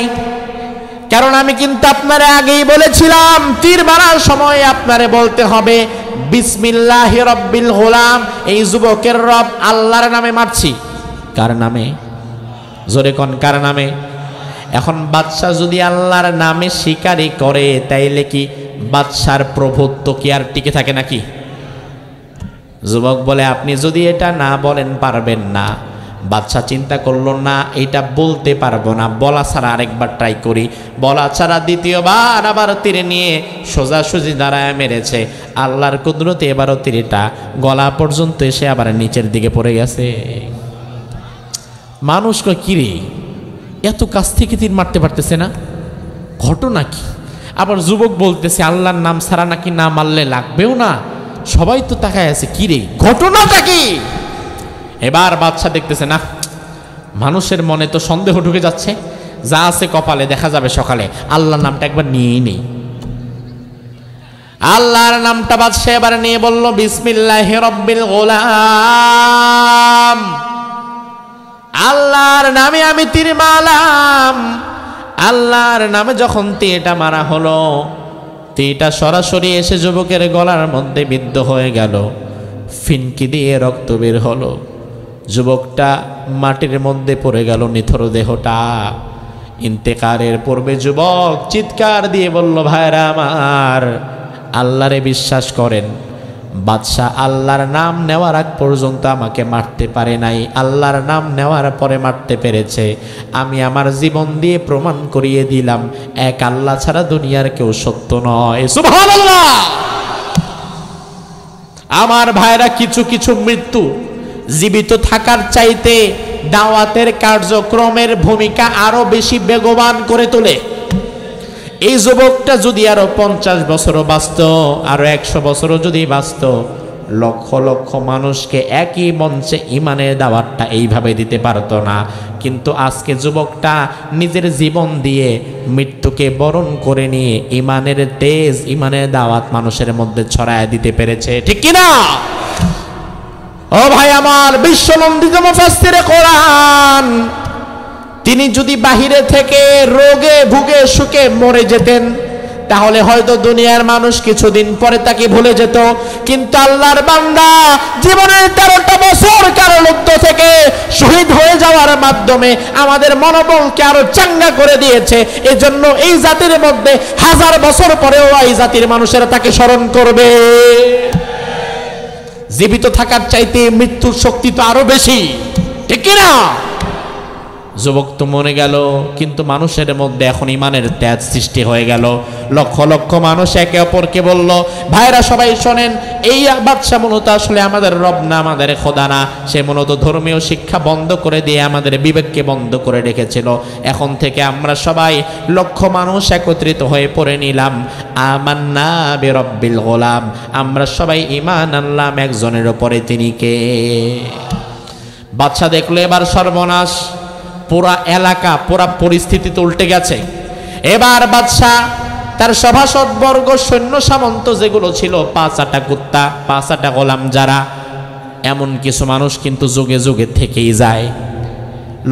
কারণ আমি কিন্তু আপনারে আগেই বলেছিলাম, তীর মারার সময় আপনারে বলতে হবে বিসমিল্লাহি রাব্বিল গোলাম। এই যুবকের রব আল্লাহর নামে মারছি। কার নামে? জোরে কোন, কার নামে? এখন বাদশা যদি আল্লাহর নামে শিকারি করে, তাইলে কি বাদশার প্রভুত্ব কি আর টিকে থাকে নাকি? যুবক বলে, আপনি যদি এটা না বলেন পারবেন না। বাদশা চিন্তা করলো, না এটা বলতে পারবো না, বলা ছাড়া আরেকবার ট্রাই করি। বলা ছাড়া দ্বিতীয়বার আবার তীর নিয়ে সোজাসুজি দাঁড়ায় মেরেছে। আল্লাহর কুদরতে এবারও তীরটা গলা পর্যন্ত এসে আবার নিচের দিকে পড়ে গেছে। মানুষ কয়, কিরে এত কাছ থেকে তীর মারতে পারতেছে না, ঘটনা কি? আবার যুবক বলতেছে, আল্লাহর নাম ছাড়া নাকি না মারলে লাগবেও না। সবাই তো তাকায় আছে, কিরে ঘটনাটা কি? এবার বাদশা দেখতেছে, না মানুষের মনে তো সন্দেহ ঢুকে যাচ্ছে, যা আছে কপালে দেখা যাবে সকালে, আল্লাহর নামটা একবার নিয়েই নেই। আল্লাহর নামটা বাদশা এবার নিয়ে বলল, বিসমিল্লাহি রাব্বিল গোলাম। আল্লাহর নামে আমি তীর মারলাম। আল্লাহর নামে যখন তীরটা মারা হলো, তীরটা সরাসরি এসে যুবকের গলার মধ্যে বিদ্ধ হয়ে গেল, ফিনকি দিয়ে রক্ত বের হলো। যুবকটা মাটির মধ্যে পড়ে গেল, নিথর দেহটা। ইন্তেকারের পূর্বে যুবক চিৎকার দিয়ে বলল, ভাইরা আমার, আল্লাহরে বিশ্বাস করেন, বাদশাহ আল্লাহর নাম নেওয়ার আগ পর্যন্ত আমাকে মারতে পারে নাই, আল্লাহর নাম নেওয়ার পরে মারতে পেরেছে। আমি আমার জীবন দিয়ে প্রমাণ করিয়ে দিলাম, এক আল্লাহ ছাড়া দুনিয়ার কেউ সত্য নয়। সুবহানাল্লাহ। আমার ভাইরা, কিছু কিছু মৃত্যু জীবিত থাকার চাইতে দাওয়াতের কার্যক্রমের ভূমিকা আরো বেশি বেগবান করে তোলে। এই যুবকটা যদি আরো 50 বছরও বাঁচত, আরো 100 বছরও যদি বাঁচত, লক্ষ লক্ষ মানুষকে একই মঞ্চে ইমানের দাওয়াতটা এইভাবে দিতে পারতো না। কিন্তু আজকে যুবকটা নিজের জীবন দিয়ে মৃত্যুকে বরণ করে নিয়ে ইমানের তেজ, ইমানের দাওয়াত মানুষের মধ্যে ছড়ায় দিতে পেরেছে, ঠিক কিনা? ও ভাই আমার, বিশ্বনন্দিত মুফাসসিরে কোরআন তিনি যদি বাহিরে থেকে রোগে ভুগে সুখে মরে যেতেন তাহলে হয়তো দুনিয়ার মানুষ কিছুদিন পরে তাকে ভুলে যেত, কিন্তু আল্লাহর বান্দা জীবনের 13টা বছর কারারুদ্ধ থেকে শহীদ হয়ে যাওয়ার মাধ্যমে আমাদের মনোবলকে আরো চাঙ্গা করে দিয়েছে। এজন্য এই জাতির মধ্যে 1000 বছর পরেও এই জাতির মানুষেরা তাকে স্মরণ করবে। জীবিত থাকার চাইতে মৃত্যুর শক্তি তো আরো বেশি, ঠিক কিনা? যুবক তো মরে গেল, কিন্তু মানুষের মধ্যে এখন ইমানের তেজ সৃষ্টি হয়ে গেল। লক্ষ লক্ষ মানুষ একে অপরকে বলল, ভাইরা সবাই শোনেন, এই বাদশা মূলত আসলে আমাদের রব না, আমাদের খোদা না। সে মূলত ধর্মীয় শিক্ষা বন্ধ করে দিয়ে আমাদের বিবেককে বন্ধ করে রেখেছিল। এখন থেকে আমরা সবাই লক্ষ মানুষ একত্রিত হয়ে পড়ে নিলাম আমান্না বিরব্বিল গোলাম, আমরা সবাই ঈমান আনলাম একজনের উপরে, তিনি কে? বাদশা দেখলো এবার সর্বনাশ, পুরা এলাকা পুরা পরিস্থিতি তো উল্টে গেছে। এবার বাদশা তার সভাসদ বর্গ সৈন্য সামন্ত যেগুলো ছিল, 5 কুত্তা 5 গোলাম, যারা এমন কিছু মানুষ কিন্তু যুগে যুগে থেকেই যায়।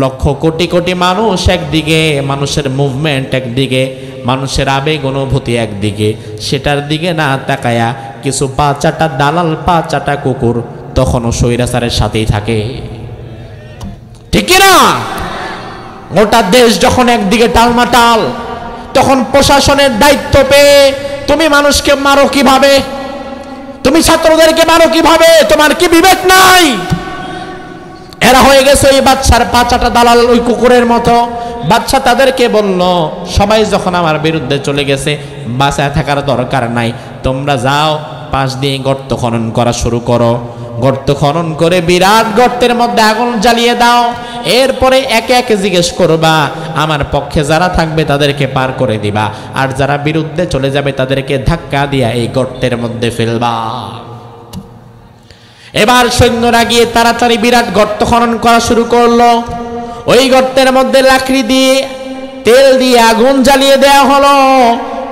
লক্ষ কোটি কোটি মানুষ একদিকে, মানুষের মুভমেন্ট একদিকে, মানুষের আবেগ অনুভূতি একদিকে, সেটার দিকে না তাকায়া কিছু 5 দালাল 5 কুকুর তখনও স্বৈরাচারের সাথেই থাকে, ঠিক না? গোটা দেশ যখন একদিকে টালমাটাল, তখন প্রশাসনের দায়িত্ব পেয়ে তুমি মানুষকে মারো কিভাবে? তুমি ছাত্রদেরকে মারো কিভাবে? তোমার কি বিবেক নাই? এরা হয়ে গেছে ওই বাদশার 5 দালাল, ওই কুকুরের মতো। বাদশা তাদেরকে বলল, সবাই যখন আমার বিরুদ্ধে চলে গেছে, বাঁচায় থাকার দরকার নাই, তোমরা যাও পাশ দিয়ে গর্ত খনন করা শুরু করো। গর্ত খনন করে বিরাট গর্তের মধ্যে আগুন জ্বালিয়ে দাও। এরপরে একে একে জিজ্ঞেস করবা, আমার পক্ষে যারা থাকবে তাদেরকে পার করে দিবা, আর যারা বিরুদ্ধে চলে যাবে তাদেরকে ধাক্কা দিয়া এই গর্তের মধ্যে ফেলবা। এবার সৈন্যরা গিয়ে তাড়াতাড়ি বিরাট গর্ত খনন করা শুরু করলো। ওই গর্তের মধ্যে লাকড়ি দিয়ে তেল দিয়ে আগুন জ্বালিয়ে দেওয়া হলো।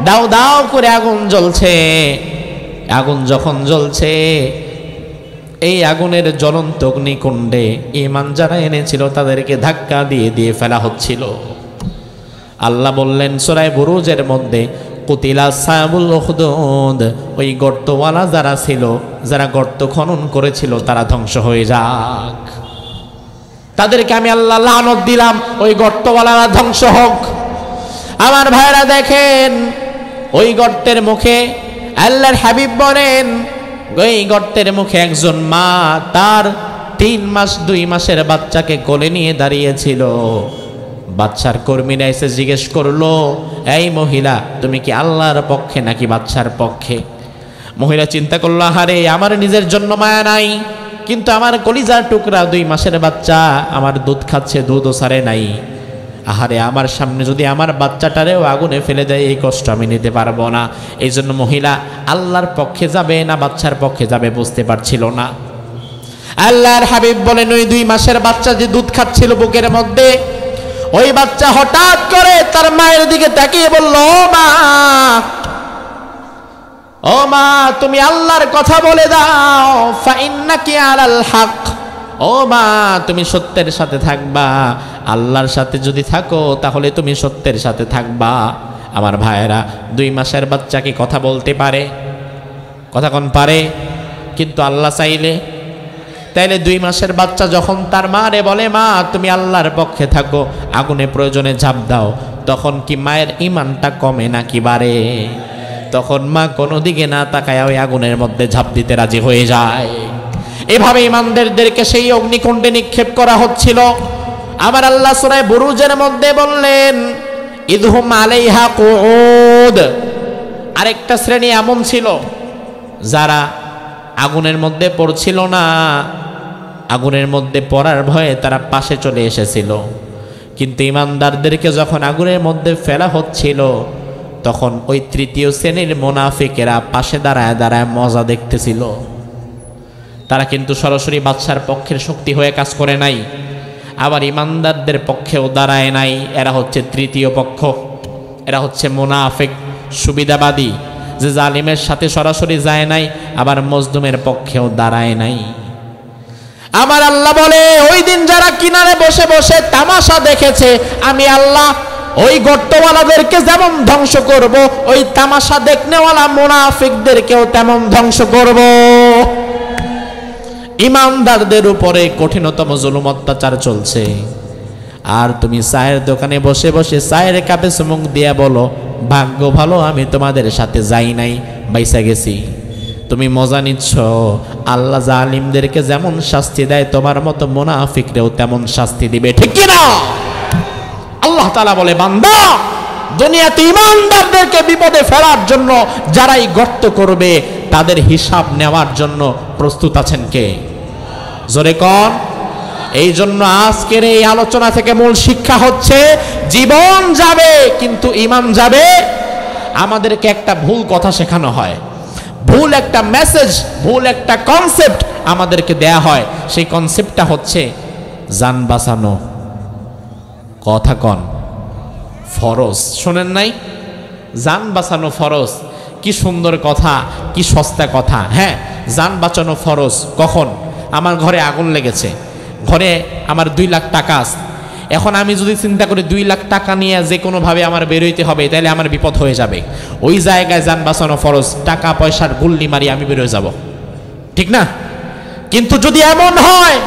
দাও দাও করে আগুন জ্বলছে। আগুন যখন জ্বলছে, এই আগুনের জ্বলন্ত অগ্নিকুণ্ডে ঈমান যারা এনেছিল তাদেরকে ধাক্কা দিয়ে দিয়ে ফেলা হচ্ছিল। আল্লাহ বললেন সূরা বুরুজের মধ্যে, কুতিলা সাহাবুল উখদুদ, ওই গর্তওয়ালা যারা ছিল, যারা গর্ত খনন করেছিল, তারা ধ্বংস হয়ে যাক। তাদেরকে আমি আল্লাহ লানত দিলাম, ওই গর্তওয়ালারা ধ্বংস হোক। আমার ভাইরা দেখেন, ওই গর্তের মুখে আল্লাহর হাবিব বলেন, ওই গর্তের মুখে একজন মা তার 3 মাস 2 মাসের বাচ্চাকে কোলে নিয়ে দাঁড়িয়েছিল। বাচ্চার কর্মীরা এসে জিজ্ঞেস করলো, এই মহিলা, তুমি কি আল্লাহর পক্ষে নাকি বাচ্চার পক্ষে? মহিলা চিন্তা করলো, আহারে, আমার নিজের জন্য মায়া নাই, কিন্তু আমার কলিজার টুকরা 2 মাসের বাচ্চা আমার দুধ খাচ্ছে, দুধও ছাড়ে নাই। আহারে, আমার সামনে যদি আমার বাচ্চাটারেও আগুনে ফেলে দেয়, এই কষ্ট আমি নিতে পারবো না। এই জন্য মহিলা আল্লাহর পক্ষে যাবে না বাচ্চার পক্ষে যাবে বুঝতে পারছিল না। আল্লাহর হাবিব বলেন, ওই 2 মাসের বাচ্চা যে দুধ খাচ্ছিল বুকের মধ্যে, ওই বাচ্চা হঠাৎ করে তার মায়ের দিকে তাকিয়ে বলল, ও মা, তুমি আল্লাহর কথা বলে দাও, ফাইন্নাকি আলাল হক। ও মা, তুমি সত্যের সাথে থাকবা, আল্লাহর সাথে যদি থাকো তাহলে তুমি সত্যের সাথে থাকবা। আমার ভাইয়েরা, 2 মাসের বাচ্চা কি কথা বলতে পারে? কথা কোন পারে? কিন্তু আল্লাহ চাইলে, তাইলে 2 মাসের বাচ্চা যখন তার মারে বলে, মা তুমি আল্লাহর পক্ষে থাকো, আগুনে প্রয়োজনে ঝাঁপ দাও, তখন কি মায়ের ঈমানটা কমে নাকি বাড়ে? তখন মা কোনো দিকে না তাকায় ওই আগুনের মধ্যে ঝাঁপ দিতে রাজি হয়ে যায়। এভাবে ঈমানদারদেরকে সেই অগ্নিকুণ্ডে নিক্ষেপ করা হচ্ছিল। আমার আল্লাহ সূরা বুরুজের মধ্যে বললেন, ইদহুম আলাইহা কুউদ। আরেকটা শ্রেণী এমন ছিল যারা আগুনের মধ্যে পড়ছিল না, আগুনের মধ্যে পড়ার ভয়ে তারা পাশে চলে এসেছিল। কিন্তু ঈমানদারদেরকে যখন আগুনের মধ্যে ফেলা হচ্ছিল, তখন ওই 3য় শ্রেণীর মুনাফিকেরা পাশে দাঁড়ায় দাঁড়ায় মজা দেখতেছিল। তারা কিন্তু সরাসরি বাদশার পক্ষের শক্তি হয়ে কাজ করে নাই, আবার ঈমানদারদের পক্ষেও দাঁড়ায় নাই। এরা হচ্ছে 3য় পক্ষ, এরা হচ্ছে মুনাফিক, সুবিধাবাদী, যে জালিমের সাথে সরাসরি যায় নাই, আবার মজলুমের পক্ষেও দাঁড়ায় নাই। আমার আল্লাহ বলে ওই দিন যারা কিনারে বসে বসে তামাশা দেখেছে, আমি আল্লাহ ওই গর্তওয়ালাদেরকে যেমন ধ্বংস করব, ওই তামাশা দেখনেওয়ালা মুনাফিকদেরকেও তেমন ধ্বংস করব। ইমানদারদের উপরে কঠিনতম জুলুম অত্যাচার চলছে, আর তুমি চায়ের দোকানে বসে বসে চায়ের কাপে চুমুক দিয়া বলো ভাগ্য ভালো আমি তোমাদের সাথে যাই নাই, বাইসা গেছি। তুমি মজা নিচ্ছ। আল্লাহ জালিমদেরকে যেমন শাস্তি দেয় তোমার মতো মুনাফিকরেও তেমন শাস্তি দিবে, ঠিক কি না? আল্লাহ তাআলা বলে বান্দা, দুনিয়াতে ইমানদারদেরকে বিপদে ফেলার জন্য যারাই গর্ত করবে তাদের হিসাব নেওয়ার জন্য প্রস্তুত আছেন কে? জোরে কোন? এই জন্য আজকের এই আলোচনা থেকে মূল শিক্ষা হচ্ছে জীবন যাবে কিন্তু ঈমান যাবে। আমাদেরকে একটা ভুল কথা শেখানো হয়, ভুল একটা মেসেজ, ভুল একটা কনসেপ্ট আমাদেরকে দেয়া হয়। সেই কনসেপ্টটা হচ্ছে জান বাঁচানো, কথা কন, ফরজ। শোনেন নাই? জান বাঁচানো ফরজ। কি সুন্দর কথা, কি সস্তা কথা। হ্যাঁ, জান বাঁচানো ফরজ। কখন? আমার ঘরে আগুন লেগেছে, ঘরে আমার 2 লাখ টাকা আছে। এখন আমি যদি চিন্তা করি 2 লাখ টাকা নিয়ে যে কোনোভাবে আমার বেরোইতে হবে, তাহলে আমার বিপদ হয়ে যাবে। ওই জায়গায় জান বাঁচানো ফরজ, টাকা পয়সার গুল্লি মারি আমি বেরোয় যাব, ঠিক না? কিন্তু যদি এমন হয়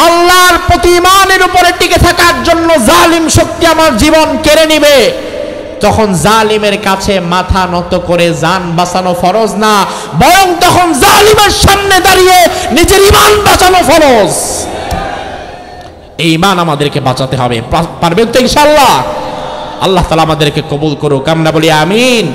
আল্লাহর প্রতি ঈমানের উপরে টিকে থাকার জন্য জালিম শক্তি আমার জীবন কেড়ে নিবে, তখন জালিমের কাছে মাথা নত করে জান বাঁচানো ফরজ না, বরং তখন জালিমের সামনে দাঁড়িয়ে নিজের ঈমান বাঁচানো ফরজ। এই ঈমান আমাদেরকে বাঁচাতে হবে। পারবেন তো ইনশাআল্লাহ? আল্লাহ তাআলা আমাদেরকে কবুল করুক, আমরা বলি আমিন।